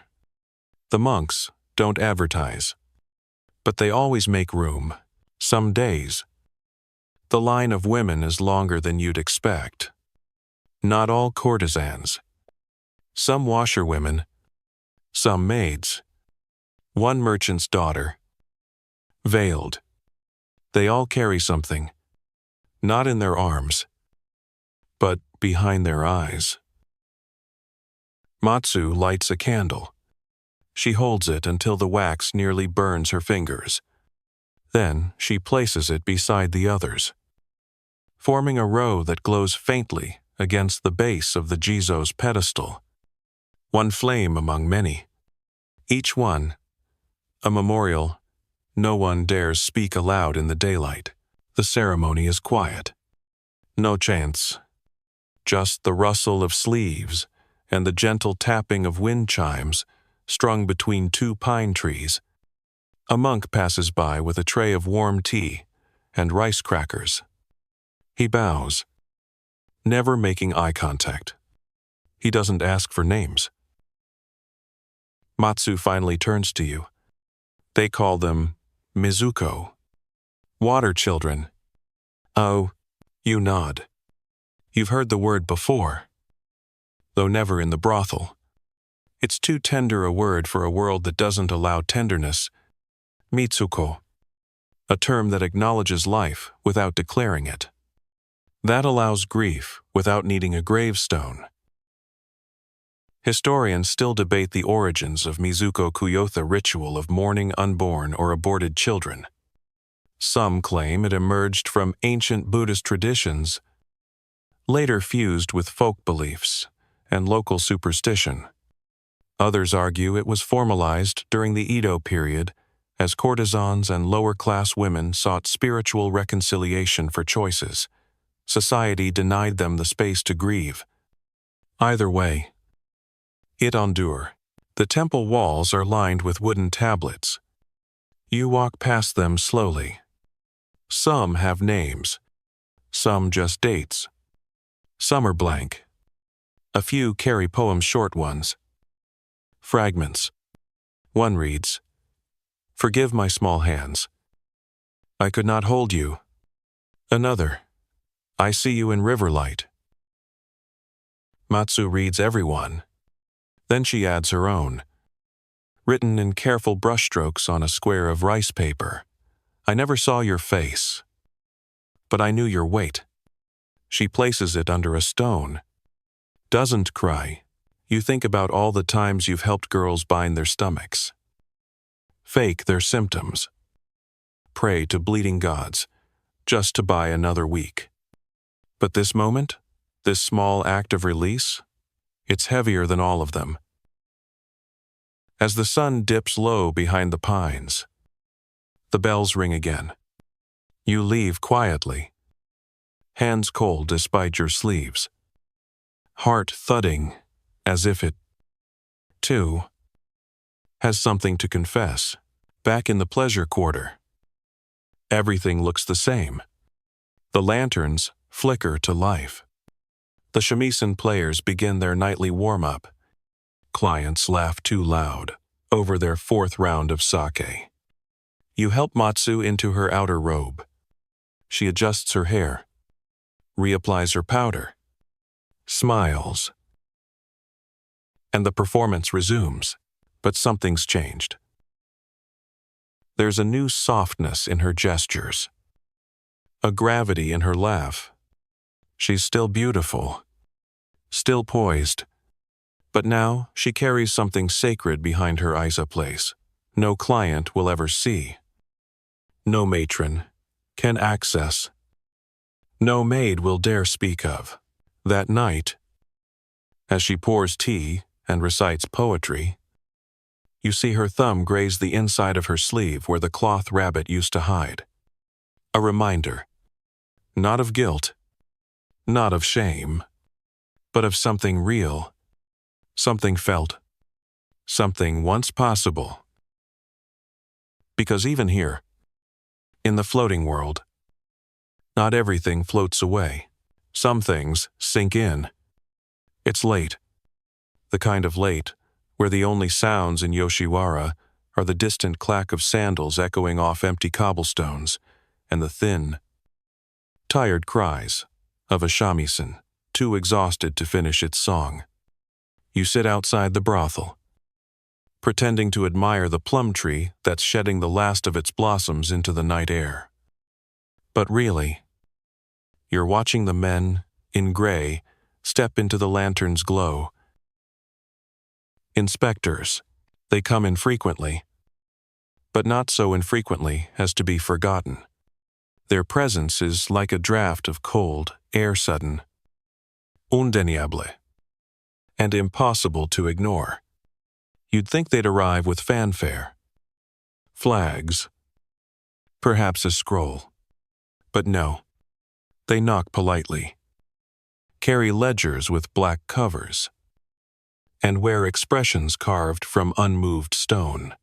The monks don't advertise, but they always make room. Some days, the line of women is longer than you'd expect. Not all courtesans. Some washerwomen, some maids, one merchant's daughter, veiled. They all carry something, not in their arms, but behind their eyes. Matsu lights a candle. She holds it until the wax nearly burns her fingers. Then she places it beside the others, forming a row that glows faintly against the base of the jizo's pedestal. One flame among many. Each one, a memorial. No one dares speak aloud in the daylight. The ceremony is quiet. No chants. Just the rustle of sleeves and the gentle tapping of wind chimes strung between two pine trees. A monk passes by with a tray of warm tea and rice crackers. He bows, never making eye contact. He doesn't ask for names. Matsu finally turns to you. They call them Mizuko, water children. Oh, you nod. You've heard the word before, though never in the brothel. It's too tender a word for a world that doesn't allow tenderness. Mitsuko, a term that acknowledges life without declaring it. That allows grief without needing a gravestone. Historians still debate the origins of Mizuko Kuyotha ritual of mourning unborn or aborted children. Some claim it emerged from ancient Buddhist traditions, later fused with folk beliefs and local superstition. Others argue it was formalized during the Edo period as courtesans and lower-class women sought spiritual reconciliation for choices. Society denied them the space to grieve. Either way, it endure. The temple walls are lined with wooden tablets. You walk past them slowly. Some have names. Some just dates. Some are blank. A few carry poems, short ones. Fragments. One reads, "Forgive my small hands. I could not hold you." Another, "I see you in river light." Matsu reads everyone. Then she adds her own. written in careful brushstrokes on a square of rice paper. I never saw your face, but I knew your weight. She places it under a stone. Doesn't cry. You think about all the times you've helped girls bind their stomachs, fake their symptoms, pray to bleeding gods, just to buy another week. But this moment, this small act of release, it's heavier than all of them. As the sun dips low behind the pines, the bells ring again. You leave quietly, hands cold despite your sleeves, heart thudding as if it, too, has something to confess. Back in the pleasure quarter, everything looks the same. The lanterns flicker to life. The shamisen players begin their nightly warm-up. Clients laugh too loud over their 4th round of sake. You help Matsu into her outer robe. She adjusts her hair, reapplies her powder, smiles, and the performance resumes. But something's changed. There's a new softness in her gestures, a gravity in her laugh. She's still beautiful, still poised, but now she carries something sacred behind her Isa place. No client will ever see. No matron can access. No maid will dare speak of. That night, as she pours tea and recites poetry, you see her thumb graze the inside of her sleeve where the cloth rabbit used to hide. A reminder, not of guilt, not of shame, but of something real, something felt, something once possible. Because even here, in the floating world, not everything floats away. Some things sink in. It's late, the kind of late where the only sounds in Yoshiwara are the distant clack of sandals echoing off empty cobblestones and the thin, tired cries of a shamisen, too exhausted to finish its song. You sit outside the brothel, pretending to admire the plum tree that's shedding the last of its blossoms into the night air. But really, you're watching the men in gray step into the lantern's glow. Inspectors, they come infrequently, but not so infrequently as to be forgotten. Their presence is like a draft of cold air, sudden, indéniable, and impossible to ignore. You'd think they'd arrive with fanfare, flags, perhaps a scroll. But no, they knock politely, carry ledgers with black covers, and wear expressions carved from unmoved stone.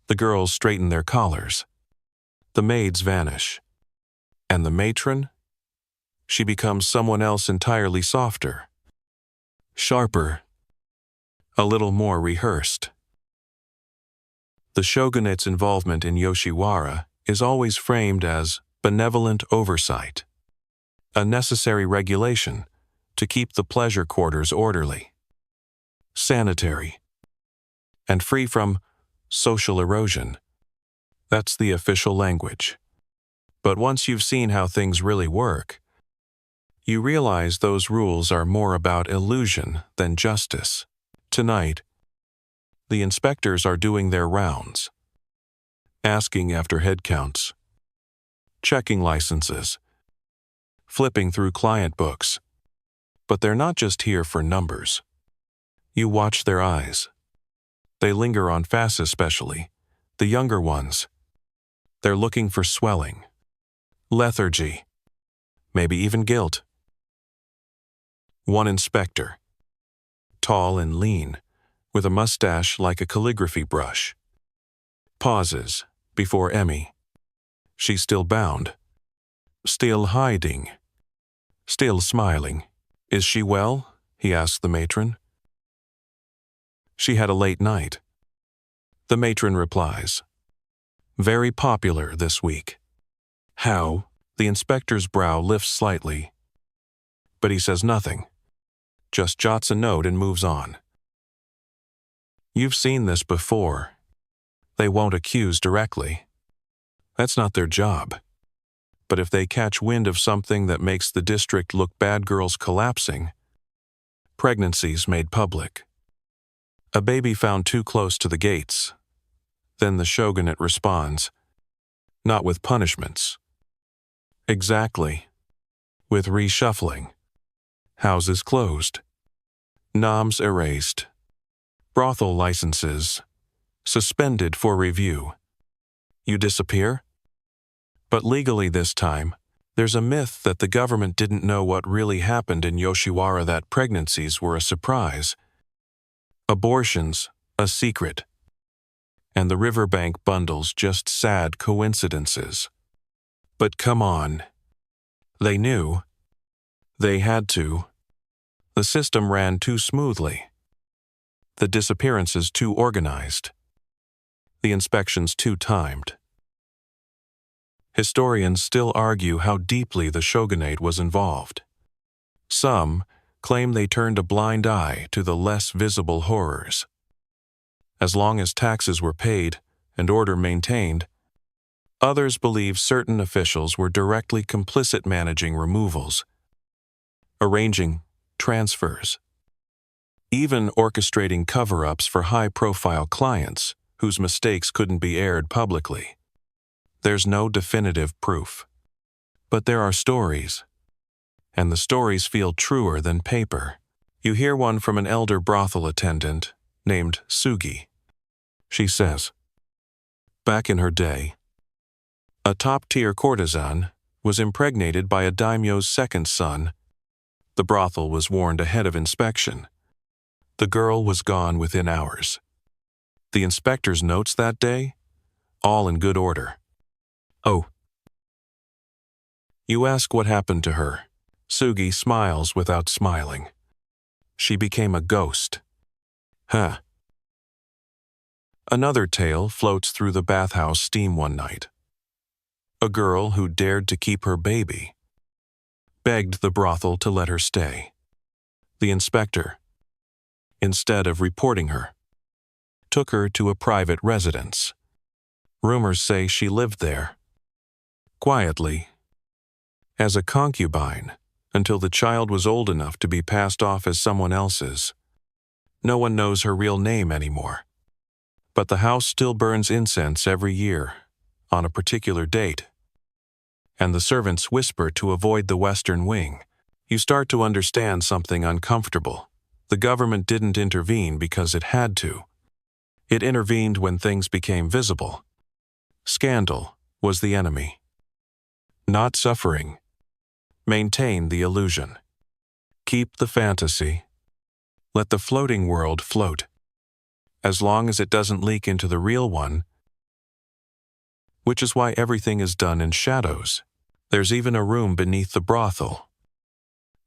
The girls straighten their collars. The maids vanish. And the matron? She becomes someone else entirely, softer, sharper, a little more rehearsed. The shogunate's involvement in Yoshiwara is always framed as benevolent oversight, a necessary regulation to keep the pleasure quarters orderly, sanitary, and free from social erosion. That's the official language. But once you've seen how things really work, you realize those rules are more about illusion than justice. Tonight, the inspectors are doing their rounds, asking after head counts, checking licenses, flipping through client books. But they're not just here for numbers. You watch their eyes. They linger on Fass, especially the younger ones. They're looking for swelling, lethargy, maybe even guilt. One inspector, tall and lean, with a mustache like a calligraphy brush, pauses before Emmy. She's still bound, still hiding, still smiling. Is she well? He asks the matron. She had a late night. The matron replies, very popular this week. How? The inspector's brow lifts slightly, but he says nothing, just jots a note and moves on. You've seen this before. They won't accuse directly. That's not their job. But if they catch wind of something that makes the district look bad, girls collapsing. Pregnancies made public. A baby found too close to the gates. Then the shogunate responds. Not with punishments. Exactly. With reshuffling. Houses closed. Noms erased. Brothel licenses suspended for review. You disappear? But legally this time, there's a myth that the government didn't know what really happened in Yoshiwara, that pregnancies were a surprise. Abortions, a secret. And the riverbank bundles just sad coincidences. But come on. They knew. They had to. The system ran too smoothly. The disappearances too organized. The inspections too timed. Historians still argue how deeply the shogunate was involved. Some claim they turned a blind eye to the less visible horrors. As long as taxes were paid and order maintained, others believe certain officials were directly complicit, managing removals, arranging transfers, even orchestrating cover-ups for high-profile clients whose mistakes couldn't be aired publicly. There's no definitive proof. But there are stories. And the stories feel truer than paper. You hear one from an elder brothel attendant named Sugi. She says, back in her day, a top-tier courtesan was impregnated by a daimyo's second son. The brothel was warned ahead of inspection. The girl was gone within hours. The inspector's notes that day? All in good order. Oh. You ask what happened to her. Sugi smiles without smiling. She became a ghost. Huh. Another tale floats through the bathhouse steam one night. A girl who dared to keep her baby begged the brothel to let her stay. The inspector, instead of reporting her, took her to a private residence. Rumors say she lived there, quietly, as a concubine, until the child was old enough to be passed off as someone else's. No one knows her real name anymore. But the house still burns incense every year, on a particular date. And the servants whisper to avoid the western wing. You start to understand something uncomfortable. The government didn't intervene because it had to. It intervened when things became visible. Scandal was the enemy. Not suffering. Maintain the illusion. Keep the fantasy. Let the floating world float. As long as it doesn't leak into the real one, which is why everything is done in shadows. There's even a room beneath the brothel,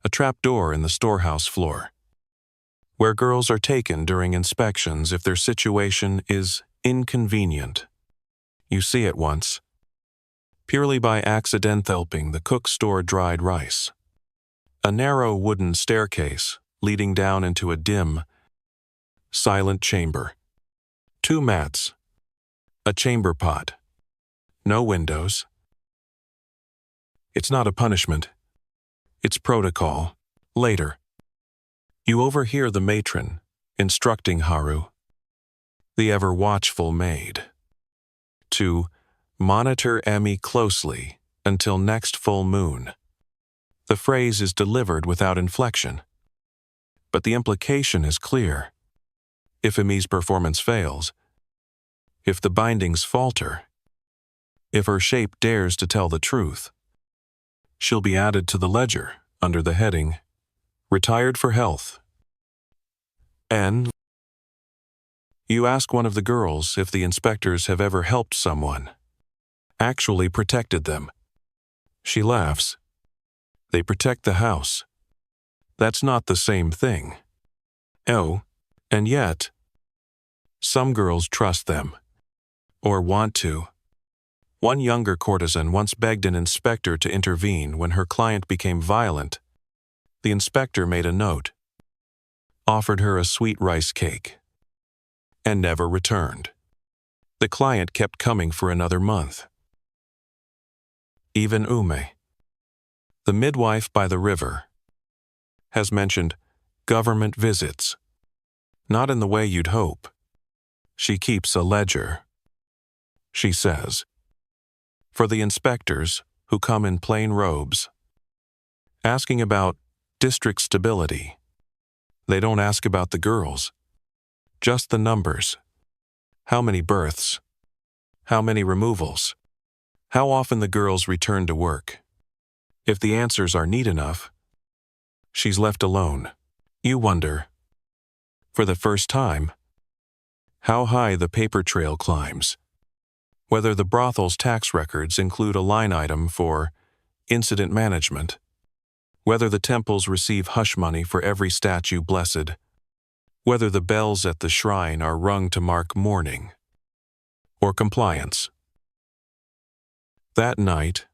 a trapdoor in the storehouse floor, where girls are taken during inspections if their situation is inconvenient. You see it once, purely by accident, helping the cook store dried rice. A narrow wooden staircase leading down into a dim, silent chamber. 2 mats, a chamber pot, no windows. It's not a punishment. It's protocol. Later, you overhear the matron instructing Haru, the ever-watchful maid, to monitor Emmy closely until next full moon. The phrase is delivered without inflection, but the implication is clear. If Emmy's performance fails, if the bindings falter, if her shape dares to tell the truth, she'll be added to the ledger under the heading, Retired for Health. And you ask one of the girls if the inspectors have ever helped someone, actually protected them. She laughs. They protect the house. That's not the same thing. Oh, and yet, some girls trust them, or want to. One younger courtesan once begged an inspector to intervene when her client became violent. The inspector made a note, offered her a sweet rice cake, and never returned. The client kept coming for another month. Even Ume, the midwife by the river, has mentioned government visits. Not in the way you'd hope. She keeps a ledger. She says, for the inspectors who come in plain robes, asking about district stability. They don't ask about the girls, just the numbers. How many births? How many removals? How often the girls return to work? If the answers are neat enough, she's left alone. You wonder, for the first time, how high the paper trail climbs. Whether the brothel's tax records include a line item for incident management. Whether the temples receive hush money for every statue blessed. Whether the bells at the shrine are rung to mark mourning or compliance. That night,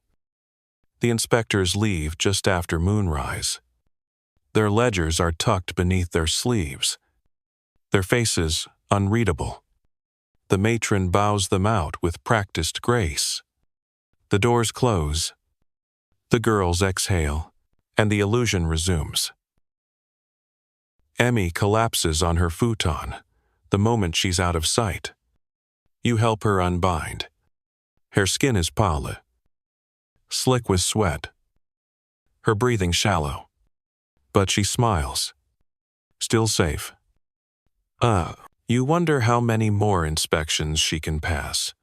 the inspectors leave just after moonrise. Their ledgers are tucked beneath their sleeves, their faces unreadable. The matron bows them out with practiced grace. The doors close, the girls exhale, and the illusion resumes. Emmy collapses on her futon the moment she's out of sight. You help her unbind. Her skin is pale, slick with sweat, her breathing shallow. But she smiles. Still safe. You wonder how many more inspections she can pass.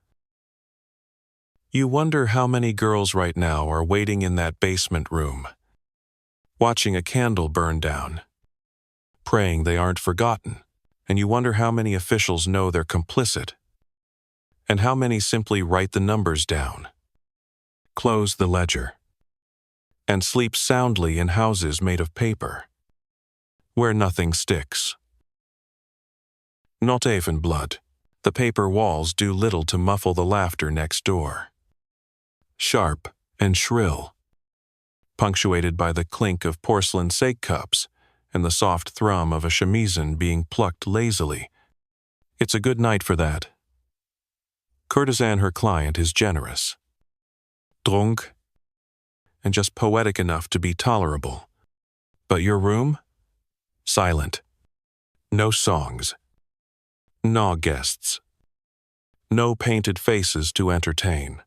You wonder how many girls right now are waiting in that basement room, watching a candle burn down, praying they aren't forgotten, and you wonder how many officials know they're complicit, and how many simply write the numbers down, close the ledger, and sleep soundly in houses made of paper, where nothing sticks. Not even blood. The paper walls do little to muffle the laughter next door. Sharp and shrill, punctuated by the clink of porcelain sake cups and the soft thrum of a chemisen being plucked lazily. It's a good night for that. Courtesan, her client, is generous, drunk, and just poetic enough to be tolerable. But your room? Silent. No songs. No guests. No painted faces to entertain.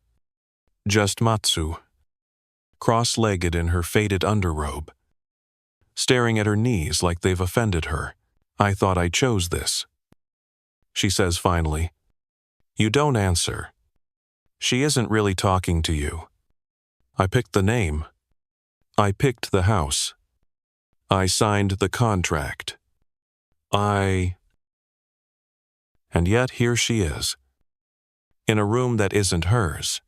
Just Matsu, cross-legged in her faded underrobe, staring at her knees like they've offended her. I thought I chose this. She says finally. You don't answer. She isn't really talking to you. I picked the name. I picked the house. I signed the contract. And yet here she is, in a room that isn't hers,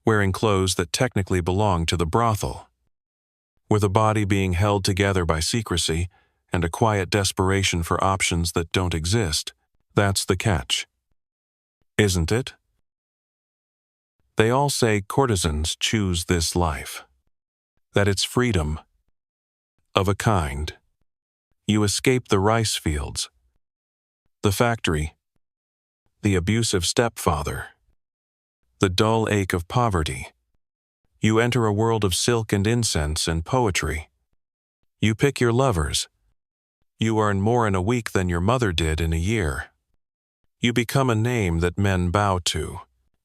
wearing clothes that technically belong to the brothel, with a body being held together by secrecy and a quiet desperation for options that don't exist. That's the catch, isn't it? They all say courtesans choose this life, that it's freedom, of a kind. You escape the rice fields, the factory, the abusive stepfather, the dull ache of poverty. You enter a world of silk and incense and poetry. You pick your lovers. You earn more in a week than your mother did in a year. You become a name that men bow to,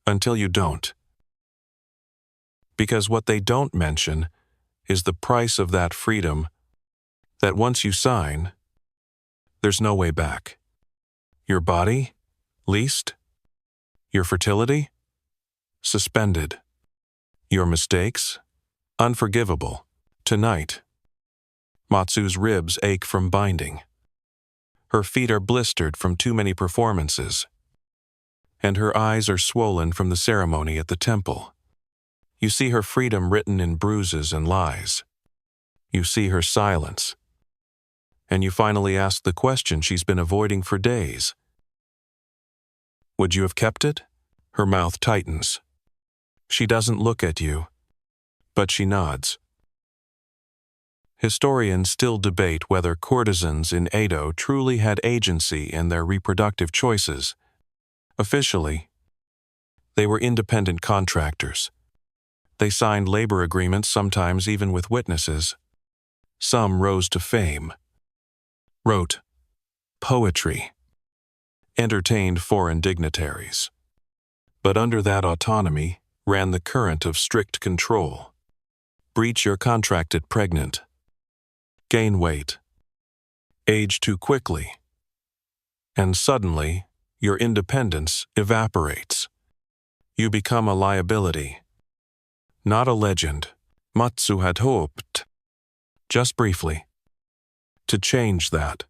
until you don't. Because what they don't mention is the price of that freedom, that once you sign, there's no way back. Your body, leased. Your fertility, suspended. Your mistakes, unforgivable. Tonight, Matsu's ribs ache from binding. Her feet are blistered from too many performances, and her eyes are swollen from the ceremony at the temple. You see her freedom written in bruises and lies. You see her silence, and you finally ask the question she's been avoiding for days. Would you have kept it? Her mouth tightens. She doesn't look at you, but she nods. Historians still debate whether courtesans in Edo truly had agency in their reproductive choices. Officially, they were independent contractors. They signed labor agreements, sometimes even with witnesses. Some rose to fame, wrote poetry, entertained foreign dignitaries. But under that autonomy ran the current of strict control. Breach your contract at pregnant. Gain weight. Age too quickly. And suddenly, your independence evaporates. You become a liability. Not a legend. Matsu had hoped, just briefly, to change that.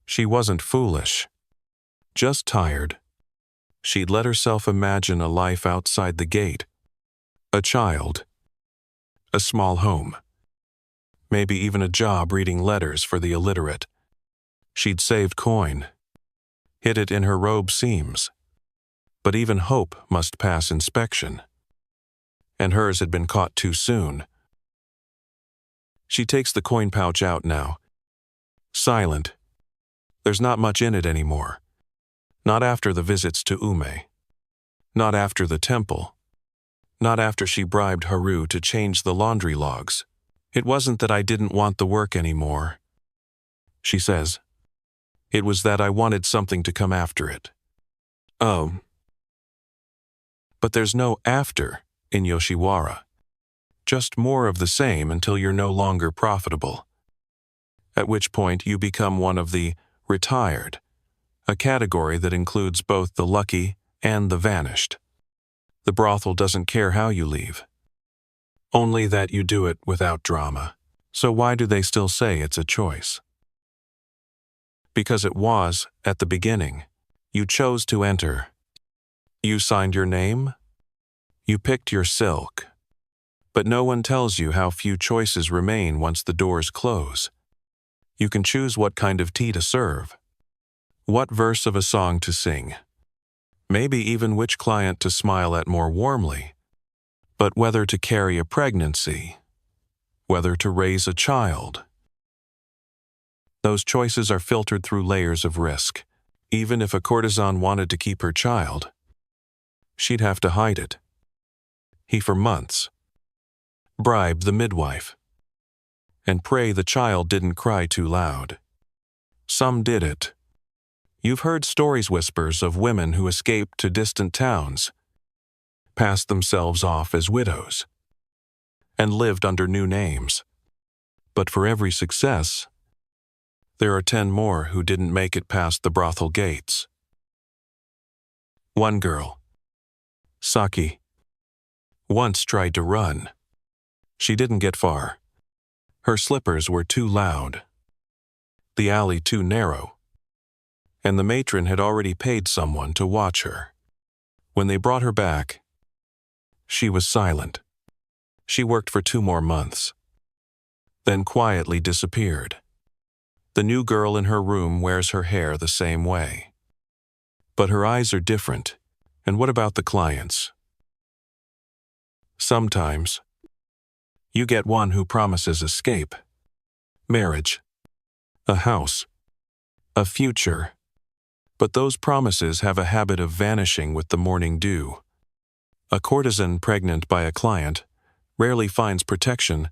She wasn't foolish, just tired. She'd let herself imagine a life outside the gate. A child. A small home. Maybe even a job reading letters for the illiterate. She'd saved coin. Hid it in her robe seams. But even hope must pass inspection. And hers had been caught too soon. She takes the coin pouch out now. Silent. There's not much in it anymore. Not after the visits to Ume. Not after the temple. Not after she bribed Haru to change the laundry logs. It wasn't that I didn't want the work anymore, she says. It was that I wanted something to come after it. Oh. But there's no after in Yoshiwara. Just more of the same until you're no longer profitable. At which point you become one of the retired, a category that includes both the lucky and the vanished. The brothel doesn't care how you leave. Only that you do it without drama. So why do they still say it's a choice? Because it was, at the beginning. You chose to enter. You signed your name. You picked your silk. But no one tells you how few choices remain once the doors close. You can choose what kind of tea to serve, what verse of a song to sing, maybe even which client to smile at more warmly. But whether to carry a pregnancy, whether to raise a child, those choices are filtered through layers of risk. Even if a courtesan wanted to keep her child, she'd have to hide it. He for months. Bribe the midwife. And pray the child didn't cry too loud. Some did it. You've heard stories whispers of women who escaped to distant towns, passed themselves off as widows, and lived under new names. But for every success, there are 10 more who didn't make it past the brothel gates. One girl, Saki, once tried to run. She didn't get far. Her slippers were too loud, the alley too narrow, and the matron had already paid someone to watch her. When they brought her back, she was silent. She worked for 2 more months, then quietly disappeared. The new girl in her room wears her hair the same way. But her eyes are different. And what about the clients? Sometimes, you get one who promises escape, marriage, a house, a future. But those promises have a habit of vanishing with the morning dew. A courtesan pregnant by a client rarely finds protection.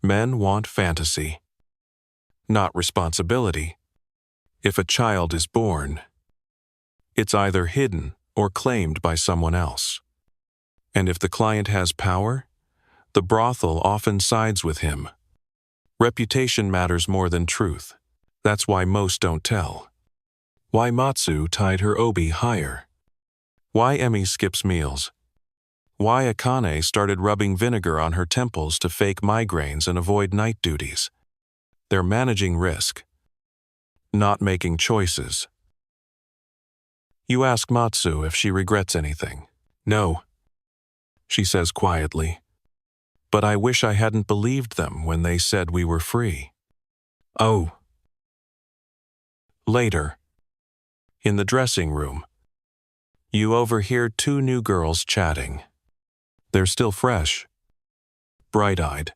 Men want fantasy, not responsibility. If a child is born, it's either hidden or claimed by someone else. And if the client has power, the brothel often sides with him. Reputation matters more than truth. That's why most don't tell. Why Matsu tied her obi higher. Why Emi skips meals. Why Akane started rubbing vinegar on her temples to fake migraines and avoid night duties. They're managing risk, not making choices. You ask Matsu if she regrets anything. No, she says quietly. But I wish I hadn't believed them when they said we were free. Oh. Later, in the dressing room, you overhear 2 new girls chatting. They're still fresh, bright-eyed.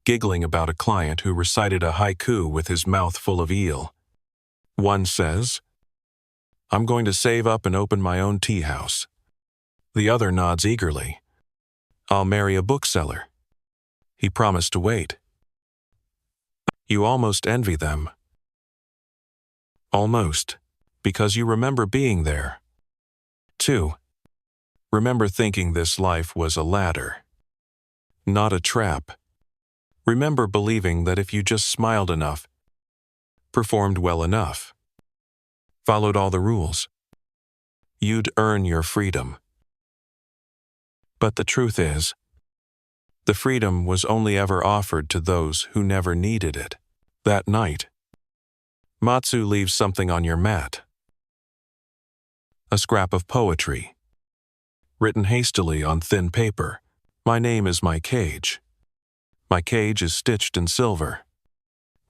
giggling about a client who recited a haiku with his mouth full of eel. One says, "I'm going to save up and open my own tea house." The other nods eagerly. "I'll marry a bookseller." He promised to wait. You almost envy them. Almost, because you remember being there. 2. Remember thinking this life was a ladder, not a trap. Remember believing that if you just smiled enough, performed well enough, followed all the rules, you'd earn your freedom. But the truth is, the freedom was only ever offered to those who never needed it. That night, Matsu leaves something on your mat. A scrap of poetry, written hastily on thin paper. My name is my cage. My cage is stitched in silver.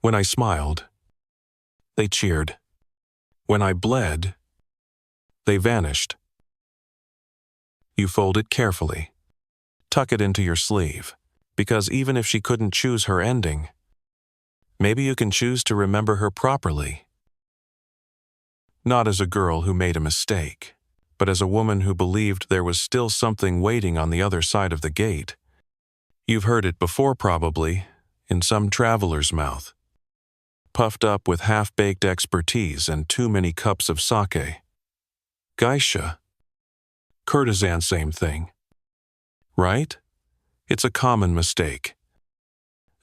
When I smiled, they cheered. When I bled, they vanished. You fold it carefully. Tuck it into your sleeve, because even if she couldn't choose her ending, maybe you can choose to remember her properly. Not as a girl who made a mistake, but as a woman who believed there was still something waiting on the other side of the gate. You've heard it before probably, in some traveler's mouth. Puffed up with half-baked expertise and too many cups of sake. Geisha. Courtesan, same thing. Right? It's a common mistake,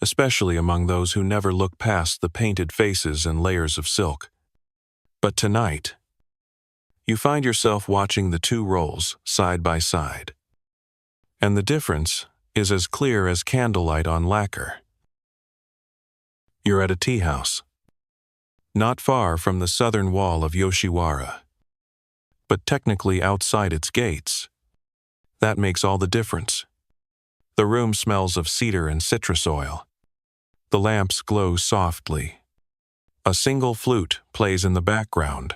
especially among those who never look past the painted faces and layers of silk. But tonight, you find yourself watching the two roles side by side. And the difference is as clear as candlelight on lacquer. You're at a tea house, not far from the southern wall of Yoshiwara, but technically outside its gates. That makes all the difference. The room smells of cedar and citrus oil. The lamps glow softly. A single flute plays in the background.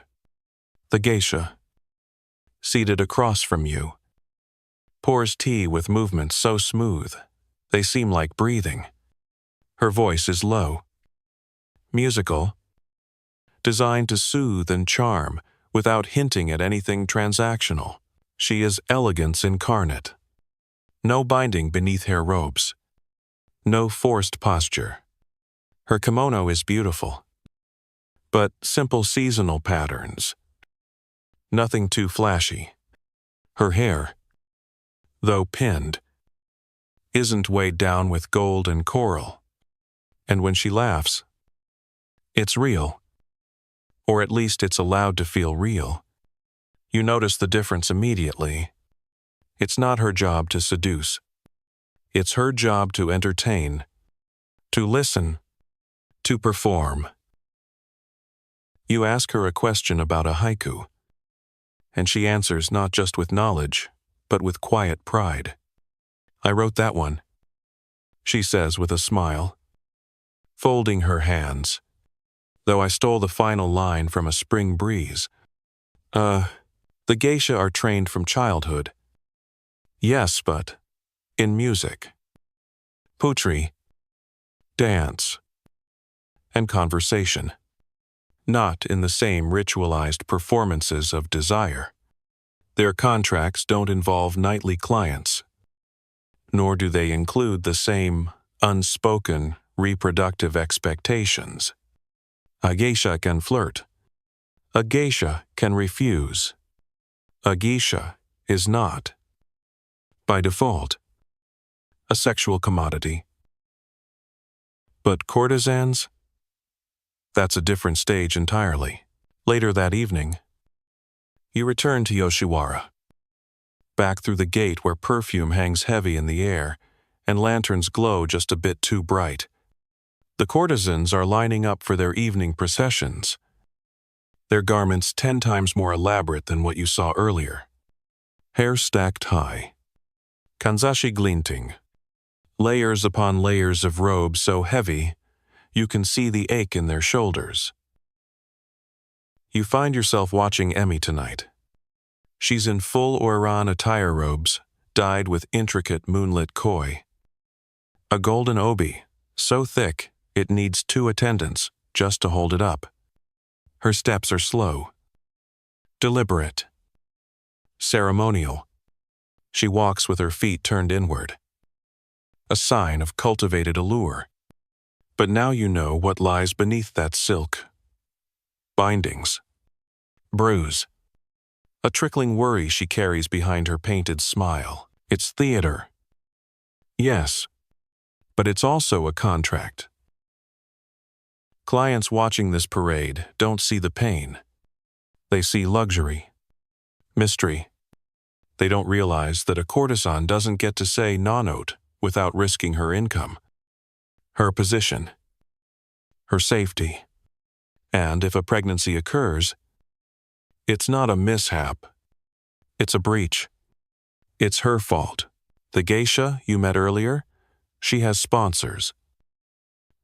The geisha, seated across from you, pours tea with movements so smooth, they seem like breathing. Her voice is low, musical, designed to soothe and charm without hinting at anything transactional. She is elegance incarnate. No binding beneath hair robes. No forced posture. Her kimono is beautiful, but simple seasonal patterns. Nothing too flashy. Her hair, though pinned, isn't weighed down with gold and coral. And when she laughs, it's real. Or at least it's allowed to feel real. You notice the difference immediately. It's not her job to seduce. It's her job to entertain, to listen, to perform. You ask her a question about a haiku, and she answers not just with knowledge, but with quiet pride. "I wrote that one," she says with a smile, folding her hands, "though I stole the final line from a spring breeze." The geisha are trained from childhood. Yes, but in music, poetry, dance, and conversation. Not in the same ritualized performances of desire. Their contracts don't involve nightly clients, nor do they include the same unspoken reproductive expectations. A geisha can flirt. A geisha can refuse. A geisha is not, by default, a sexual commodity. But courtesans? That's a different stage entirely. Later that evening, you return to Yoshiwara, back through the gate where perfume hangs heavy in the air and lanterns glow just a bit too bright. The courtesans are lining up for their evening processions, their garments 10 times more elaborate than what you saw earlier. Hair stacked high, kanzashi glinting, layers upon layers of robes so heavy you can see the ache in their shoulders. You find yourself watching Emi tonight. She's in full Oiran attire robes, dyed with intricate moonlit koi. A golden obi, so thick it needs 2 attendants just to hold it up. Her steps are slow, deliberate, ceremonial. She walks with her feet turned inward, a sign of cultivated allure. But now you know what lies beneath that silk. Bindings, bruise, a trickling worry she carries behind her painted smile. It's theater. Yes, but it's also a contract. Clients watching this parade don't see the pain. They see luxury, mystery. They don't realize that a courtesan doesn't get to say non-note without risking her income, her position, her safety. And if a pregnancy occurs, it's not a mishap. It's a breach. It's her fault. The geisha you met earlier, she has sponsors,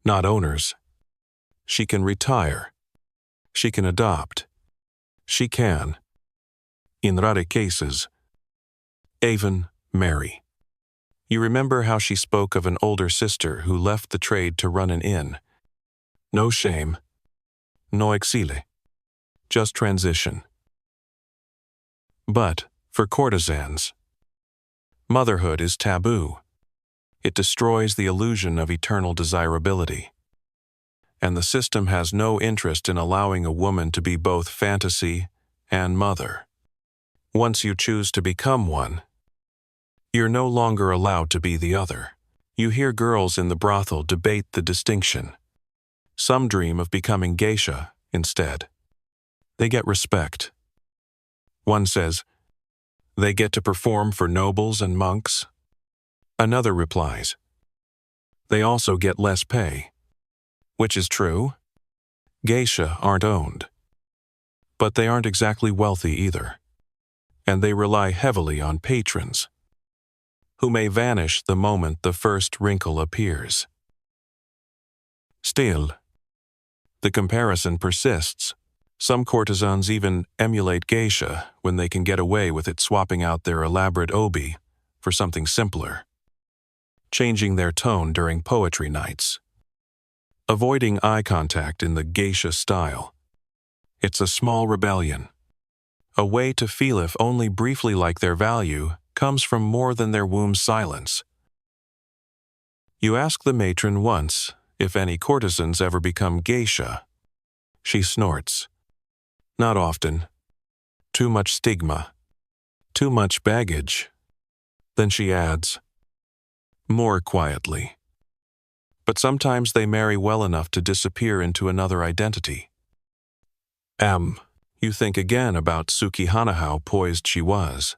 not owners. She can retire. She can adopt. She can, in rare cases, even marry. You remember how she spoke of an older sister who left the trade to run an inn. No shame, no exile, just transition. But for courtesans, motherhood is taboo. It destroys the illusion of eternal desirability. And the system has no interest in allowing a woman to be both fantasy and mother. Once you choose to become one, you're no longer allowed to be the other. You hear girls in the brothel debate the distinction. Some dream of becoming geisha instead. They get respect. One says, they get to perform for nobles and monks. Another replies, they also get less pay. Which is true. Geisha aren't owned. But they aren't exactly wealthy either. And they rely heavily on patrons, who may vanish the moment the first wrinkle appears. Still, the comparison persists. Some courtesans even emulate geisha when they can get away with it, swapping out their elaborate obi for something simpler, changing their tone during poetry nights, avoiding eye contact in the geisha style. It's a small rebellion, a way to feel if only briefly like their value comes from more than their womb's silence. You ask the matron once if any courtesans ever become geisha. She snorts. Not often. Too much stigma. Too much baggage. Then she adds, more quietly. But sometimes they marry well enough to disappear into another identity. You think again about Sukihana, how poised she was.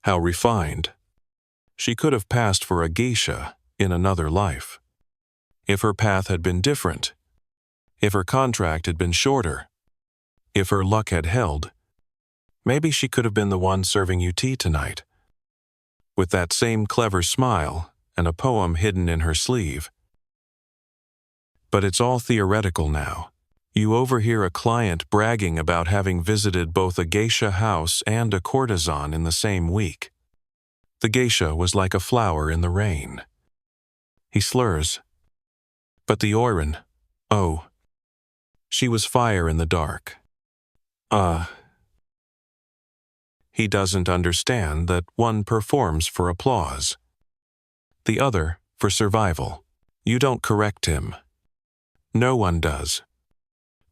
How refined. She could have passed for a geisha in another life. If her path had been different. If her contract had been shorter. If her luck had held. Maybe she could have been the one serving you tea tonight. With that same clever smile and a poem hidden in her sleeve. But it's all theoretical now. You overhear a client bragging about having visited both a geisha house and a courtesan in the same week. The geisha was like a flower in the rain. He slurs. But the oiran, oh, she was fire in the dark. He doesn't understand that one performs for applause, the other for survival. You don't correct him. No one does.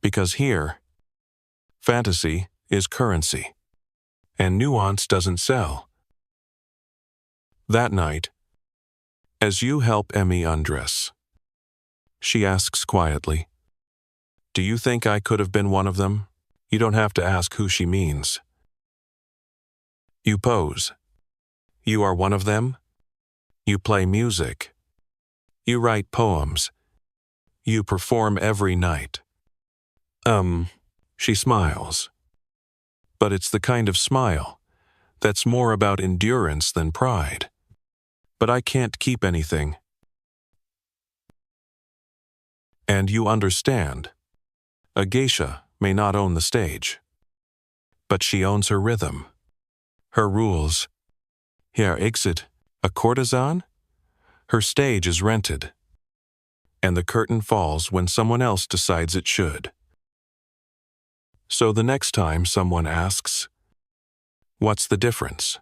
Because here, fantasy is currency, and nuance doesn't sell. That night, as you help Emmy undress, she asks quietly, do you think I could have been one of them? You don't have to ask who she means. You pose. You are one of them. You play music. You write poems. You perform every night. She smiles. But it's the kind of smile that's more about endurance than pride. But I can't keep anything. And you understand. A geisha may not own the stage, but she owns her rhythm, her rules. Her exit, a courtesan? Her stage is rented. and the curtain falls when someone else decides it should. So the next time someone asks, "What's the difference?"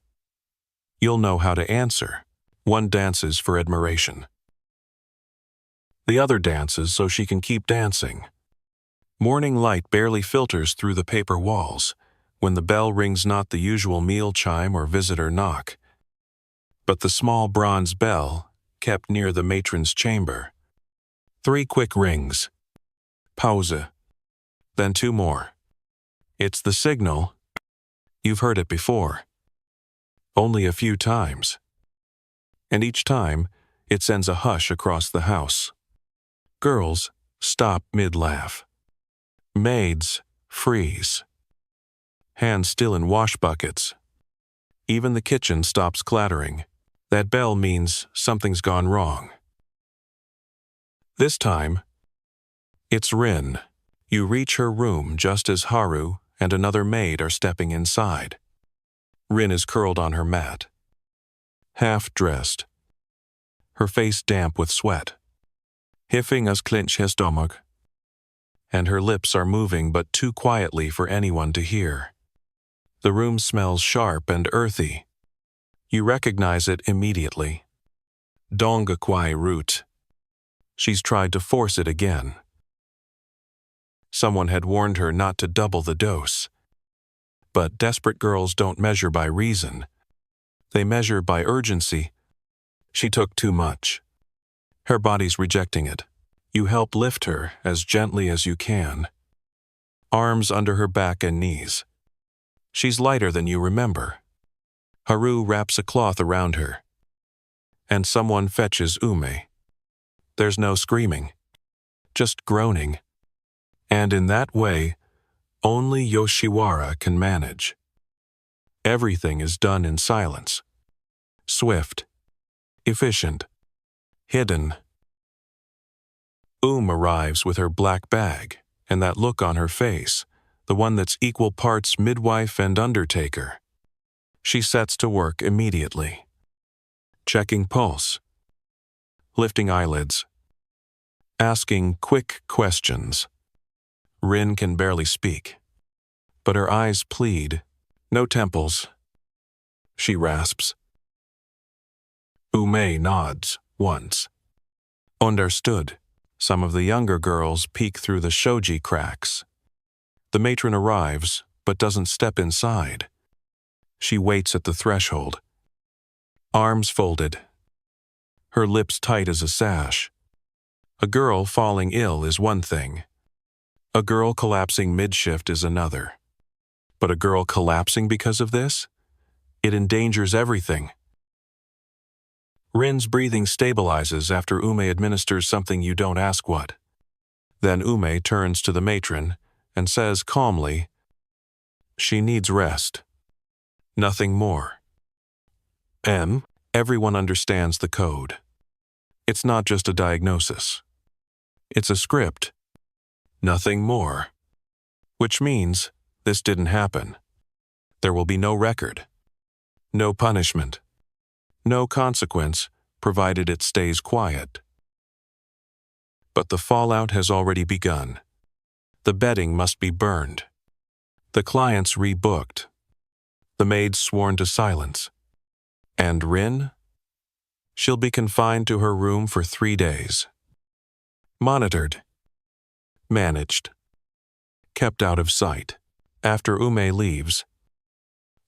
you'll know how to answer. One dances for admiration. The other dances so she can keep dancing. Morning light barely filters through the paper walls when the bell rings, not the usual meal chime or visitor knock, but the small bronze bell kept near the matron's chamber. 3 quick rings. Pause. Then 2 more. It's the signal. You've heard it before. Only a few times. And each time, it sends a hush across the house. Girls stop mid-laugh. Maids freeze. Hands still in wash buckets. Even the kitchen stops clattering. That bell means something's gone wrong. This time, it's Rin. You reach her room just as Haru and another maid are stepping inside. Rin is curled on her mat, half-dressed, her face damp with sweat. Her fingers clench her stomach, and her lips are moving but too quietly for anyone to hear. The room smells sharp and earthy. You recognize it immediately. Dongakwai root. She's tried to force it again. Someone had warned her not to double the dose. But desperate girls don't measure by reason. They measure by urgency. She took too much. Her body's rejecting it. You help lift her as gently as you can. Arms under her back and knees. She's lighter than you remember. Haru wraps a cloth around her. And someone fetches Ume. There's no screaming, just groaning. And in that way, only Yoshiwara can manage. Everything is done in silence. Swift, efficient, hidden. Arrives with her black bag, and that look on her face, the one that's equal parts midwife and undertaker. She sets to work immediately. Checking pulse, lifting eyelids, asking quick questions. Rin can barely speak, but her eyes plead. No temples. She rasps. Ume nods once. Understood. Some of the younger girls peek through the shoji cracks. The matron arrives, but doesn't step inside. She waits at the threshold. Arms folded. Her lips tight as a sash. A girl falling ill is one thing. A girl collapsing mid-shift is another. But a girl collapsing because of this? It endangers everything. Rin's breathing stabilizes after Ume administers something you don't ask what. Then Ume turns to the matron and says calmly, "She needs rest. Nothing more." Everyone understands the code. It's not just a diagnosis. It's a script. Nothing more. Which means this didn't happen. There will be no record. No punishment. No consequence, provided it stays quiet. But the fallout has already begun. The bedding must be burned. The clients rebooked. The maids sworn to silence. And Rin? She'll be confined to her room for 3 days. Monitored. Managed. Kept out of sight. After Ume leaves,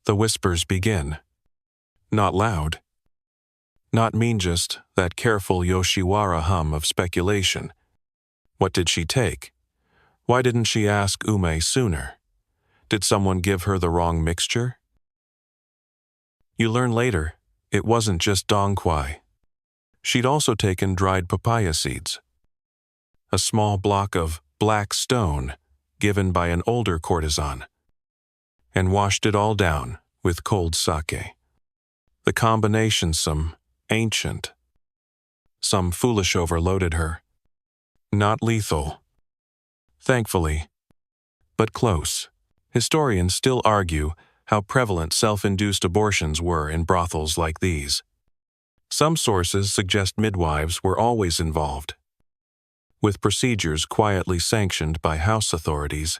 the whispers begin. Not loud. Not mean, just that careful Yoshiwara hum of speculation. What did she take? Why didn't she ask Ume sooner? Did someone give her the wrong mixture? You learn later, it wasn't just dongquai. She'd also taken dried papaya seeds. A small block of black stone given by an older courtesan, and washed it all down with cold sake. The combination, some ancient. Some foolish overloaded her. Not lethal. Thankfully. But close. Historians still argue how prevalent self-induced abortions were in brothels like these. Some sources suggest midwives were always involved. with procedures quietly sanctioned by house authorities.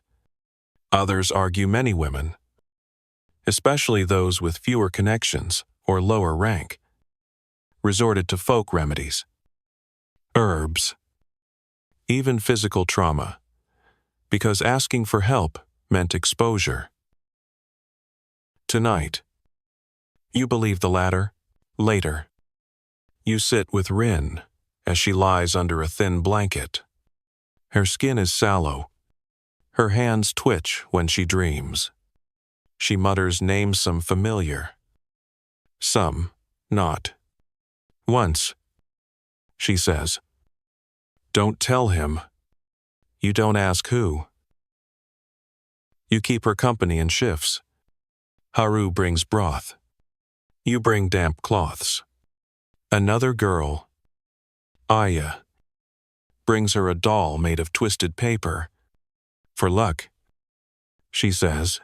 Others argue many women, especially those with fewer connections or lower rank, resorted to folk remedies, herbs, even physical trauma, because asking for help meant exposure. Tonight, you believe the latter. Later, you sit with Rin as she lies under a thin blanket. Her skin is sallow. Her hands twitch when she dreams. She mutters names, some familiar, some not. Once, she says, "Don't tell him." You don't ask who. You keep her company in shifts. Haru brings broth. You bring damp cloths. Another girl, Aya, brings her a doll made of twisted paper. For luck, she says,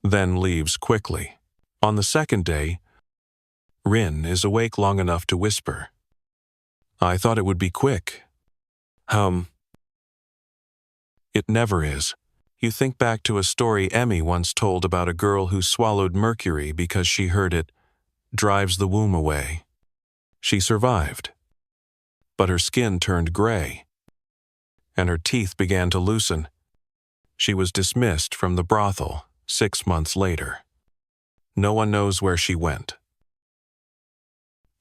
then leaves quickly. On the second day, Rin is awake long enough to whisper, "I thought it would be quick." It never is. You think back to a story Emmy once told about a girl who swallowed mercury because she heard it drives the womb away. She survived, but her skin turned gray, and her teeth began to loosen. She was dismissed from the brothel 6 months later. No one knows where she went.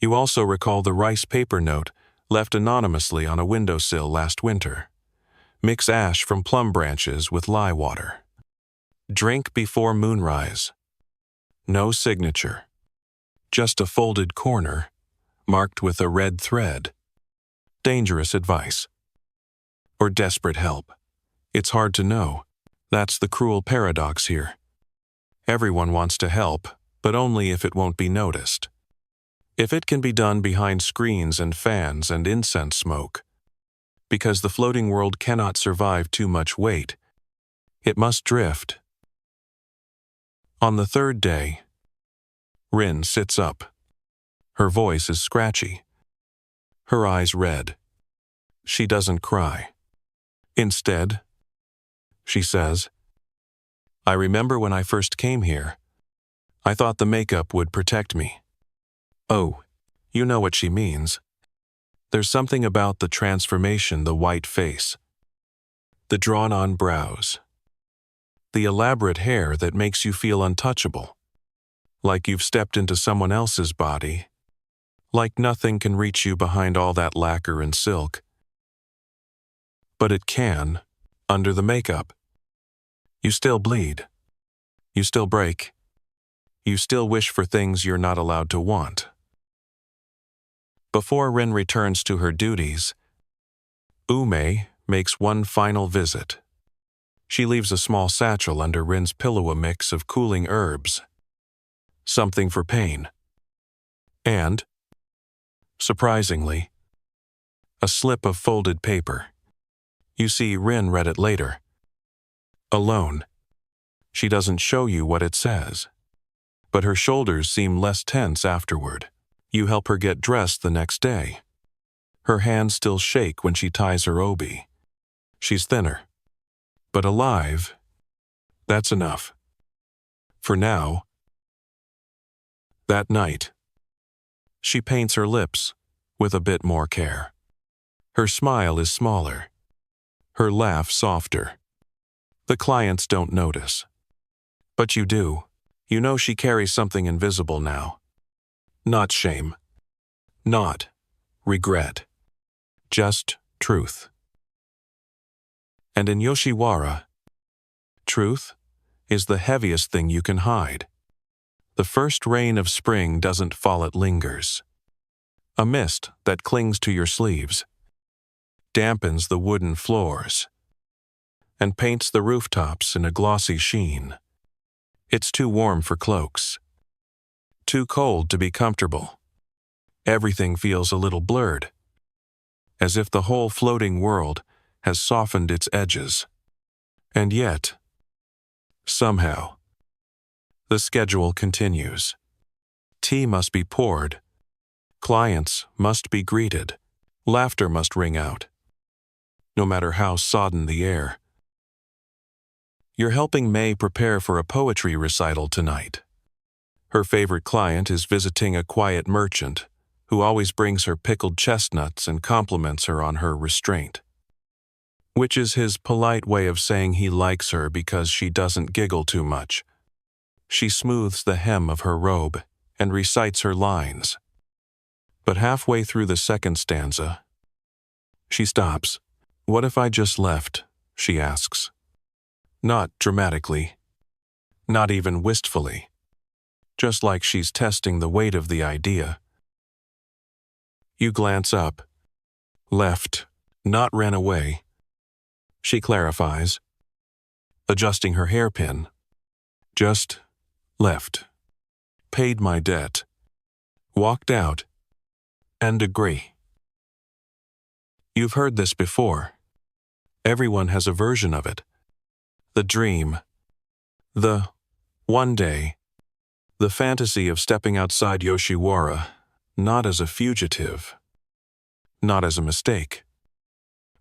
You also recall the rice paper note left anonymously on a windowsill last winter. Mix ash from plum branches with lye water. Drink before moonrise. No signature. Just a folded corner, marked with a red thread. Dangerous advice. Or desperate help. It's hard to know. That's the cruel paradox here. Everyone wants to help, but only if it won't be noticed. If it can be done behind screens and fans and incense smoke. Because the floating world cannot survive too much weight. It must drift. On the third day, Rin sits up. Her voice is scratchy. Her eyes red. She doesn't cry. Instead, she says, "I remember when I first came here. I thought the makeup would protect me." Oh, you know what she means. There's something about the transformation, the white face, the drawn-on brows, the elaborate hair that makes you feel untouchable, like you've stepped into someone else's body, like nothing can reach you behind all that lacquer and silk. But it can, under the makeup. You still bleed. You still break. You still wish for things you're not allowed to want. Before Rin returns to her duties, Ume makes one final visit. She leaves a small satchel under Rin's pillow, a mix of cooling herbs, something for pain, and, surprisingly, a slip of folded paper. You see, Rin read it later. Alone. She doesn't show you what it says, but her shoulders seem less tense afterward. You help her get dressed the next day. Her hands still shake when she ties her obi. She's thinner, but alive. That's enough. For now. That night, she paints her lips with a bit more care. Her smile is smaller, her laugh softer. The clients don't notice. But you do. You know she carries something invisible now. Not shame. Not regret. Just truth. And in Yoshiwara, truth is the heaviest thing you can hide. The first rain of spring doesn't fall, it lingers. A mist that clings to your sleeves, dampens the wooden floors, and paints the rooftops in a glossy sheen. It's too warm for cloaks. Too cold to be comfortable. Everything feels a little blurred, as if the whole floating world has softened its edges. And yet, somehow, the schedule continues. Tea must be poured. Clients must be greeted. Laughter must ring out. no matter how sodden the air. You're helping May prepare for a poetry recital tonight. Her favorite client is visiting a quiet merchant who always brings her pickled chestnuts and compliments her on her restraint, which is his polite way of saying he likes her because she doesn't giggle too much. She smooths the hem of her robe and recites her lines. But halfway through the second stanza, she stops. "What if I just left?" she asks. Not dramatically, not even wistfully, just like she's testing the weight of the idea. You glance up. Left, not ran away. She clarifies, adjusting her hairpin. Just left. Paid my debt. Walked out. And agree. You've heard this before. Everyone has a version of it. The dream. The one day. The fantasy of stepping outside Yoshiwara, not as a fugitive, not as a mistake,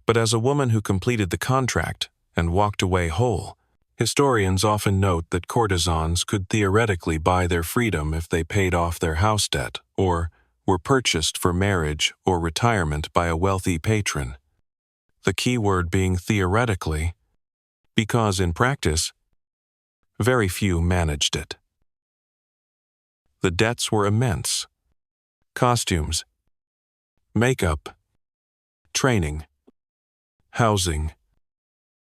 but as a woman who completed the contract and walked away whole. Historians often note that courtesans could theoretically buy their freedom if they paid off their house debt or were purchased for marriage or retirement by a wealthy patron. The key word being theoretically, because in practice, very few managed it. The debts were immense. Costumes, makeup, training, housing,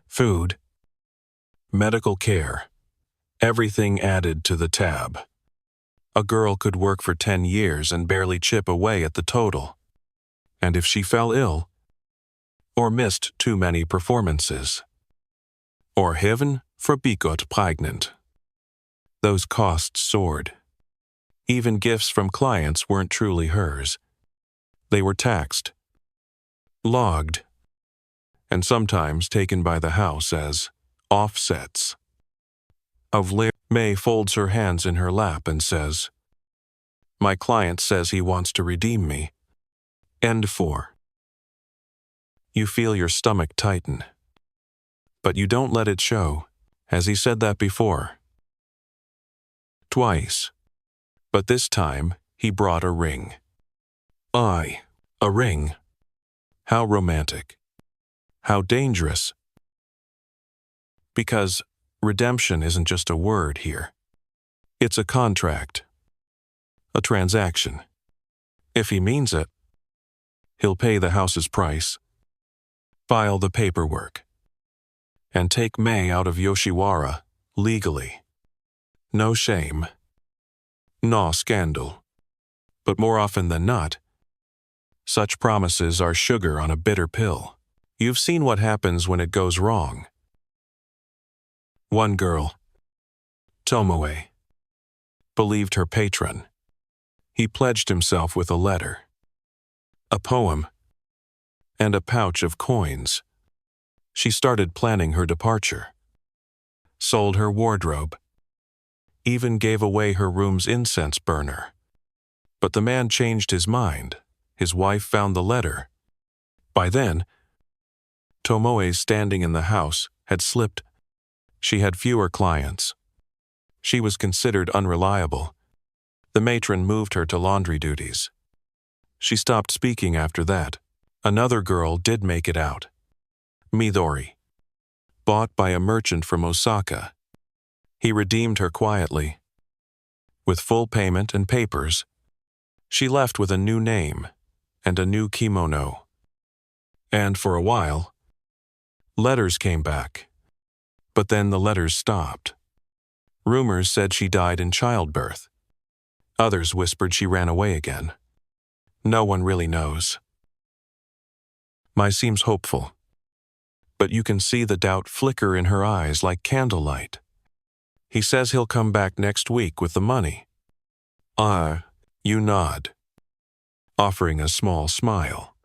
food, medical care, everything added to the tab. A girl could work for 10 years and barely chip away at the total. And if she fell ill, or missed too many performances, or heaven forbid got pregnant, those costs soared. Even gifts from clients weren't truly hers. They were taxed, logged, and sometimes taken by the house as offsets. May folds her hands in her lap and says, "My client says he wants to redeem me." End 4. You feel your stomach tighten. But you don't let it show. Has he said that before? Twice. But this time, he brought a ring. A ring. How romantic. How dangerous. Because redemption isn't just a word here. It's a contract. A transaction. If he means it, he'll pay the house's price, file the paperwork, and take May out of Yoshiwara legally. No shame. No scandal. But more often than not, such promises are sugar on a bitter pill. You've seen what happens when it goes wrong. One girl, Tomoe, believed her patron. He pledged himself with a letter, a poem, and a pouch of coins. She started planning her departure, sold her wardrobe, even gave away her room's incense burner. But the man changed his mind. His wife found the letter. By then, Tomoe's standing in the house had slipped. She had fewer clients. She was considered unreliable. The matron moved her to laundry duties. She stopped speaking after that. Another girl did make it out. Midori. Bought by a merchant from Osaka. He redeemed her quietly. With full payment and papers, she left with a new name and a new kimono. And for a while, letters came back. But then the letters stopped. Rumors said she died in childbirth. Others whispered she ran away again. No one really knows. Mai seems hopeful, but you can see the doubt flicker in her eyes like candlelight. He says he'll come back next week with the money. You nod, offering a small smile.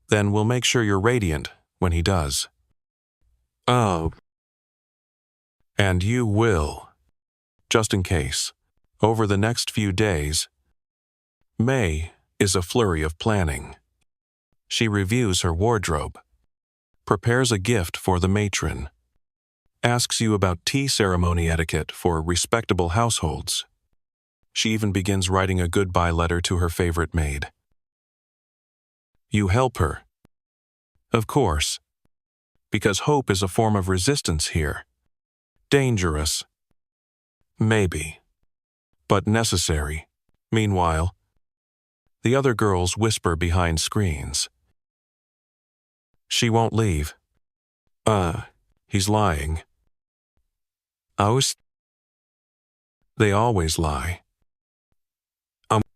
Then we'll make sure you're radiant when he does. Oh. And you will. Just in case, over the next few days, May is a flurry of planning. She reviews her wardrobe, prepares a gift for the matron, asks you about tea ceremony etiquette for respectable households. She even begins writing a goodbye letter to her favorite maid. You help her. Of course, because hope is a form of resistance here. Dangerous. Maybe. But necessary. Meanwhile, the other girls whisper behind screens. She won't leave. He's lying. They always lie.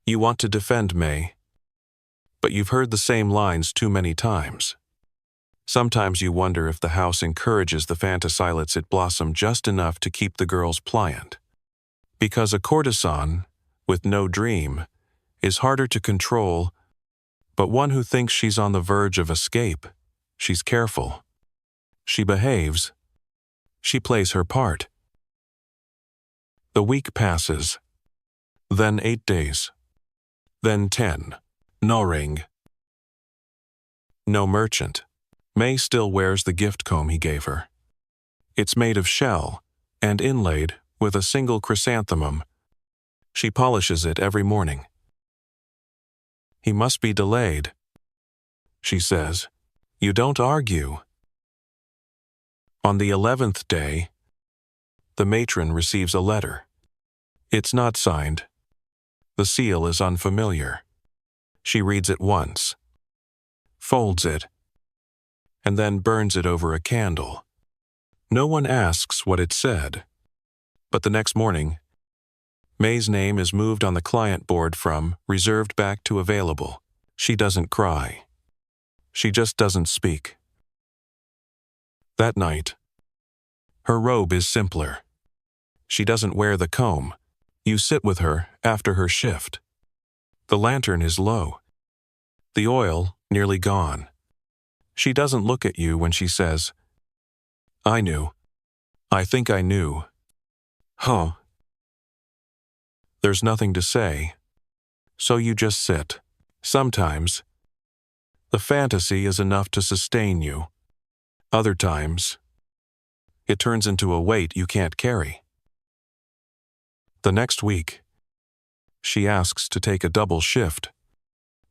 You want to defend May, but you've heard the same lines too many times. Sometimes you wonder if the house encourages the fantasy lets it blossom just enough to keep the girls pliant. Because a courtesan, with no dream, is harder to control, but one who thinks she's on the verge of escape, she's careful. She behaves. She plays her part. The week passes. Then 8 days. Then 10. No ring. No merchant. May still wears the gift comb he gave her. It's made of shell and inlaid with a single chrysanthemum. She polishes it every morning. He must be delayed, she says. You don't argue. On the 11th day, the matron receives a letter. It's not signed. The seal is unfamiliar. She reads it once, folds it, and then burns it over a candle. No one asks what it said, but the next morning, May's name is moved on the client board from reserved back to available. She doesn't cry. She just doesn't speak. That night, her robe is simpler. She doesn't wear the comb. You sit with her after her shift. The lantern is low. The oil nearly gone. She doesn't look at you when she says, I knew. I think I knew. Huh. There's nothing to say, so you just sit. Sometimes, the fantasy is enough to sustain you. Other times, it turns into a weight you can't carry. The next week, she asks to take a double shift.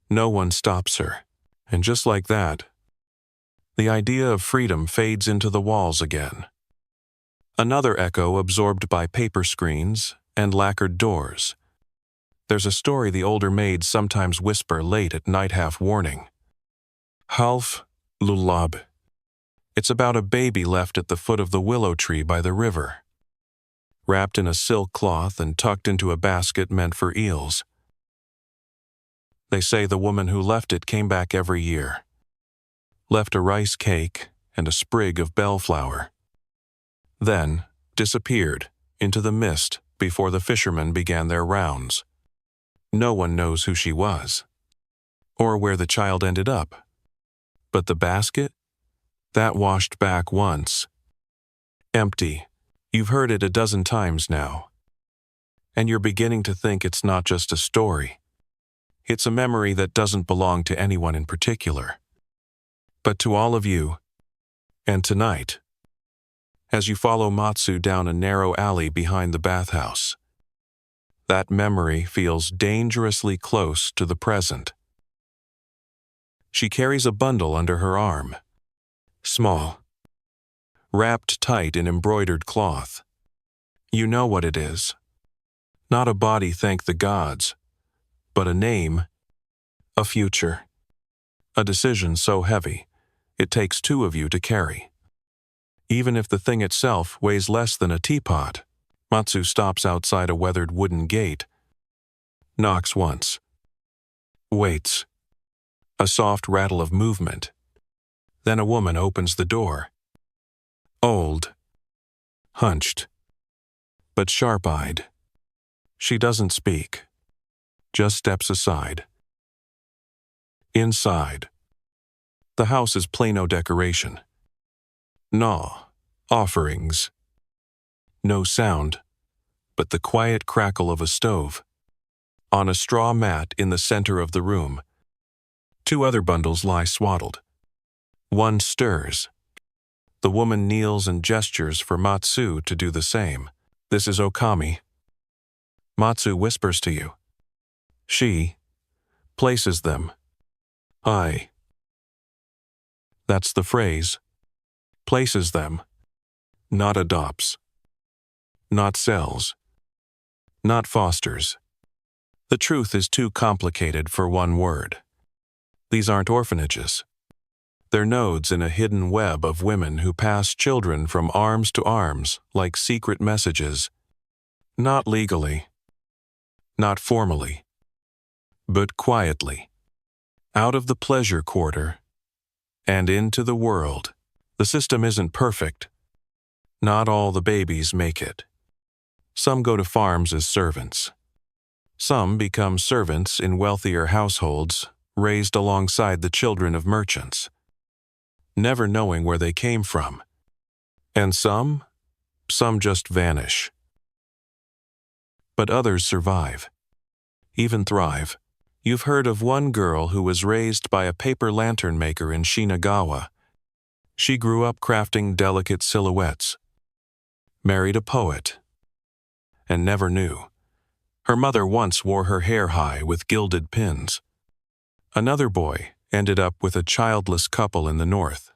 No one stops her, and just like that, the idea of freedom fades into the walls again. Another echo absorbed by paper screens and lacquered doors. There's a story the older maids sometimes whisper late at night, half warning. Half lullab. It's about a baby left at the foot of the willow tree by the river, wrapped in a silk cloth and tucked into a basket meant for eels. They say the woman who left it came back every year, left a rice cake and a sprig of bellflower, then disappeared into the mist before the fishermen began their rounds. No one knows who she was, or where the child ended up. But the basket? That washed back once. Empty. You've heard it a dozen times now. And you're beginning to think it's not just a story. It's a memory that doesn't belong to anyone in particular, but to all of you. And tonight, as you follow Matsu down a narrow alley behind the bathhouse, that memory feels dangerously close to the present. She carries a bundle under her arm, small, wrapped tight in embroidered cloth. You know what it is. Not a body, thank the gods, but a name, a future, a decision so heavy, it takes two of you to carry. Even if the thing itself weighs less than a teapot. Matsu stops outside a weathered wooden gate, knocks once, waits. A soft rattle of movement. Then a woman opens the door. Old, hunched, but sharp-eyed. She doesn't speak, just steps aside. Inside, the house is Plano decoration. No offerings. No sound, but the quiet crackle of a stove. On a straw mat in the center of the room, two other bundles lie swaddled. One stirs, The woman kneels and gestures for Matsu to do the same. This is Okami. Matsu whispers to you. She places them. That's the phrase. Places them. Not adopts. Not sells. Not fosters. The truth is too complicated for one word. These aren't orphanages. They're nodes in a hidden web of women who pass children from arms to arms like secret messages. Not legally. Not formally. But quietly. Out of the pleasure quarter and into the world. The system isn't perfect. Not all the babies make it. Some go to farms as servants. Some become servants in wealthier households, raised alongside the children of merchants, never knowing where they came from. And some just vanish. But others survive, even thrive. You've heard of one girl who was raised by a paper lantern maker in Shinagawa. She grew up crafting delicate silhouettes, married a poet, and never knew. Her mother once wore her hair high with gilded pins. Another boy ended up with a childless couple in the north.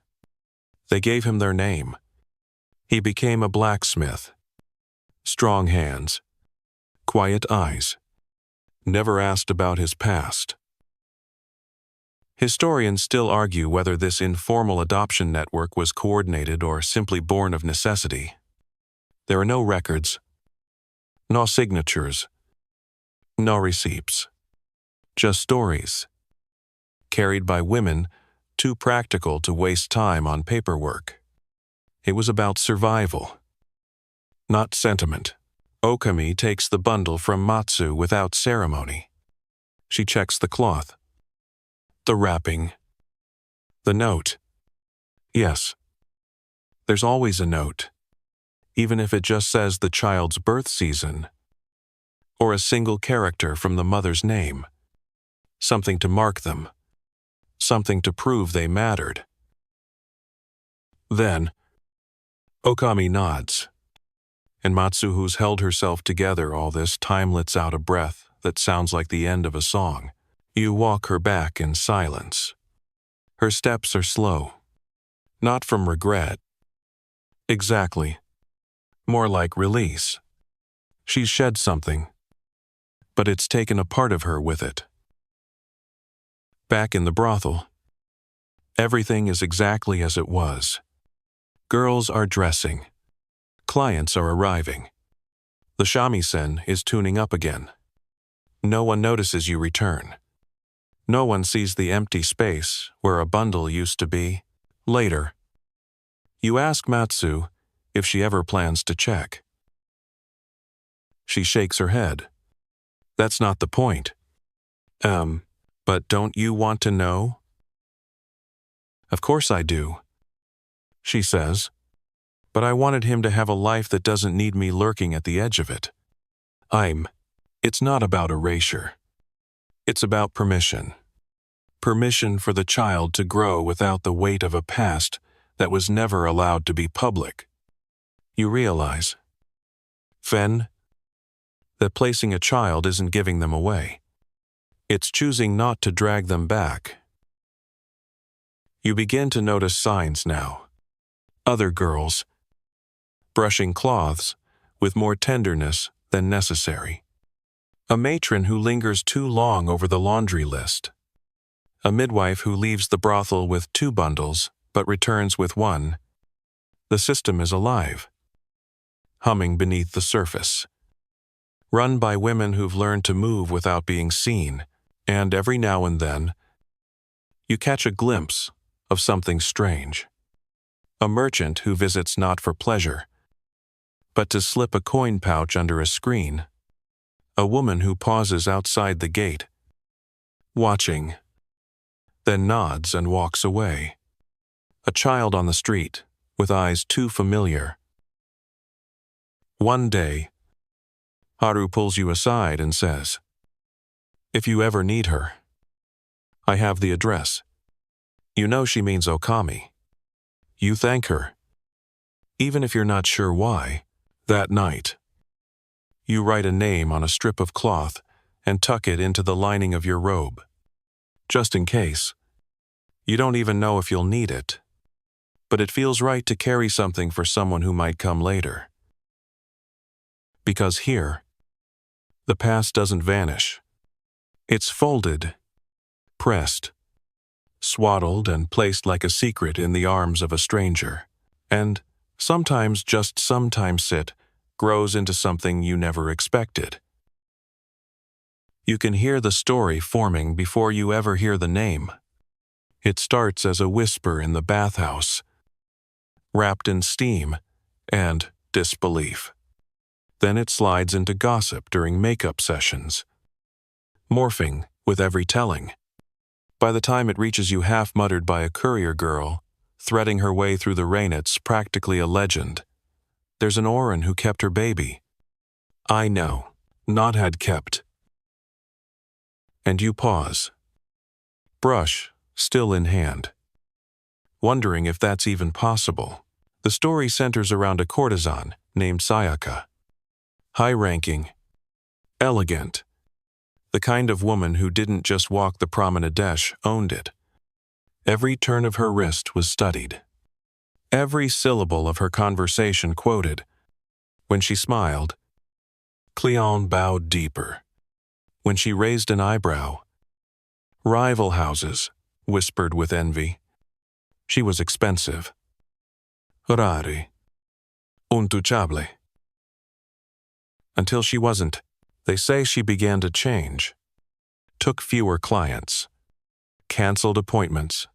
They gave him their name. He became a blacksmith. Strong hands, quiet eyes, never asked about his past. Historians still argue whether this informal adoption network was coordinated or simply born of necessity. There are no records, no signatures, no receipts, just stories, carried by women too practical to waste time on paperwork. It was about survival, not sentiment. Okami takes the bundle from Matsu without ceremony. She checks the cloth, the wrapping, the note. Yes, there's always a note, even if it just says the child's birth season, or a single character from the mother's name. Something to mark them, something to prove they mattered. Then, Okami nods, and Matsu, who's held herself together all this time, lets out a breath that sounds like the end of a song. You walk her back in silence. Her steps are slow, not from regret. Exactly. More like release. She's shed something, but it's taken a part of her with it. Back in the brothel, everything is exactly as it was. Girls are dressing. Clients are arriving. The shamisen is tuning up again. No one notices you return. No one sees the empty space where a bundle used to be. Later, you ask Matsu if she ever plans to check. She shakes her head. That's not the point. But don't you want to know? Of course I do, she says. But I wanted him to have a life that doesn't need me lurking at the edge of it. It's not about erasure. It's about permission. Permission for the child to grow without the weight of a past that was never allowed to be public. You realize, Fen, that placing a child isn't giving them away. It's choosing not to drag them back. You begin to notice signs now. Other girls, brushing cloths with more tenderness than necessary. A matron who lingers too long over the laundry list. A midwife who leaves the brothel with 2 bundles but returns with 1. The system is alive, humming beneath the surface. Run by women who've learned to move without being seen, and every now and then, you catch a glimpse of something strange. A merchant who visits not for pleasure, but to slip a coin pouch under a screen. A woman who pauses outside the gate, watching, then nods and walks away. A child on the street, with eyes too familiar. One day, Haru pulls you aside and says, "If you ever need her, I have the address." You know she means Okami. You thank her, even if you're not sure why. That night, you write a name on a strip of cloth and tuck it into the lining of your robe. Just in case. You don't even know if you'll need it, but it feels right to carry something for someone who might come later. Because here, the past doesn't vanish. It's folded, pressed, swaddled, and placed like a secret in the arms of a stranger. And sometimes, just sometimes, it grows into something you never expected. You can hear the story forming before you ever hear the name. It starts as a whisper in the bathhouse, wrapped in steam and disbelief. Then it slides into gossip during makeup sessions, morphing with every telling. By the time it reaches you half-muttered by a courier girl, threading her way through the rain, it's practically a legend. There's an Oren who kept her baby. I know, not had kept. And you pause. Brush still in hand, wondering if that's even possible. The story centers around a courtesan named Sayaka. High-ranking, elegant, the kind of woman who didn't just walk the promenade, owned it. Every turn of her wrist was studied. Every syllable of her conversation quoted. When she smiled, Cleon bowed deeper. When she raised an eyebrow, rival houses whispered with envy. She was expensive. Rari. Untouchable. Until she wasn't. They say she began to change. Took fewer clients. Canceled appointments.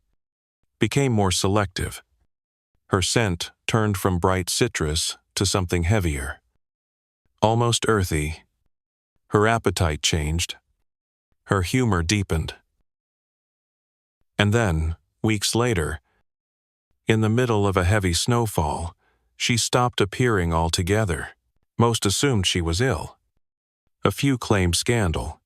Became more selective. Her scent turned from bright citrus to something heavier. Almost earthy. Her appetite changed. Her humor deepened. And then, weeks later, in the middle of a heavy snowfall, she stopped appearing altogether. Most assumed she was ill. A few claimed scandal.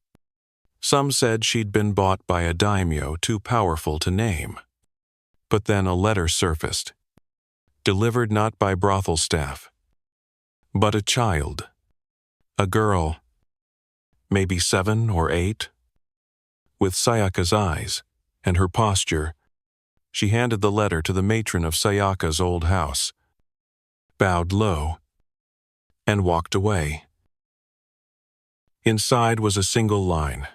Some said she'd been bought by a daimyo too powerful to name. But then a letter surfaced, delivered not by brothel staff, but a child. A girl, maybe 7 or 8, with Sayaka's eyes and her posture. She handed the letter to the matron of Sayaka's old house, bowed low, and walked away. Inside was a single line.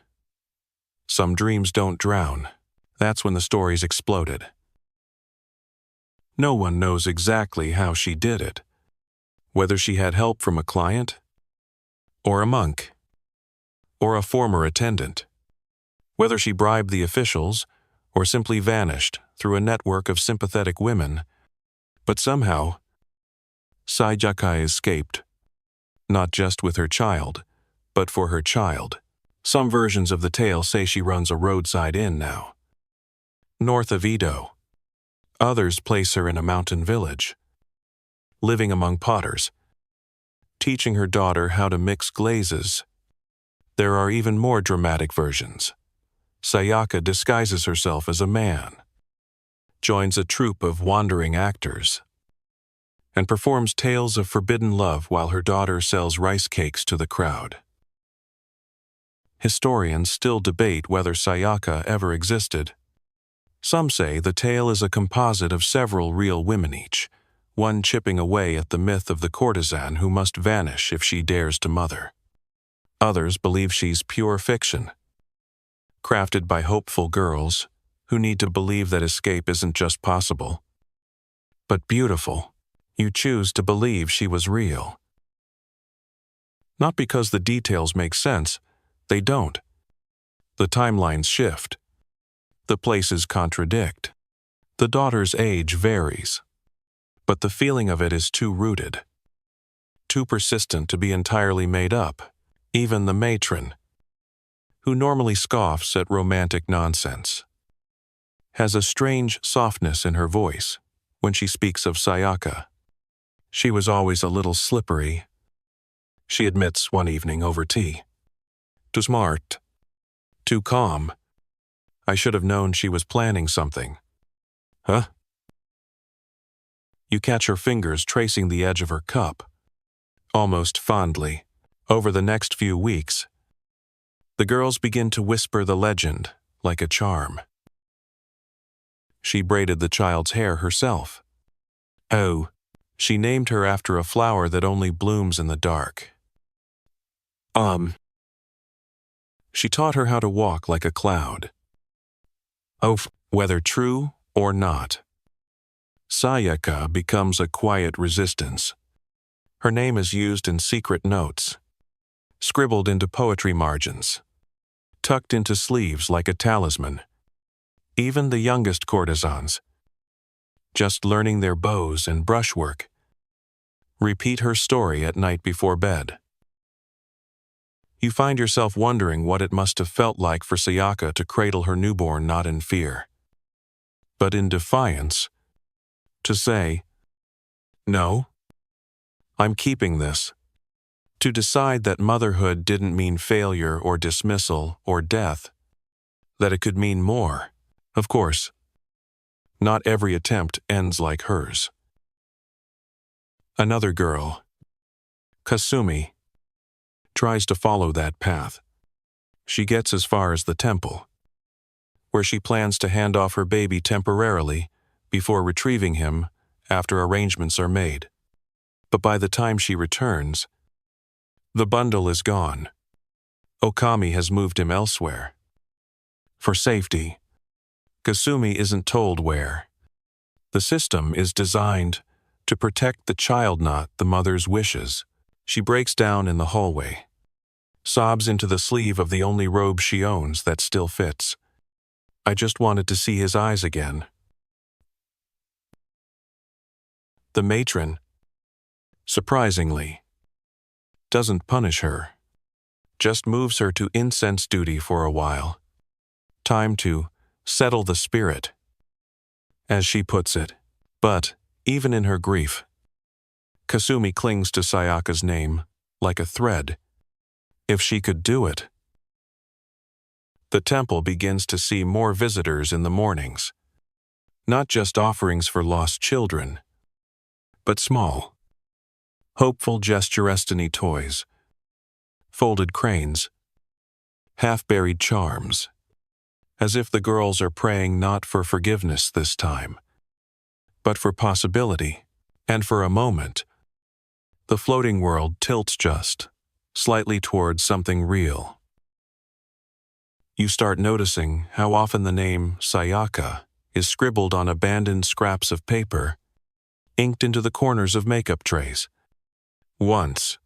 Some dreams don't drown. That's when the stories exploded. No one knows exactly how she did it, whether she had help from a client, or a monk, or a former attendant, whether she bribed the officials, or simply vanished through a network of sympathetic women. But somehow, Sayaka escaped, not just with her child, but for her child. Some versions of the tale say she runs a roadside inn now, north of Edo. Others place her in a mountain village, living among potters, teaching her daughter how to mix glazes. There are even more dramatic versions. Sayaka disguises herself as a man, joins a troupe of wandering actors, and performs tales of forbidden love while her daughter sells rice cakes to the crowd. Historians still debate whether Sayaka ever existed. Some say the tale is a composite of several real women each, one chipping away at the myth of the courtesan who must vanish if she dares to mother. Others believe she's pure fiction, crafted by hopeful girls who need to believe that escape isn't just possible, but beautiful. You choose to believe she was real. Not because the details make sense, they don't. The timelines shift. The places contradict. The daughter's age varies. But the feeling of it is too rooted, too persistent to be entirely made up. Even the matron, who normally scoffs at romantic nonsense, has a strange softness in her voice when she speaks of Sayaka. She was always a little slippery, she admits one evening over tea. Too smart, too calm. I should have known she was planning something. Huh? You catch her fingers tracing the edge of her cup, almost fondly. Over the next few weeks, the girls begin to whisper the legend like a charm. She braided the child's hair herself. Oh, she named her after a flower that only blooms in the dark. She taught her how to walk like a cloud. Oh, whether true or not, Sayaka becomes a quiet resistance. Her name is used in secret notes, scribbled into poetry margins, tucked into sleeves like a talisman. Even the youngest courtesans, just learning their bows and brushwork, repeat her story at night before bed. You find yourself wondering what it must have felt like for Sayaka to cradle her newborn not in fear, but in defiance, to say, "No, I'm keeping this." To decide that motherhood didn't mean failure or dismissal or death, that it could mean more. Of course, not every attempt ends like hers. Another girl, Kasumi, tries to follow that path. She gets as far as the temple, where she plans to hand off her baby temporarily before retrieving him after arrangements are made. But by the time she returns, the bundle is gone. Okami has moved him elsewhere. For safety, Kasumi isn't told where. The system is designed to protect the child, not the mother's wishes. She breaks down in the hallway, sobs into the sleeve of the only robe she owns that still fits. I just wanted to see his eyes again. The matron, surprisingly, doesn't punish her, just moves her to incense duty for a while. Time to settle the spirit, as she puts it. But, even in her grief, Kasumi clings to Sayaka's name like a thread. If she could do it. The temple begins to see more visitors in the mornings. Not just offerings for lost children, but small, hopeful gesture-destiny toys, folded cranes, half-buried charms, as if the girls are praying not for forgiveness this time, but for possibility. And for a moment, the floating world tilts just slightly towards something real. You start noticing how often the name Sayaka is scribbled on abandoned scraps of paper, inked into the corners of makeup trays. Once,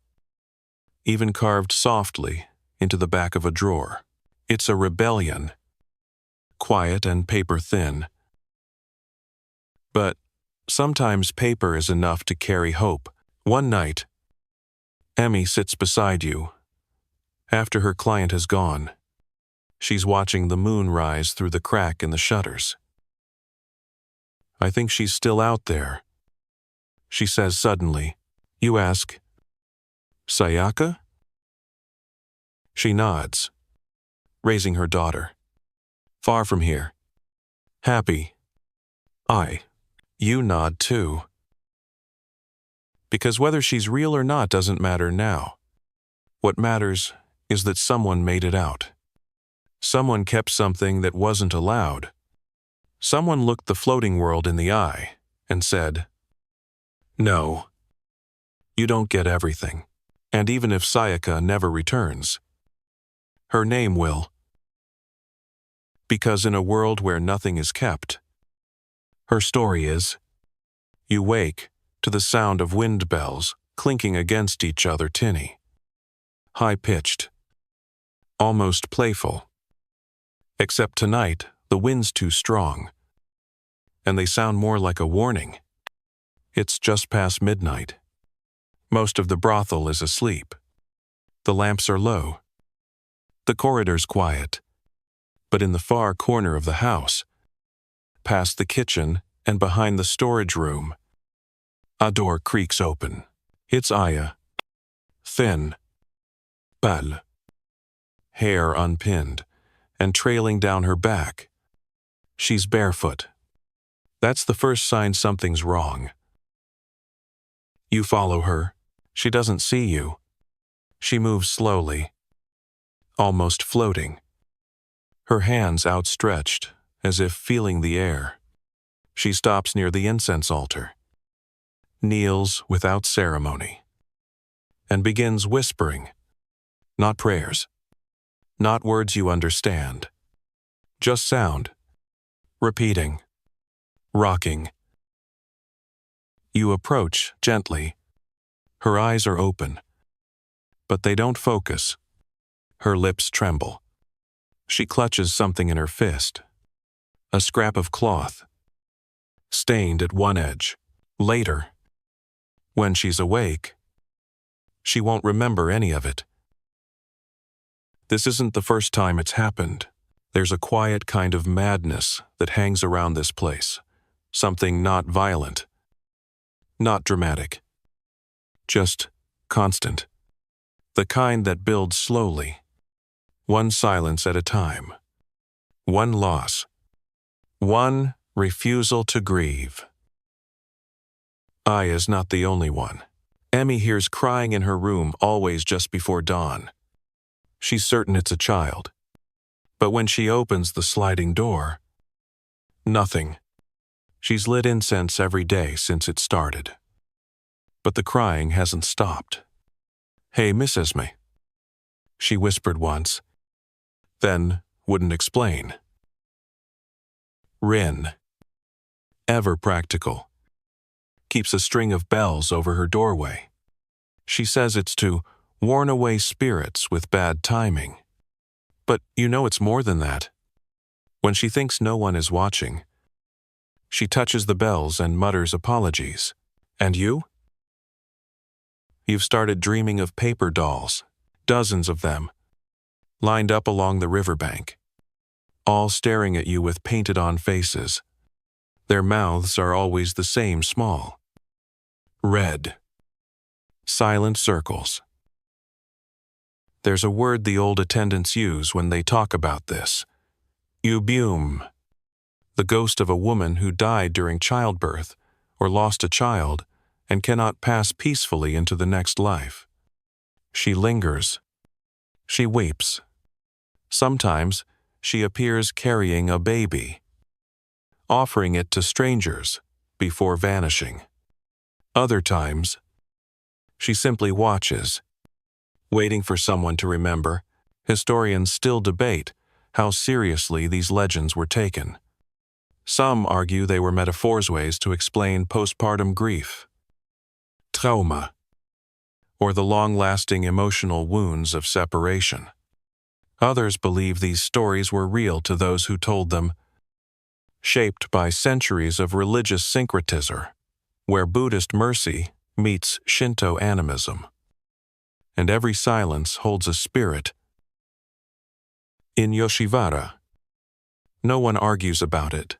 even carved softly into the back of a drawer. It's a rebellion, quiet and paper-thin. But sometimes paper is enough to carry hope. One night, Emmy sits beside you. After her client has gone, she's watching the moon rise through the crack in the shutters. I think she's still out there, she says suddenly. You ask, Sayaka? She nods, raising her daughter. Far from here. Happy. You nod too. Because whether she's real or not doesn't matter now. What matters is that someone made it out. Someone kept something that wasn't allowed. Someone looked the floating world in the eye and said, "No, you don't get everything." And even if Sayaka never returns, her name will. Because in a world where nothing is kept, her story is. You wake to the sound of wind bells clinking against each other, tinny, high-pitched, almost playful. Except tonight, the wind's too strong, and they sound more like a warning. It's just past midnight. Most of the brothel is asleep. The lamps are low. The corridor's quiet. But in the far corner of the house, past the kitchen and behind the storage room, a door creaks open. It's Aya. Thin, pale, hair unpinned and trailing down her back. She's barefoot. That's the first sign something's wrong. You follow her. She doesn't see you. She moves slowly, almost floating, her hands outstretched, as if feeling the air. She stops near the incense altar, kneels without ceremony, and begins whispering, not prayers, not words you understand, just sound, repeating, rocking. You approach gently. Her eyes are open, but they don't focus. Her lips tremble. She clutches something in her fist, a scrap of cloth, stained at one edge. Later, when she's awake, she won't remember any of it. This isn't the first time it's happened. There's a quiet kind of madness that hangs around this place, something not violent, not dramatic, just constant. The kind that builds slowly, one silence at a time, one loss, one refusal to grieve. I is not the only one. Emmy hears crying in her room always just before dawn. She's certain it's a child. But when she opens the sliding door, nothing. She's lit incense every day since it started. But the crying hasn't stopped. "Hey, Miss Esme," she whispered once, then wouldn't explain. Rin, ever practical, keeps a string of bells over her doorway. She says it's to warn away spirits with bad timing. But you know it's more than that. When she thinks no one is watching, she touches the bells and mutters apologies. And you? You've started dreaming of paper dolls, dozens of them, lined up along the riverbank, all staring at you with painted-on faces. Their mouths are always the same small. Red. Silent circles. There's a word the old attendants use when they talk about this. Ubium. The ghost of a woman who died during childbirth or lost a child and cannot pass peacefully into the next life. She lingers. She weeps. Sometimes she appears carrying a baby, offering it to strangers before vanishing. Other times, she simply watches, waiting for someone to remember. Historians still debate how seriously these legends were taken. Some argue they were metaphors, ways to explain postpartum grief, trauma, or the long-lasting emotional wounds of separation. Others believe these stories were real to those who told them, shaped by centuries of religious syncretism, where Buddhist mercy meets Shinto animism. And every silence holds a spirit. In Yoshiwara, no one argues about it.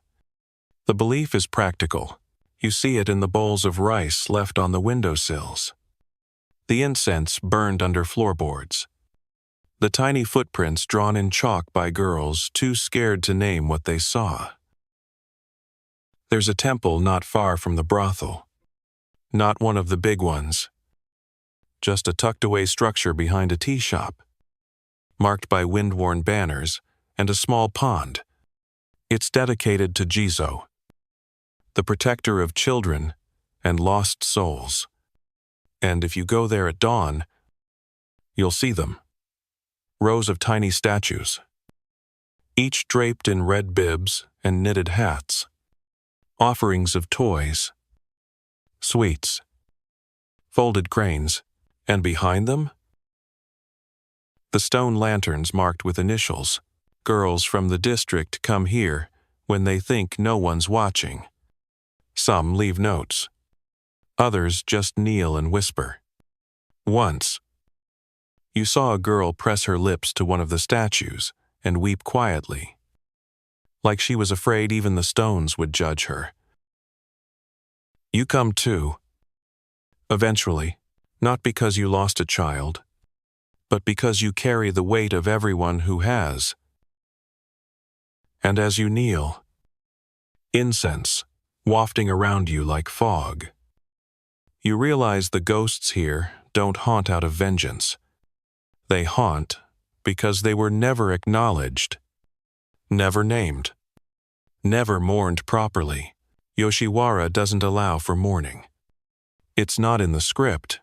The belief is practical. You see it in the bowls of rice left on the windowsills, the incense burned under floorboards, the tiny footprints drawn in chalk by girls too scared to name what they saw. There's a temple not far from the brothel, not one of the big ones, just a tucked-away structure behind a tea shop, marked by wind-worn banners and a small pond. It's dedicated to Jizo, the protector of children and lost souls. And if you go there at dawn, you'll see them. Rows of tiny statues, each draped in red bibs and knitted hats. Offerings of toys, sweets, folded cranes, and behind them, the stone lanterns marked with initials. Girls from the district come here when they think no one's watching. Some leave notes. Others just kneel and whisper. Once, you saw a girl press her lips to one of the statues and weep quietly, like she was afraid even the stones would judge her. You come too, eventually, not because you lost a child, but because you carry the weight of everyone who has. And as you kneel, incense wafting around you like fog, You realize the ghosts here don't haunt out of vengeance. They haunt because they were never acknowledged, never named, never mourned properly. Yoshiwara doesn't allow for mourning. It's not in the script.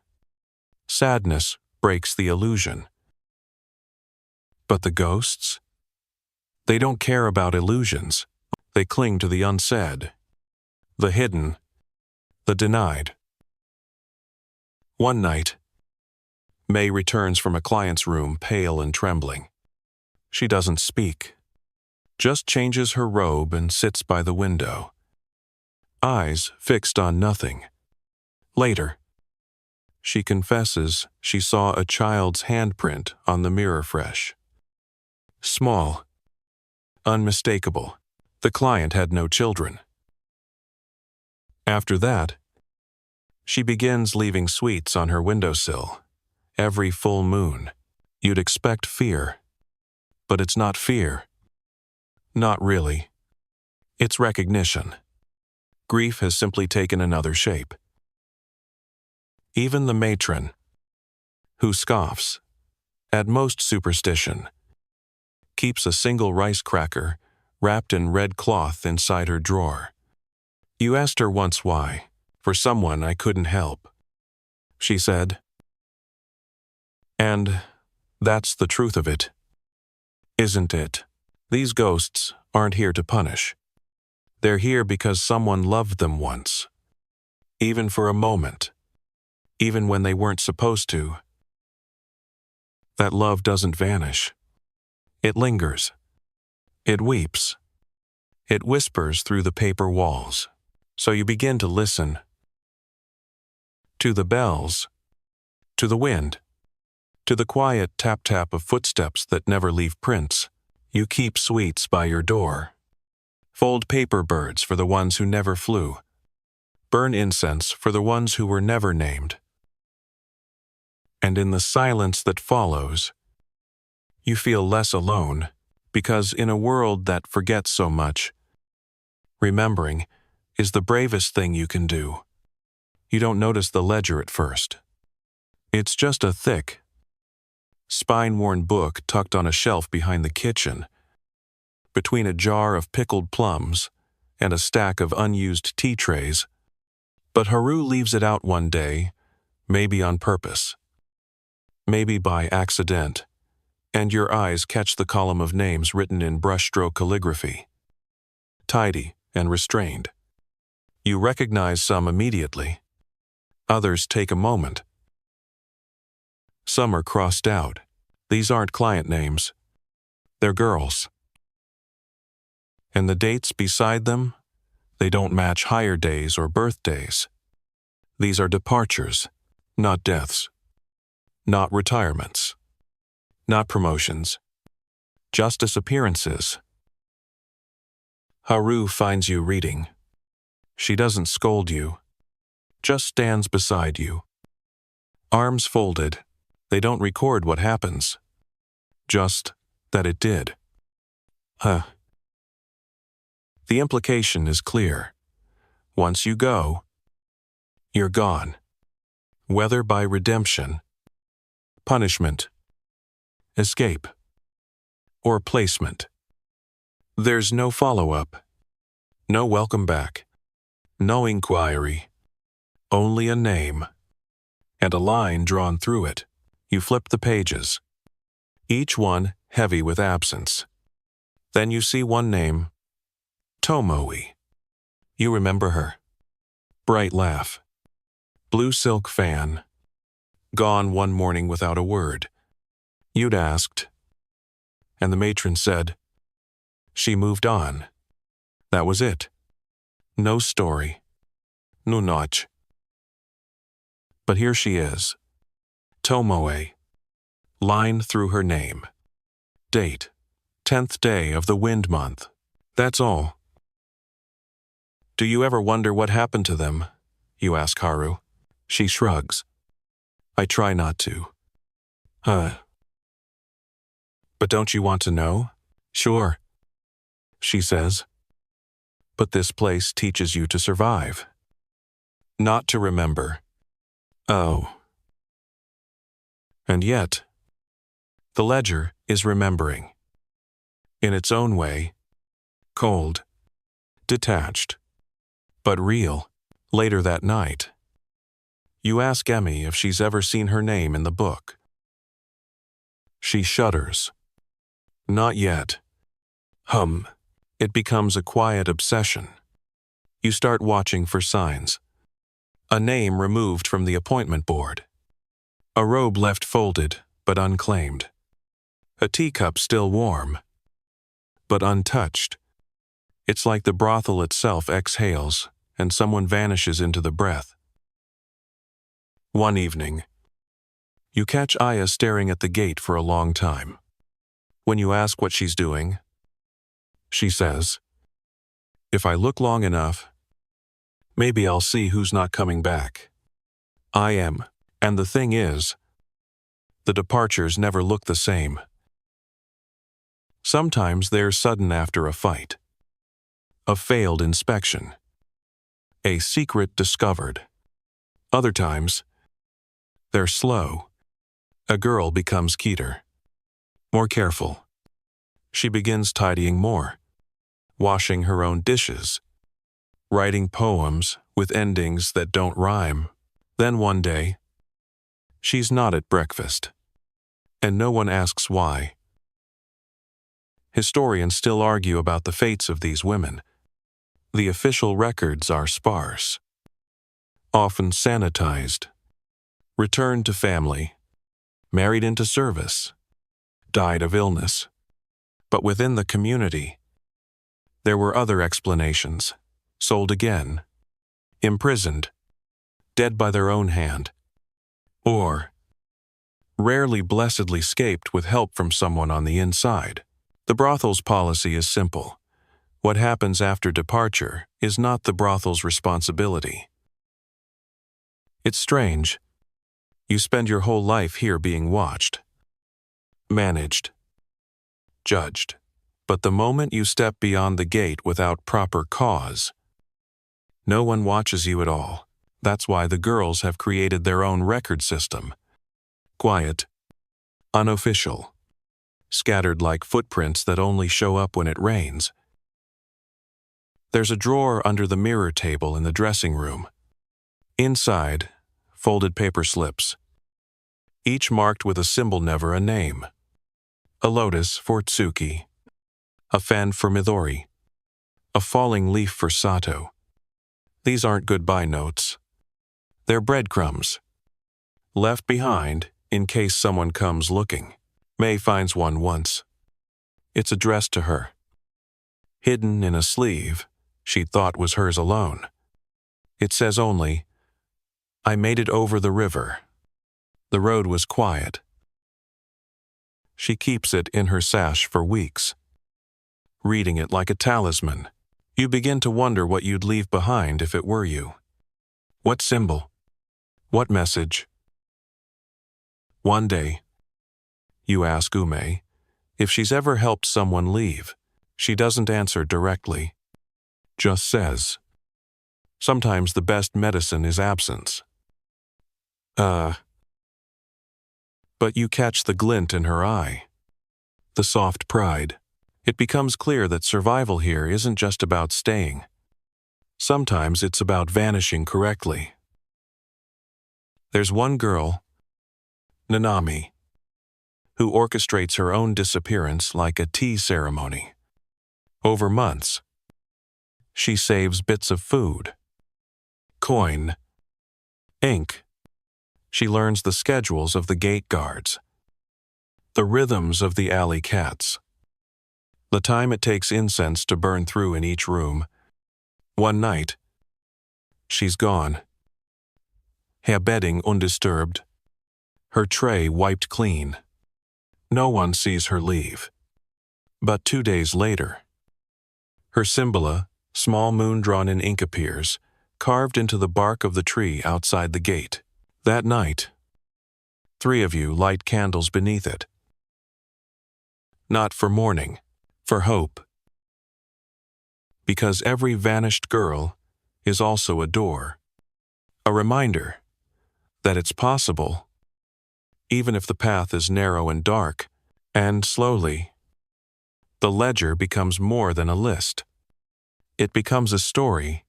Sadness breaks the illusion. But the ghosts? They don't care about illusions. They cling to the unsaid, the hidden, the denied. One night, May returns from a client's room pale and trembling. She doesn't speak, just changes her robe and sits by the window, eyes fixed on nothing. Later, she confesses she saw a child's handprint on the mirror fresh. Small, unmistakable. The client had no children. After that, she begins leaving sweets on her windowsill. Every full moon, you'd expect fear. But it's not fear. Not really. It's recognition. Grief has simply taken another shape. Even the matron, who scoffs at most superstition, keeps a single rice cracker wrapped in red cloth inside her drawer. You asked her once why. For someone I couldn't help, she said. And that's the truth of it, isn't it? These ghosts aren't here to punish. They're here because someone loved them once, even for a moment, even when they weren't supposed to. That love doesn't vanish. It lingers. It weeps. It whispers through the paper walls. So you begin to listen. To the bells. To the wind. To the quiet tap-tap of footsteps that never leave prints. You keep sweets by your door. Fold paper birds for the ones who never flew. Burn incense for the ones who were never named. And in the silence that follows, you feel less alone, because in a world that forgets so much, remembering is the bravest thing you can do. You don't notice the ledger at first. It's just a thick, spine-worn book tucked on a shelf behind the kitchen, between a jar of pickled plums and a stack of unused tea trays. But Haru leaves it out one day, maybe on purpose, maybe by accident, and your eyes catch the column of names written in brushstroke calligraphy, tidy and restrained. You recognize some immediately. Others take a moment. Some are crossed out. These aren't client names. They're girls. And the dates beside them, they don't match hire days or birthdays. These are departures, not deaths. Not retirements. Not promotions. Just disappearances. Haru finds you reading. She doesn't scold you, just stands beside you. Arms folded, they don't record what happens, just that it did. The implication is clear. Once you go, you're gone. Whether by redemption, punishment, escape, or placement. There's no follow-up, no welcome back, no inquiry, only a name, and a line drawn through it. You flip the pages, each one heavy with absence. Then you see one name, Tomoe. You remember her. Bright laugh, blue silk fan, gone one morning without a word. You'd asked, and the matron said, she moved on. That was it. No story. No notch. But here she is. Tomoe. Line through her name. Date. 10th day of the wind month. That's all. Do you ever wonder what happened to them? You ask Haru. She shrugs. I try not to. But don't you want to know? Sure, she says. But this place teaches you to survive. Not to remember. Oh. And yet, the ledger is remembering. In its own way, cold, detached, but real. Later that night, you ask Emmy if she's ever seen her name in the book. She shudders. Not yet. It becomes a quiet obsession. You start watching for signs. A name removed from the appointment board. A robe left folded, but unclaimed. A teacup still warm, but untouched. It's like the brothel itself exhales, and someone vanishes into the breath. One evening, you catch Aya staring at the gate for a long time. When you ask what she's doing, she says, "If I look long enough, maybe I'll see who's not coming back." I am. And the thing is, the departures never look the same. Sometimes they're sudden after a fight, a failed inspection, a secret discovered. Other times, they're slow. A girl becomes Keter, more careful. She begins tidying more, washing her own dishes, writing poems with endings that don't rhyme. Then one day, she's not at breakfast, and no one asks why. Historians still argue about the fates of these women. The official records are sparse, often sanitized. Returned to family, married into service, died of illness. But within the community, there were other explanations. Sold again, imprisoned, dead by their own hand, or rarely blessedly escaped with help from someone on the inside. The brothel's policy is simple. What happens after departure is not the brothel's responsibility. It's strange. You spend your whole life here being watched, managed, judged. But the moment you step beyond the gate without proper cause, no one watches you at all. That's why the girls have created their own record system. Quiet, unofficial, scattered like footprints that only show up when it rains. There's a drawer under the mirror table in the dressing room. Inside, folded paper slips, each marked with a symbol, never a name. A lotus for Tsuki, a fan for Midori, a falling leaf for Sato. These aren't goodbye notes. They're breadcrumbs, left behind in case someone comes looking. May finds one once. It's addressed to her. Hidden in a sleeve she'd thought was hers alone. It says only, "I made it over the river. The road was quiet." She keeps it in her sash for weeks, reading it like a talisman. You begin to wonder what you'd leave behind if it were you. What symbol? What message? One day, you ask Ume if she's ever helped someone leave. She doesn't answer directly, just says, "Sometimes the best medicine is absence." But you catch the glint in her eye, the soft pride. It becomes clear that survival here isn't just about staying. Sometimes it's about vanishing correctly. There's one girl, Nanami, who orchestrates her own disappearance like a tea ceremony. Over months, she saves bits of food, coin, ink. She learns the schedules of the gate guards, the rhythms of the alley cats, the time it takes incense to burn through in each room. One night, she's gone. Her bedding undisturbed, her tray wiped clean. No one sees her leave. But 2 days later, her symbola, small moon drawn in ink, appears, carved into the bark of the tree outside the gate. That night, 3 of you light candles beneath it. Not for mourning, for hope. Because every vanished girl is also a door, a reminder that it's possible, even if the path is narrow and dark, and slowly, the ledger becomes more than a list. It becomes a story.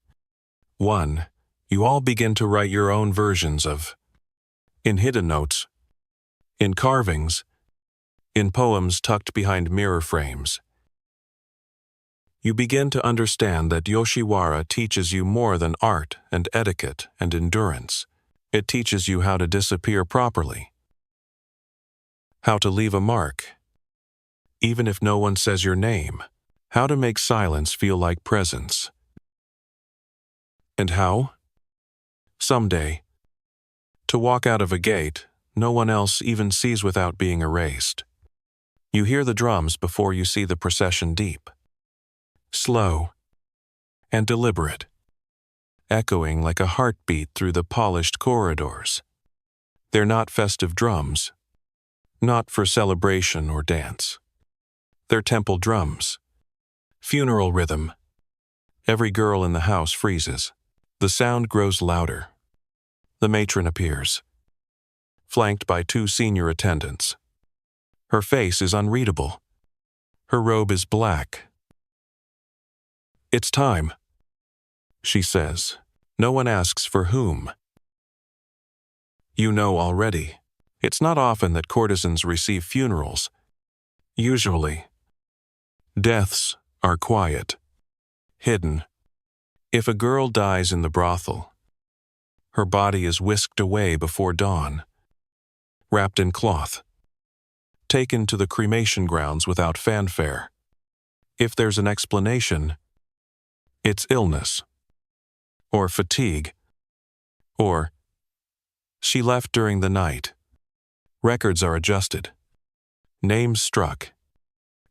One, you all begin to write your own versions of. In hidden notes, in carvings, in poems tucked behind mirror frames. You begin to understand that Yoshiwara teaches you more than art and etiquette and endurance. It teaches you how to disappear properly, how to leave a mark, even if no one says your name, how to make silence feel like presence. And how, someday, to walk out of a gate no one else even sees without being erased. You hear the drums before you see the procession deep, slow and deliberate, echoing like a heartbeat through the polished corridors. They're not festive drums, not for celebration or dance. They're temple drums, funeral rhythm. Every girl in the house freezes. The sound grows louder. The matron appears, flanked by 2 senior attendants. Her face is unreadable. Her robe is black. "It's time," she says. No one asks for whom. You know already. It's not often that courtesans receive funerals. Usually, deaths are quiet, hidden. If a girl dies in the brothel, her body is whisked away before dawn, wrapped in cloth, taken to the cremation grounds without fanfare. If there's an explanation, it's illness, or fatigue, or she left during the night. Records are adjusted, names struck,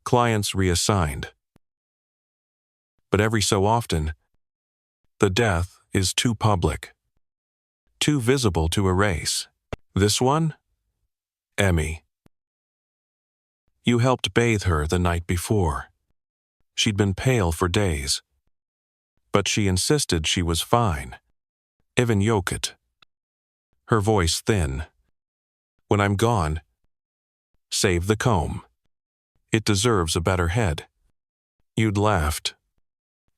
clients reassigned. But every so often, the death is too public, too visible to erase. This one? Emmy. You helped bathe her the night before. She'd been pale for days, but she insisted she was fine. Even Yokit. Her voice thin. "When I'm gone, save the comb. It deserves a better head." You'd laughed.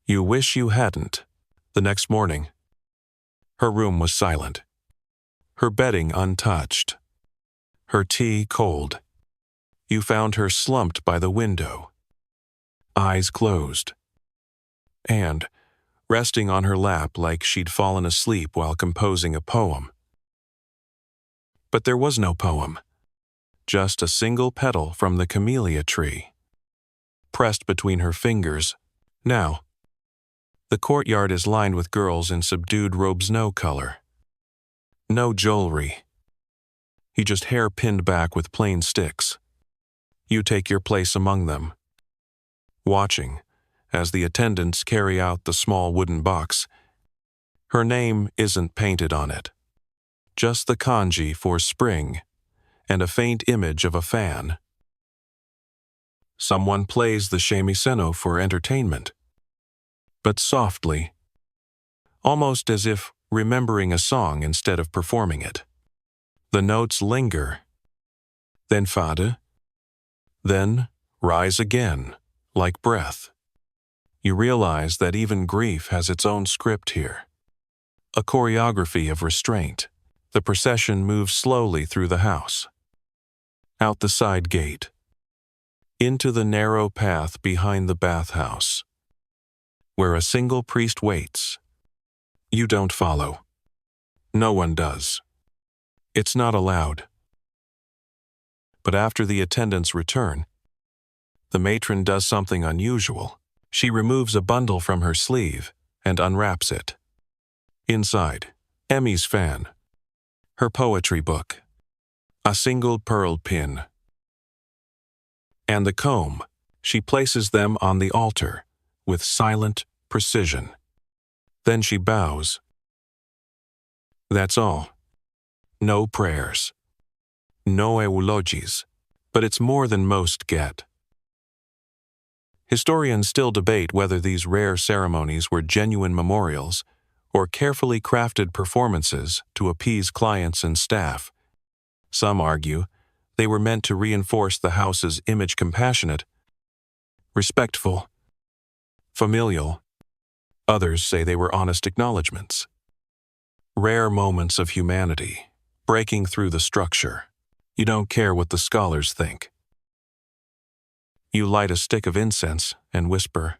You wish you hadn't. The next morning, her room was silent, her bedding untouched, her tea cold. You found her slumped by the window, eyes closed, and resting on her lap like she'd fallen asleep while composing a poem. But there was no poem, just a single petal from the camellia tree, pressed between her fingers. Now, the courtyard is lined with girls in subdued robes, no color, no jewelry. You just hair pinned back with plain sticks. You take your place among them, watching as the attendants carry out the small wooden box. Her name isn't painted on it, just the kanji for spring and a faint image of a fan. Someone plays the shamisen for entertainment, but softly, almost as if remembering a song instead of performing it. The notes linger, then fade, then rise again, like breath. You realize that even grief has its own script here, a choreography of restraint. The procession moves slowly through the house, out the side gate, into the narrow path behind the bathhouse, where a single priest waits. You don't follow. No one does. It's not allowed. But after the attendants return, the matron does something unusual. She removes a bundle from her sleeve and unwraps it. Inside, Emmy's fan, her poetry book, a single pearl pin, and the comb. She places them on the altar with silent precision. Then she bows. That's all. No prayers. No eulogies. But it's more than most get. Historians still debate whether these rare ceremonies were genuine memorials or carefully crafted performances to appease clients and staff. Some argue they were meant to reinforce the house's image compassionate, respectful, familial. Others say they were honest acknowledgments. Rare moments of humanity, breaking through the structure. You don't care what the scholars think. You light a stick of incense and whisper.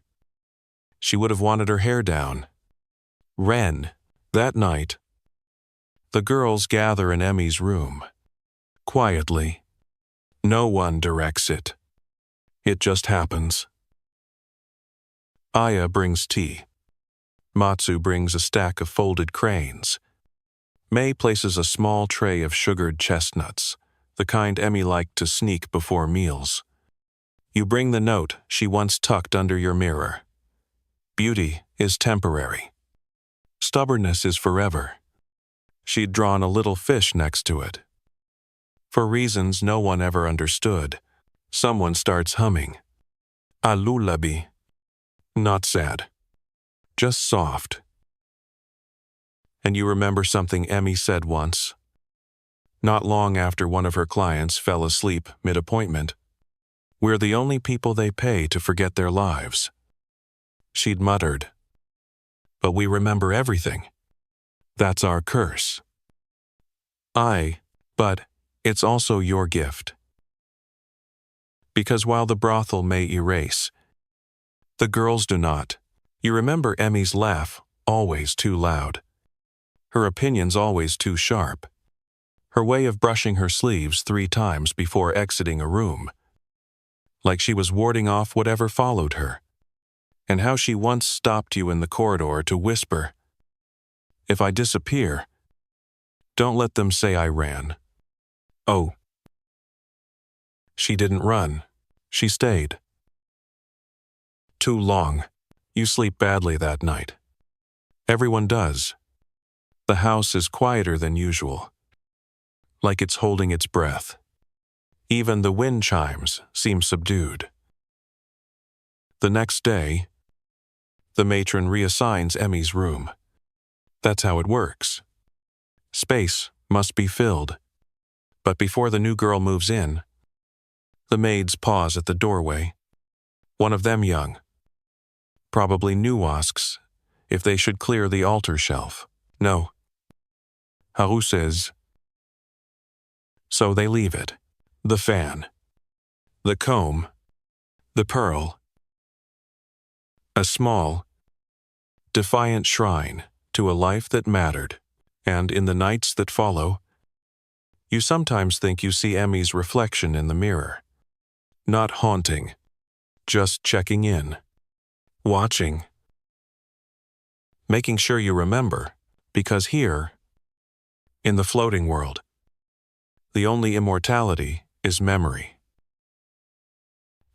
She would have wanted her hair down. Wren. That night, the girls gather in Emmy's room. Quietly. No one directs it. It just happens. Aya brings tea. Matsu brings a stack of folded cranes. May places a small tray of sugared chestnuts, the kind Emmy liked to sneak before meals. You bring the note she once tucked under your mirror. Beauty is temporary. Stubbornness is forever. She'd drawn a little fish next to it. For reasons no one ever understood, someone starts humming. A lullaby. Not sad. Just soft. And you remember something Emmy said once. Not long after one of her clients fell asleep mid-appointment. We're the only people they pay to forget their lives. She'd muttered. But we remember everything. That's our curse. But it's also your gift. Because while the brothel may erase, the girls do not. You remember Emmy's laugh, always too loud. Her opinions always too sharp. Her way of brushing her sleeves 3 times before exiting a room. Like she was warding off whatever followed her. And how she once stopped you in the corridor to whisper, "If I disappear, don't let them say I ran." Oh. She didn't run. She stayed. Too long. You sleep badly that night. Everyone does. The house is quieter than usual. Like it's holding its breath. Even the wind chimes seem subdued. The next day, the matron reassigns Emmy's room. That's how it works. Space must be filled. But before the new girl moves in, the maids pause at the doorway. One of them young. Probably new asks if they should clear the altar shelf. No. Haru says. So they leave it. The fan. The comb. The pearl. A small, defiant shrine to a life that mattered, and in the nights that follow, you sometimes think you see Emmy's reflection in the mirror. Not haunting, just checking in, watching, making sure you remember, because here, in the floating world, the only immortality is memory.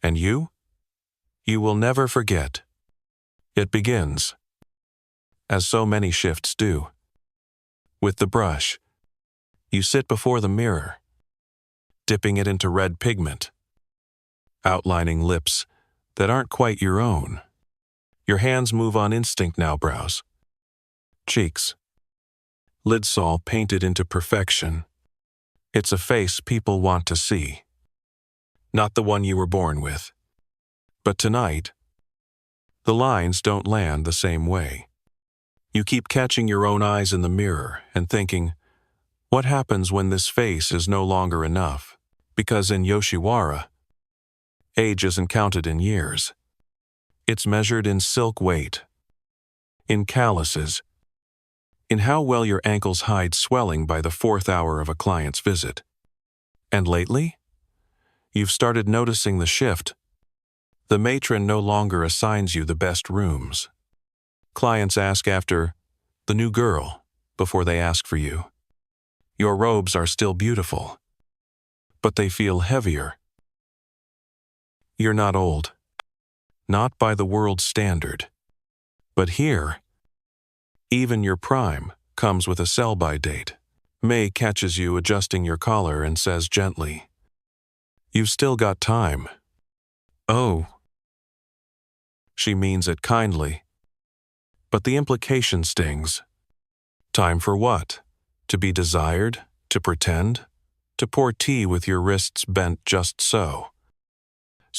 And you? You will never forget. It begins, as so many shifts do. With the brush, you sit before the mirror, dipping it into red pigment, outlining lips that aren't quite your own. Your hands move on instinct now, brows, cheeks, lidsole painted into perfection. It's a face people want to see. Not the one you were born with. But tonight, the lines don't land the same way. You keep catching your own eyes in the mirror and thinking, what happens when this face is no longer enough? Because in Yoshiwara, age isn't counted in years. It's measured in silk weight, in calluses, in how well your ankles hide swelling by the 4th hour of a client's visit. And lately, you've started noticing the shift. The matron no longer assigns you the best rooms. Clients ask after the new girl before they ask for you. Your robes are still beautiful, but they feel heavier. You're not old, not by the world's standard. But here, even your prime comes with a sell-by date. May catches you adjusting your collar and says gently, "You've still got time." Oh. She means it kindly, but the implication stings. Time for what? To be desired? To pretend? To pour tea with your wrists bent just so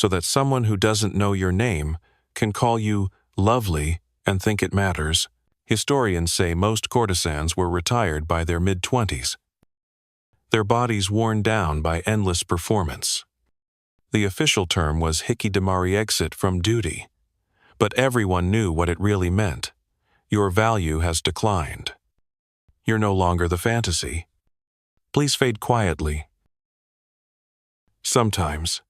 that someone who doesn't know your name can call you lovely and think it matters. Historians say most courtesans were retired by their mid-20s, their bodies worn down by endless performance. The official term was exit from duty, but everyone knew what it really meant. Your value has declined. You're no longer the fantasy. Please fade quietly. Sometimes,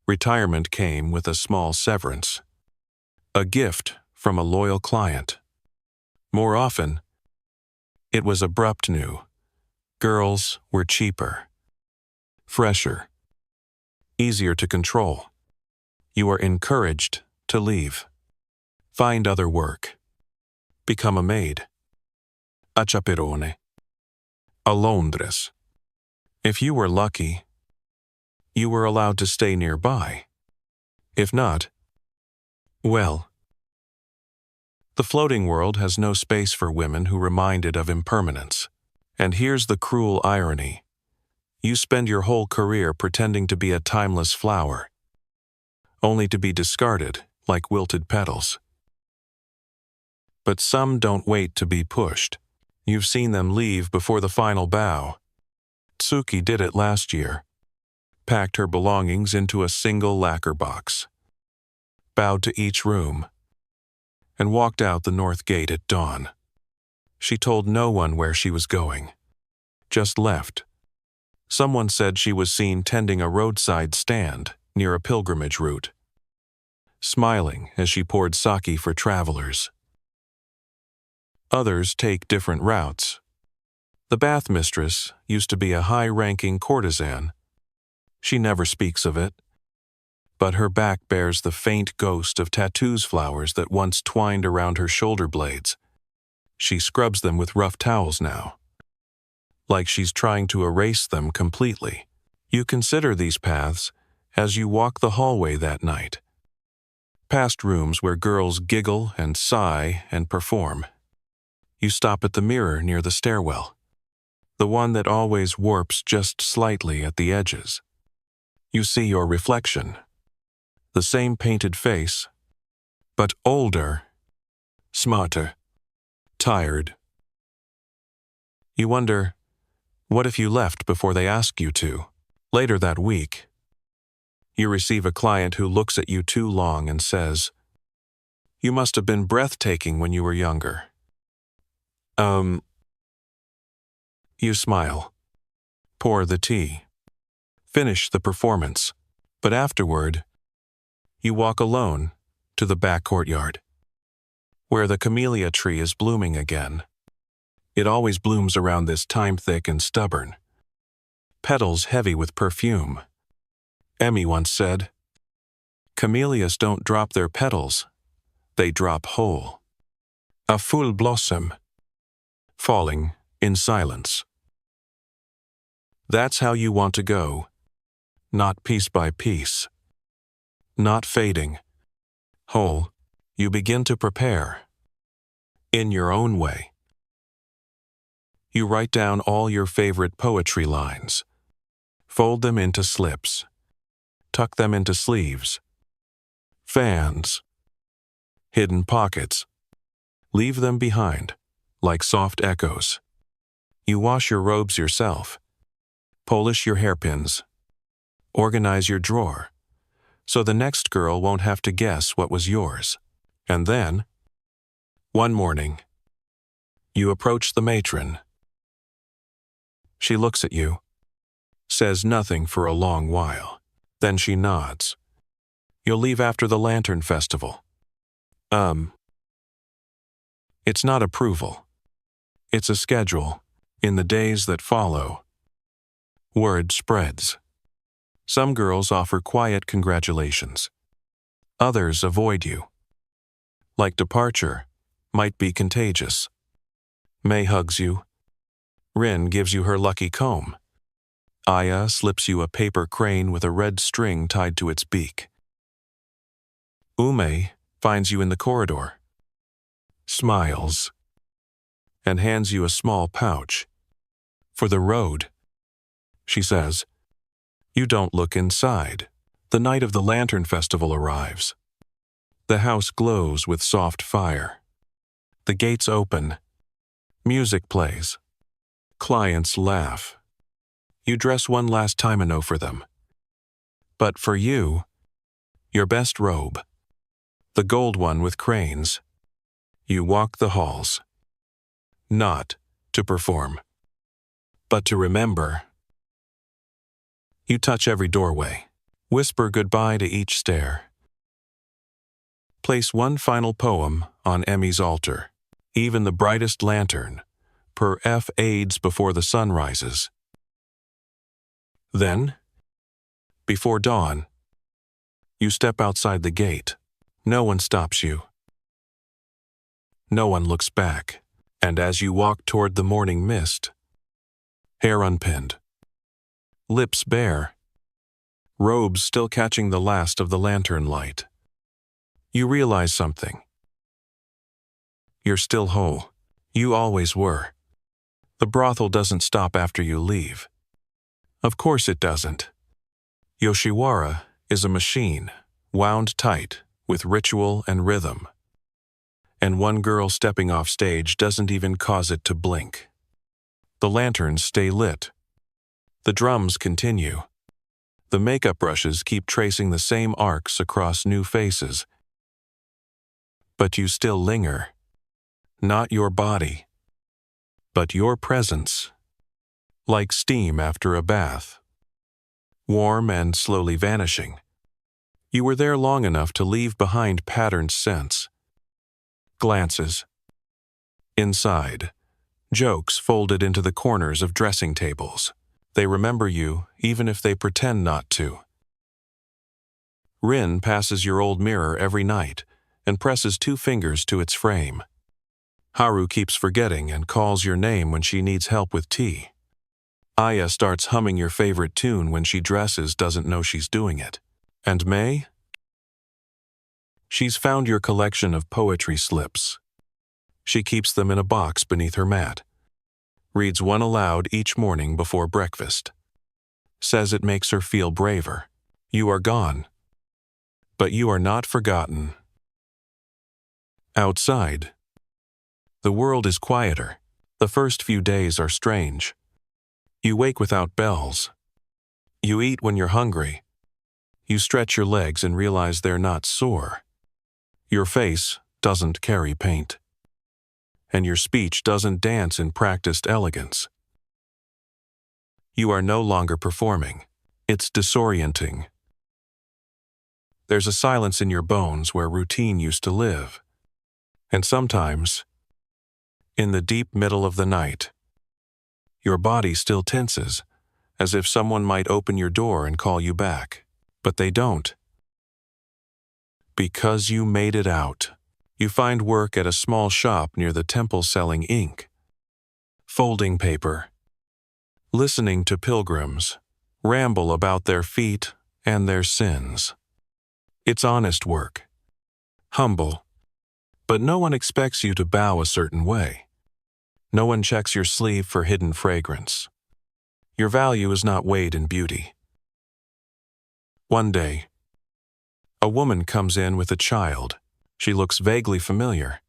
retirement came with a small severance, a gift from a loyal client. More often, it was abrupt new. Girls were cheaper, fresher, easier to control. You are encouraged to leave. Find other work. Become a maid. A chaperone. A laundress. If you were lucky, you were allowed to stay nearby. If not, well. The floating world has no space for women who remind it of impermanence. And here's the cruel irony. You spend your whole career pretending to be a timeless flower, only to be discarded like wilted petals. But some don't wait to be pushed. You've seen them leave before the final bow. Tsuki did it last year. Packed her belongings into a single lacquer box, bowed to each room, and walked out the north gate at dawn. She told no one where she was going, just left. Someone said she was seen tending a roadside stand near a pilgrimage route, smiling as she poured sake for travelers. Others take different routes. The bath mistress used to be a high-ranking courtesan. She never speaks of it, but her back bears the faint ghost of tattoos flowers that once twined around her shoulder blades. She scrubs them with rough towels now, like she's trying to erase them completely. You consider these paths as you walk the hallway that night, past rooms where girls giggle and sigh and perform. You stop at the mirror near the stairwell, the one that always warps just slightly at the edges. You see your reflection, the same painted face, but older, smarter, tired. You wonder, what if you left before they asked you to? Later that week, you receive a client who looks at you too long and says, "You must have been breathtaking when you were younger." You smile, pour the tea, finish the performance, but afterward, you walk alone to the back courtyard, where the camellia tree is blooming again. It always blooms around this time, thick and stubborn, petals heavy with perfume. Emmy once said, "Camellias don't drop their petals, they drop whole." A full blossom, falling in silence. That's how you want to go, not piece by piece, not fading. Whole, you begin to prepare, in your own way. You write down all your favorite poetry lines, fold them into slips, tuck them into sleeves, fans, hidden pockets. Leave them behind, like soft echoes. You wash your robes yourself, polish your hairpins, organize your drawer, so the next girl won't have to guess what was yours. And then, one morning, you approach the matron. She looks at you, says nothing for a long while. Then she nods. You'll leave after the Lantern Festival. It's not approval. It's a schedule. In the days that follow, word spreads. Some girls offer quiet congratulations. Others avoid you. Like departure, might be contagious. May hugs you. Rin gives you her lucky comb. Aya slips you a paper crane with a red string tied to its beak. Ume finds you in the corridor, smiles, and hands you a small pouch. For the road, she says. You don't look inside. The night of the Lantern Festival arrives. The house glows with soft fire. The gates open. Music plays. Clients laugh. You dress one last timino for them. But for you, your best robe, the gold one with cranes, you walk the halls. Not to perform, but to remember. You touch every doorway. Whisper goodbye to each stair. Place one final poem on Emmy's altar. Even the brightest lantern, per F aids before the sun rises. Then, before dawn, you step outside the gate. No one stops you. No one looks back, and as you walk toward the morning mist, hair unpinned, lips bare, robes still catching the last of the lantern light, you realize something. You're still whole. You always were. The brothel doesn't stop after you leave. Of course it doesn't. Yoshiwara is a machine, wound tight with ritual and rhythm. And one girl stepping off stage doesn't even cause it to blink. The lanterns stay lit. The drums continue. The makeup brushes keep tracing the same arcs across new faces. But you still linger. Not your body, but your presence. Like steam after a bath. Warm and slowly vanishing. You were there long enough to leave behind patterned scents. Glances. Inside, jokes folded into the corners of dressing tables. They remember you, even if they pretend not to. Rin passes your old mirror every night and presses 2 fingers to its frame. Haru keeps forgetting and calls your name when she needs help with tea. Aya starts humming your favorite tune when she dresses, doesn't know she's doing it. And May? She's found your collection of poetry slips. She keeps them in a box beneath her mat. Reads one aloud each morning before breakfast. Says it makes her feel braver. You are gone. But you are not forgotten. Outside, the world is quieter. The first few days are strange. You wake without bells. You eat when you're hungry. You stretch your legs and realize they're not sore. Your face doesn't carry paint. And your speech doesn't dance in practiced elegance. You are no longer performing. It's disorienting. There's a silence in your bones where routine used to live. And sometimes, in the deep middle of the night, your body still tenses, as if someone might open your door and call you back. But they don't. Because you made it out. You find work at a small shop near the temple selling ink, folding paper, listening to pilgrims ramble about their feet and their sins. It's honest work, humble, but no one expects you to bow a certain way. No one checks your sleeve for hidden fragrance. Your value is not weighed in beauty. One day, a woman comes in with a child. She looks vaguely familiar.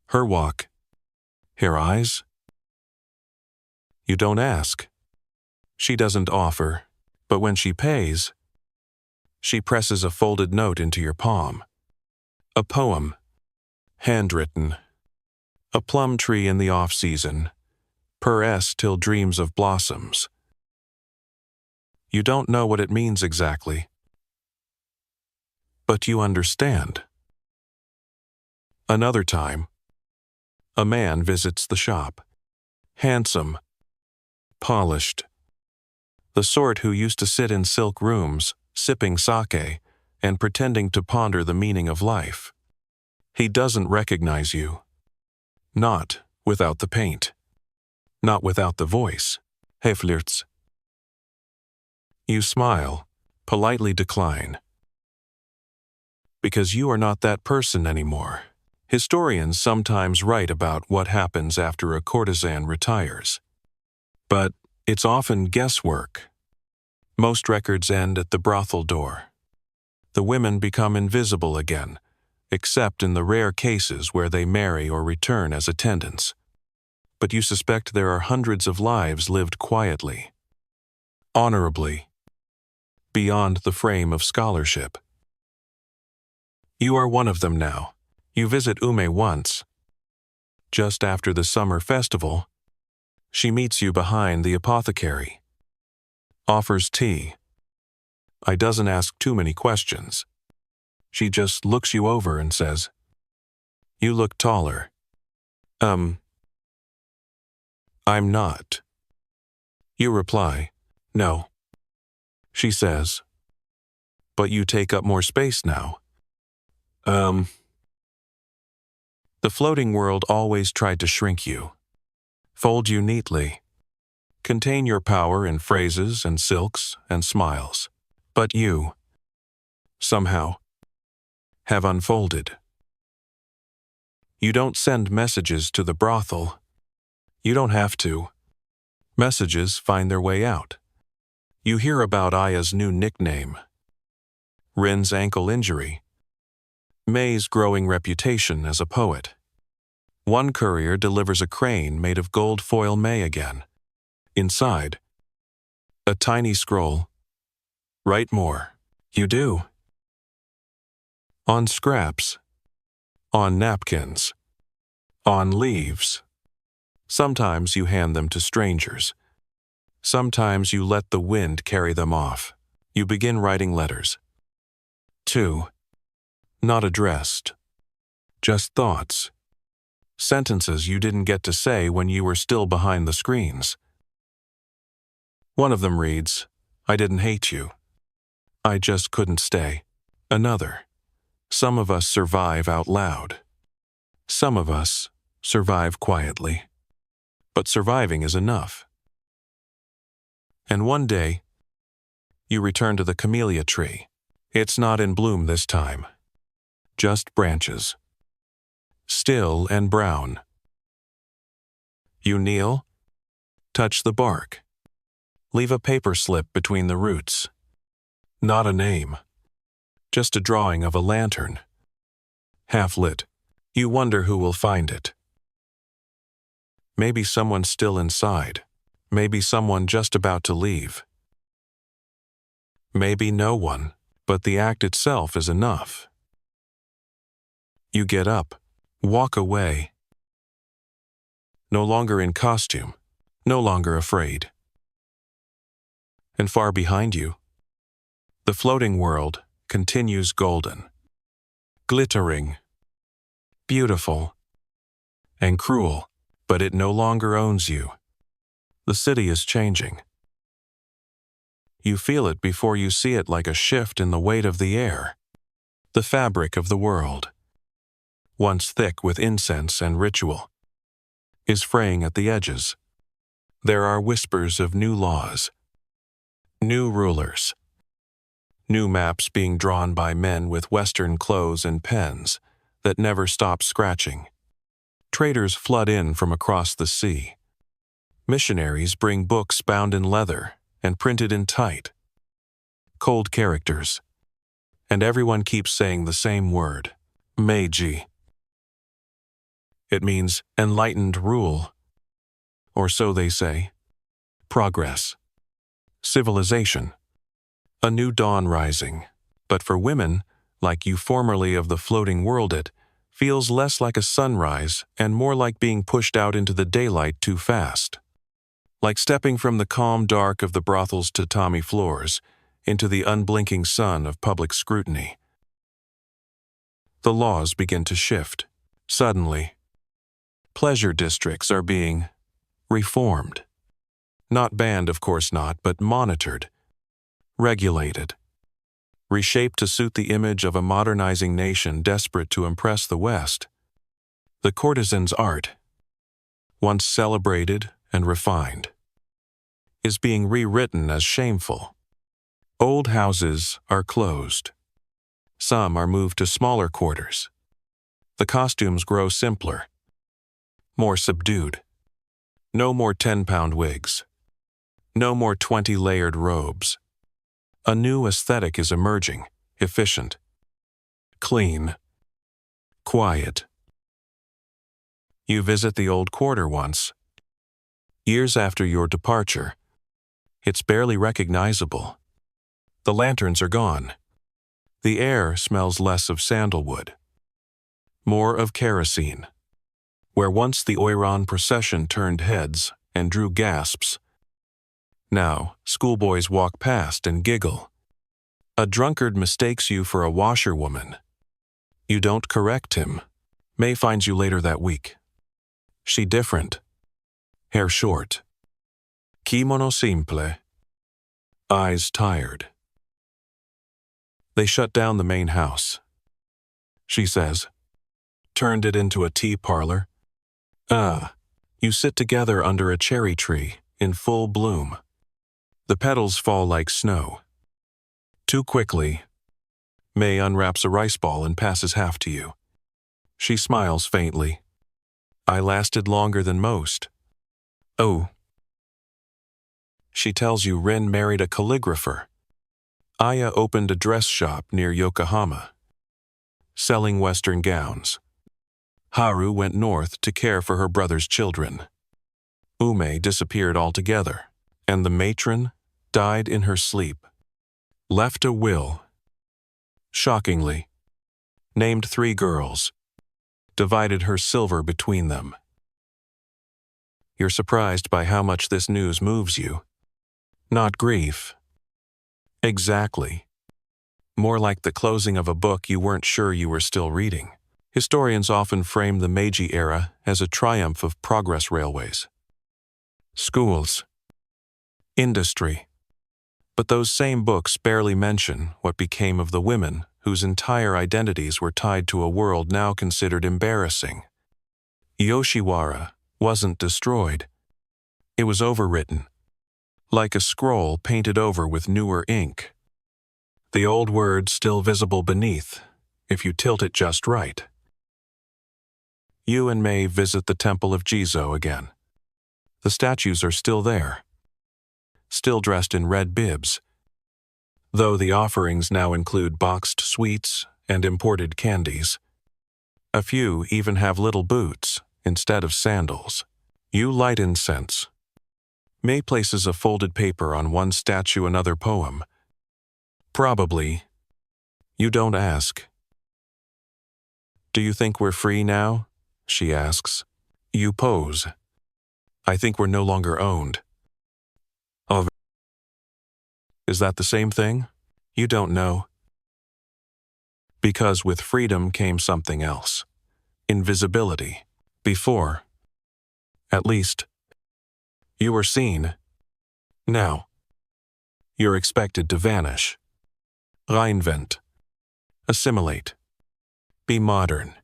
Her walk, her eyes. You don't ask. She doesn't offer, but when she pays, she presses a folded note into your palm. A poem, handwritten. A plum tree in the off-season, per S till dreams of blossoms. You don't know what it means exactly, but you understand. Another time, a man visits the shop. Handsome, polished. The sort who used to sit in silk rooms, sipping sake, and pretending to ponder the meaning of life. He doesn't recognize you. Not without the paint. Not without the voice. He flirts. You smile, politely decline. Because you are not that person anymore. Historians sometimes write about what happens after a courtesan retires. But it's often guesswork. Most records end at the brothel door. The women become invisible again, except in the rare cases where they marry or return as attendants. But you suspect there are hundreds of lives lived quietly, honorably, beyond the frame of scholarship. You are one of them now. You visit Ume once. Just after the summer festival, she meets you behind the apothecary, offers tea. I doesn't ask too many questions. She just looks you over and says, "You look taller." I'm not. You reply, "No." She says, "But you take up more space now." The floating world always tried to shrink you, fold you neatly, contain your power in phrases and silks and smiles. But you, somehow, have unfolded. You don't send messages to the brothel. You don't have to. Messages find their way out. You hear about Aya's new nickname, Rin's ankle injury, May's growing reputation as a poet. One courier delivers a crane made of gold foil May again. Inside, a tiny scroll. Write more. You do. On scraps. On napkins. On leaves. Sometimes you hand them to strangers. Sometimes you let the wind carry them off. You begin writing letters. 2. Not addressed. Just thoughts. Sentences you didn't get to say when you were still behind the screens. One of them reads, "I didn't hate you. I just couldn't stay." Another, "Some of us survive out loud. Some of us survive quietly. But surviving is enough." And one day, you return to the camellia tree. It's not in bloom this time. Just branches. Still and brown. You kneel, touch the bark, leave a paper slip between the roots. Not a name, just a drawing of a lantern. Half lit. You wonder who will find it. Maybe someone still inside. Maybe someone just about to leave. Maybe no one, but the act itself is enough. You get up, walk away. No longer in costume, no longer afraid. And far behind you, the floating world continues golden, glittering, beautiful, and cruel, but it no longer owns you. The city is changing. You feel it before you see it, like a shift in the weight of the air. The fabric of the world, once thick with incense and ritual, is fraying at the edges. There are whispers of new laws, new rulers, new maps being drawn by men with Western clothes and pens that never stop scratching. Traders flood in from across the sea. Missionaries bring books bound in leather and printed in tight, cold characters. And everyone keeps saying the same word, Meiji. It means enlightened rule, or so they say. Progress. Civilization. A new dawn rising. But for women, like you formerly of the floating world, it feels less like a sunrise and more like being pushed out into the daylight too fast. Like stepping from the calm dark of the brothel's tatami floors into the unblinking sun of public scrutiny. The laws begin to shift. Suddenly, pleasure districts are being reformed. Not banned, of course not, but monitored, regulated, reshaped to suit the image of a modernizing nation desperate to impress the West. The courtesan's art, once celebrated and refined, is being rewritten as shameful. Old houses are closed. Some are moved to smaller quarters. The costumes grow simpler, more subdued. No more 10-pound wigs. No more 20-layered robes. A new aesthetic is emerging, efficient, clean, quiet. You visit the old quarter once. Years after your departure. It's barely recognizable. The lanterns are gone. The air smells less of sandalwood, more of kerosene. Where once the Oiron procession turned heads and drew gasps, now schoolboys walk past and giggle. A drunkard mistakes you for a washerwoman. You don't correct him. May finds you later that week. She different. Hair short. Kimono simple. Eyes tired. They shut down the main house. She says, turned it into a tea parlor. You sit together under a cherry tree in full bloom. The petals fall like snow. Too quickly, May unwraps a rice ball and passes half to you. She smiles faintly. I lasted longer than most. Oh. She tells you Rin married a calligrapher. Aya opened a dress shop near Yokohama, selling Western gowns. Haru went north to care for her brother's children. Ume disappeared altogether, and the matron died in her sleep. Left a will. Shockingly, named 3 girls, divided her silver between them. You're surprised by how much this news moves you. Not grief. Exactly. More like the closing of a book you weren't sure you were still reading. Historians often frame the Meiji era as a triumph of progress railways. Schools. Industry. But those same books barely mention what became of the women whose entire identities were tied to a world now considered embarrassing. Yoshiwara wasn't destroyed. It was overwritten, like a scroll painted over with newer ink. The old words still visible beneath, if you tilt it just right. You and May visit the Temple of Jizo again. The statues are still there, still dressed in red bibs, though the offerings now include boxed sweets and imported candies. A few even have little boots instead of sandals. You light incense. May places a folded paper on one statue, another poem. Probably. You don't ask. Do you think we're free now? She asks. You pose. I think we're no longer owned. Oh, is that the same thing? You don't know. Because with freedom came something else. Invisibility. Before, at least, you were seen. Now, you're expected to vanish. Reinvent. Assimilate. Be modern.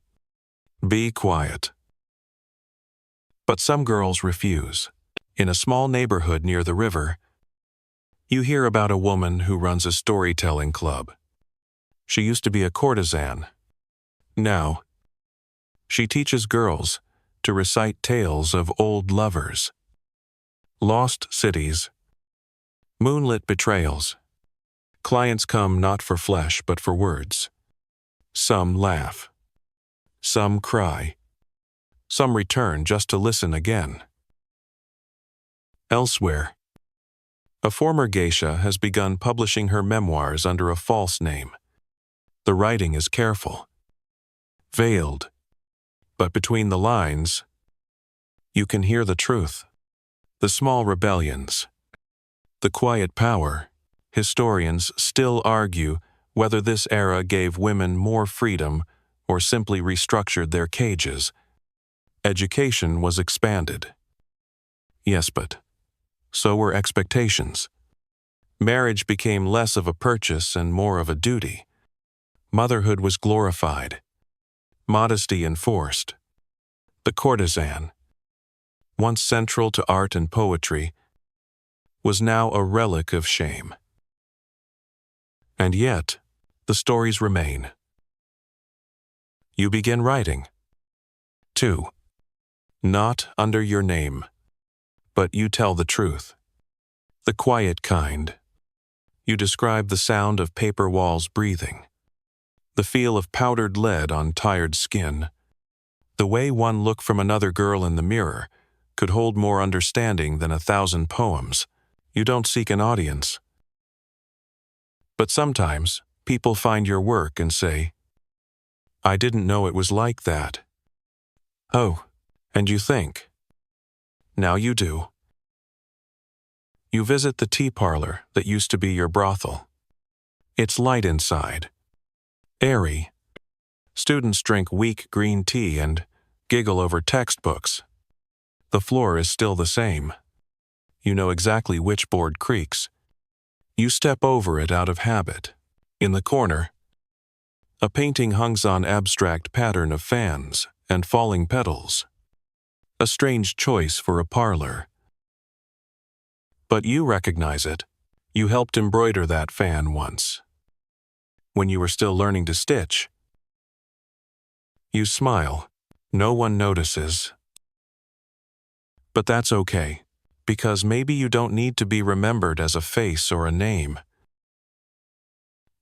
Be quiet. But some girls refuse. In a small neighborhood near the river, you hear about a woman who runs a storytelling club. She used to be a courtesan. Now, she teaches girls to recite tales of old lovers, lost cities, moonlit betrayals. Clients come not for flesh but for words. Some laugh. Some cry. Some return just to listen again. Elsewhere, a former geisha has begun publishing her memoirs under a false name. The writing is careful, veiled, but between the lines, you can hear the truth. The small rebellions, the quiet power. Historians still argue whether this era gave women more freedom or simply restructured their cages. Education was expanded. Yes, but so were expectations. Marriage became less of a purchase and more of a duty. Motherhood was glorified. Modesty enforced. The courtesan, once central to art and poetry, was now a relic of shame. And yet, the stories remain. You begin writing. 2. Not under your name, but you tell the truth. The quiet kind. You describe the sound of paper walls breathing, the feel of powdered lead on tired skin, the way one look from another girl in the mirror could hold more understanding than 1,000 poems. You don't seek an audience. But sometimes, people find your work and say, "I didn't know it was like that." Oh, and you think. Now you do. You visit the tea parlor that used to be your brothel. It's light inside, airy. Students drink weak green tea and giggle over textbooks. The floor is still the same. You know exactly which board creaks. You step over it out of habit. In the corner, a painting hangs on abstract pattern of fans and falling petals. A strange choice for a parlor. But you recognize it. You helped embroider that fan once, when you were still learning to stitch. You smile. No one notices. But that's okay, because maybe you don't need to be remembered as a face or a name.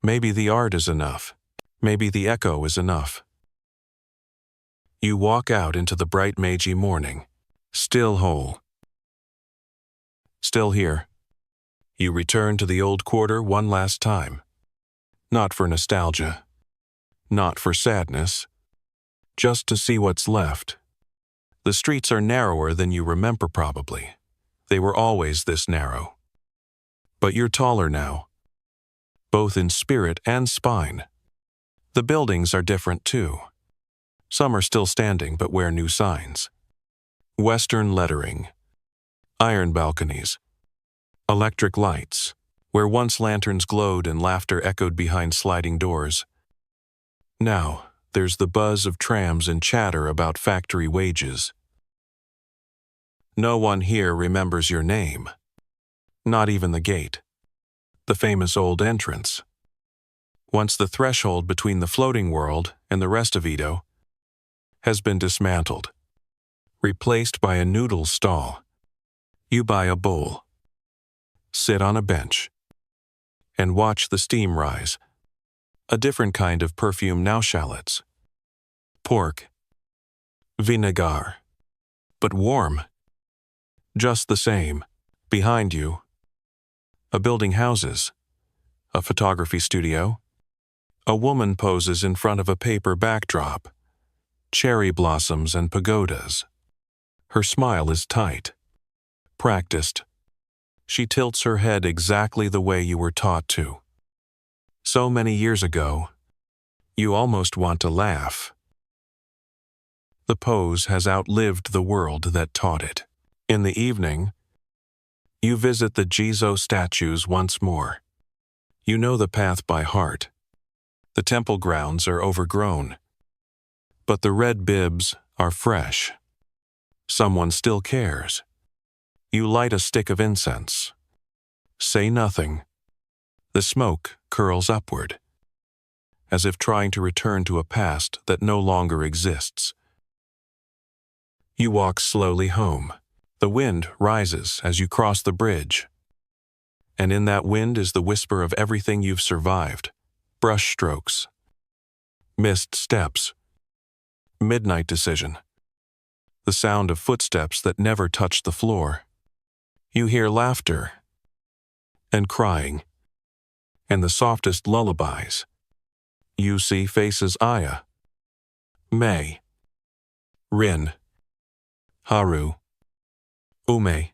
Maybe the art is enough. Maybe the echo is enough. You walk out into the bright Meiji morning, still whole. Still here. You return to the old quarter one last time. Not for nostalgia. Not for sadness. Just to see what's left. The streets are narrower than you remember probably. They were always this narrow. But you're taller now, both in spirit and spine. The buildings are different too. Some are still standing but wear new signs. Western lettering. Iron balconies. Electric lights, where once lanterns glowed and laughter echoed behind sliding doors. Now, there's the buzz of trams and chatter about factory wages. No one here remembers your name. Not even the gate. The famous old entrance. Once the threshold between the floating world and the rest of Edo has been dismantled, replaced by a noodle stall. You buy a bowl, sit on a bench, and watch the steam rise. A different kind of perfume now: shallots, pork, vinegar, but warm. Just the same, behind you, a building houses, a photography studio. A woman poses in front of a paper backdrop, cherry blossoms and pagodas. Her smile is tight, practiced. She tilts her head exactly the way you were taught to. So many years ago, you almost want to laugh. The pose has outlived the world that taught it. In the evening, you visit the Jizo statues once more. You know the path by heart. The temple grounds are overgrown, but the red bibs are fresh. Someone still cares. You light a stick of incense. Say nothing. The smoke curls upward, as if trying to return to a past that no longer exists. You walk slowly home. The wind rises as you cross the bridge. And in that wind is the whisper of everything you've survived. Brush strokes, missed steps, midnight decision, the sound of footsteps that never touch the floor. You hear laughter and crying and the softest lullabies. You see faces: Aya, May, Rin, Haru, Ume,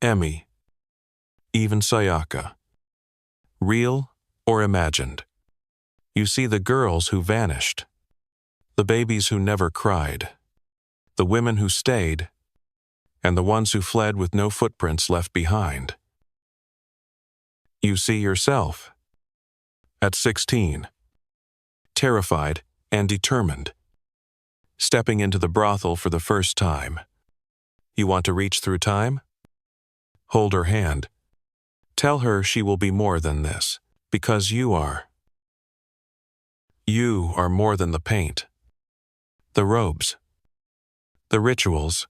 Emi, even Sayaka. Real or imagined. You see the girls who vanished, the babies who never cried, the women who stayed, and the ones who fled with no footprints left behind. You see yourself, at 16, terrified and determined, stepping into the brothel for the first time. You want to reach through time? Hold her hand. Tell her she will be more than this, because you are. You are more than the paint, the robes, the rituals.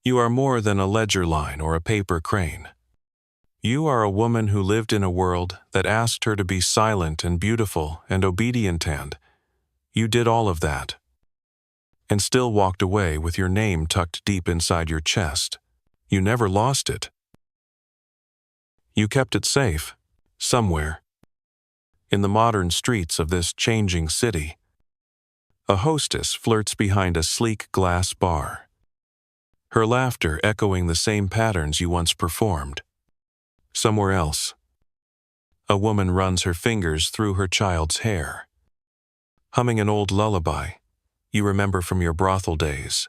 You are more than a ledger line or a paper crane. You are a woman who lived in a world that asked her to be silent and beautiful and obedient, and you did all of that, and still walked away with your name tucked deep inside your chest. You never lost it. You kept it safe, somewhere, in the modern streets of this changing city. A hostess flirts behind a sleek glass bar, her laughter echoing the same patterns you once performed. Somewhere else, a woman runs her fingers through her child's hair, humming an old lullaby you remember from your brothel days.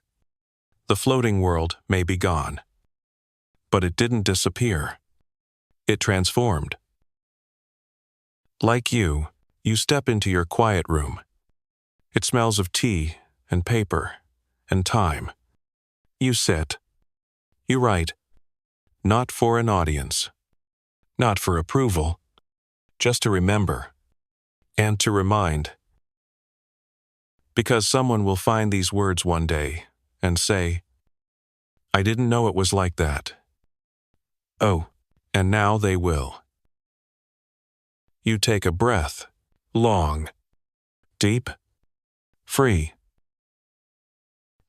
The floating world may be gone, but it didn't disappear. It transformed. Like you step into your quiet room. It smells of tea and paper and time. You sit. You write. Not for an audience. Not for approval. Just to remember. And to remind. Because someone will find these words one day and say, I didn't know it was like that. Oh, and now they will. You take a breath, long, deep, free.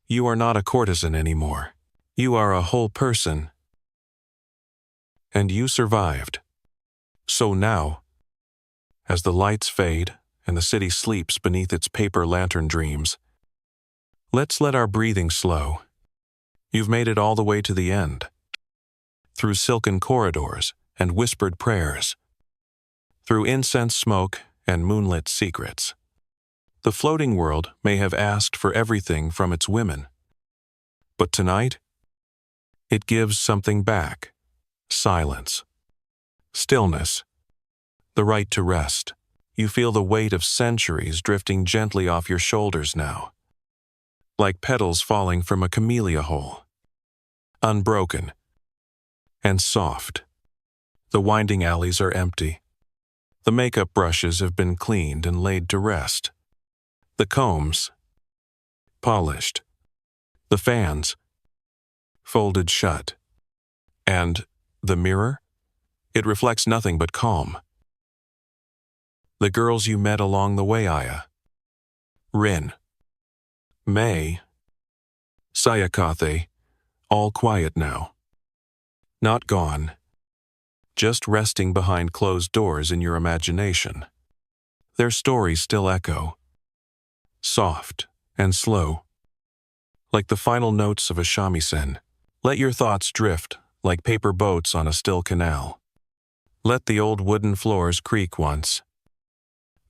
You are not a courtesan anymore. You are a whole person. And you survived. So now, as the lights fade and the city sleeps beneath its paper lantern dreams, let's let our breathing slow. You've made it all the way to the end. Through silken corridors and whispered prayers. Through incense smoke and moonlit secrets. The floating world may have asked for everything from its women. But tonight, it gives something back. Silence. Stillness. The right to rest. You feel the weight of centuries drifting gently off your shoulders now. Like petals falling from a camellia hole. Unbroken. And soft. The winding alleys are empty. The makeup brushes have been cleaned and laid to rest. The combs, polished. The fans, folded shut. And the mirror? It reflects nothing but calm. The girls you met along the way, Aya. Rin. May. Sayakathe, all quiet now. Not gone. Just resting behind closed doors in your imagination. Their stories still echo. Soft and slow. Like the final notes of a shamisen. Let your thoughts drift like paper boats on a still canal. Let the old wooden floors creak once.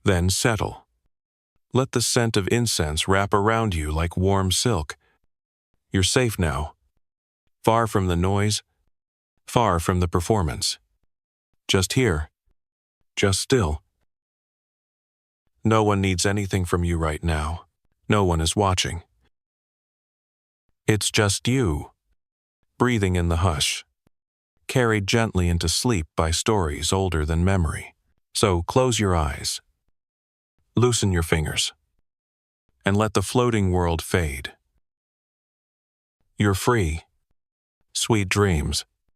Then settle. Let the scent of incense wrap around you like warm silk. You're safe now. Far from the noise. Far from the performance. Just here. Just still. No one needs anything from you right now. No one is watching. It's just you, breathing in the hush, carried gently into sleep by stories older than memory. So close your eyes, loosen your fingers, and let the floating world fade. You're free. Sweet dreams.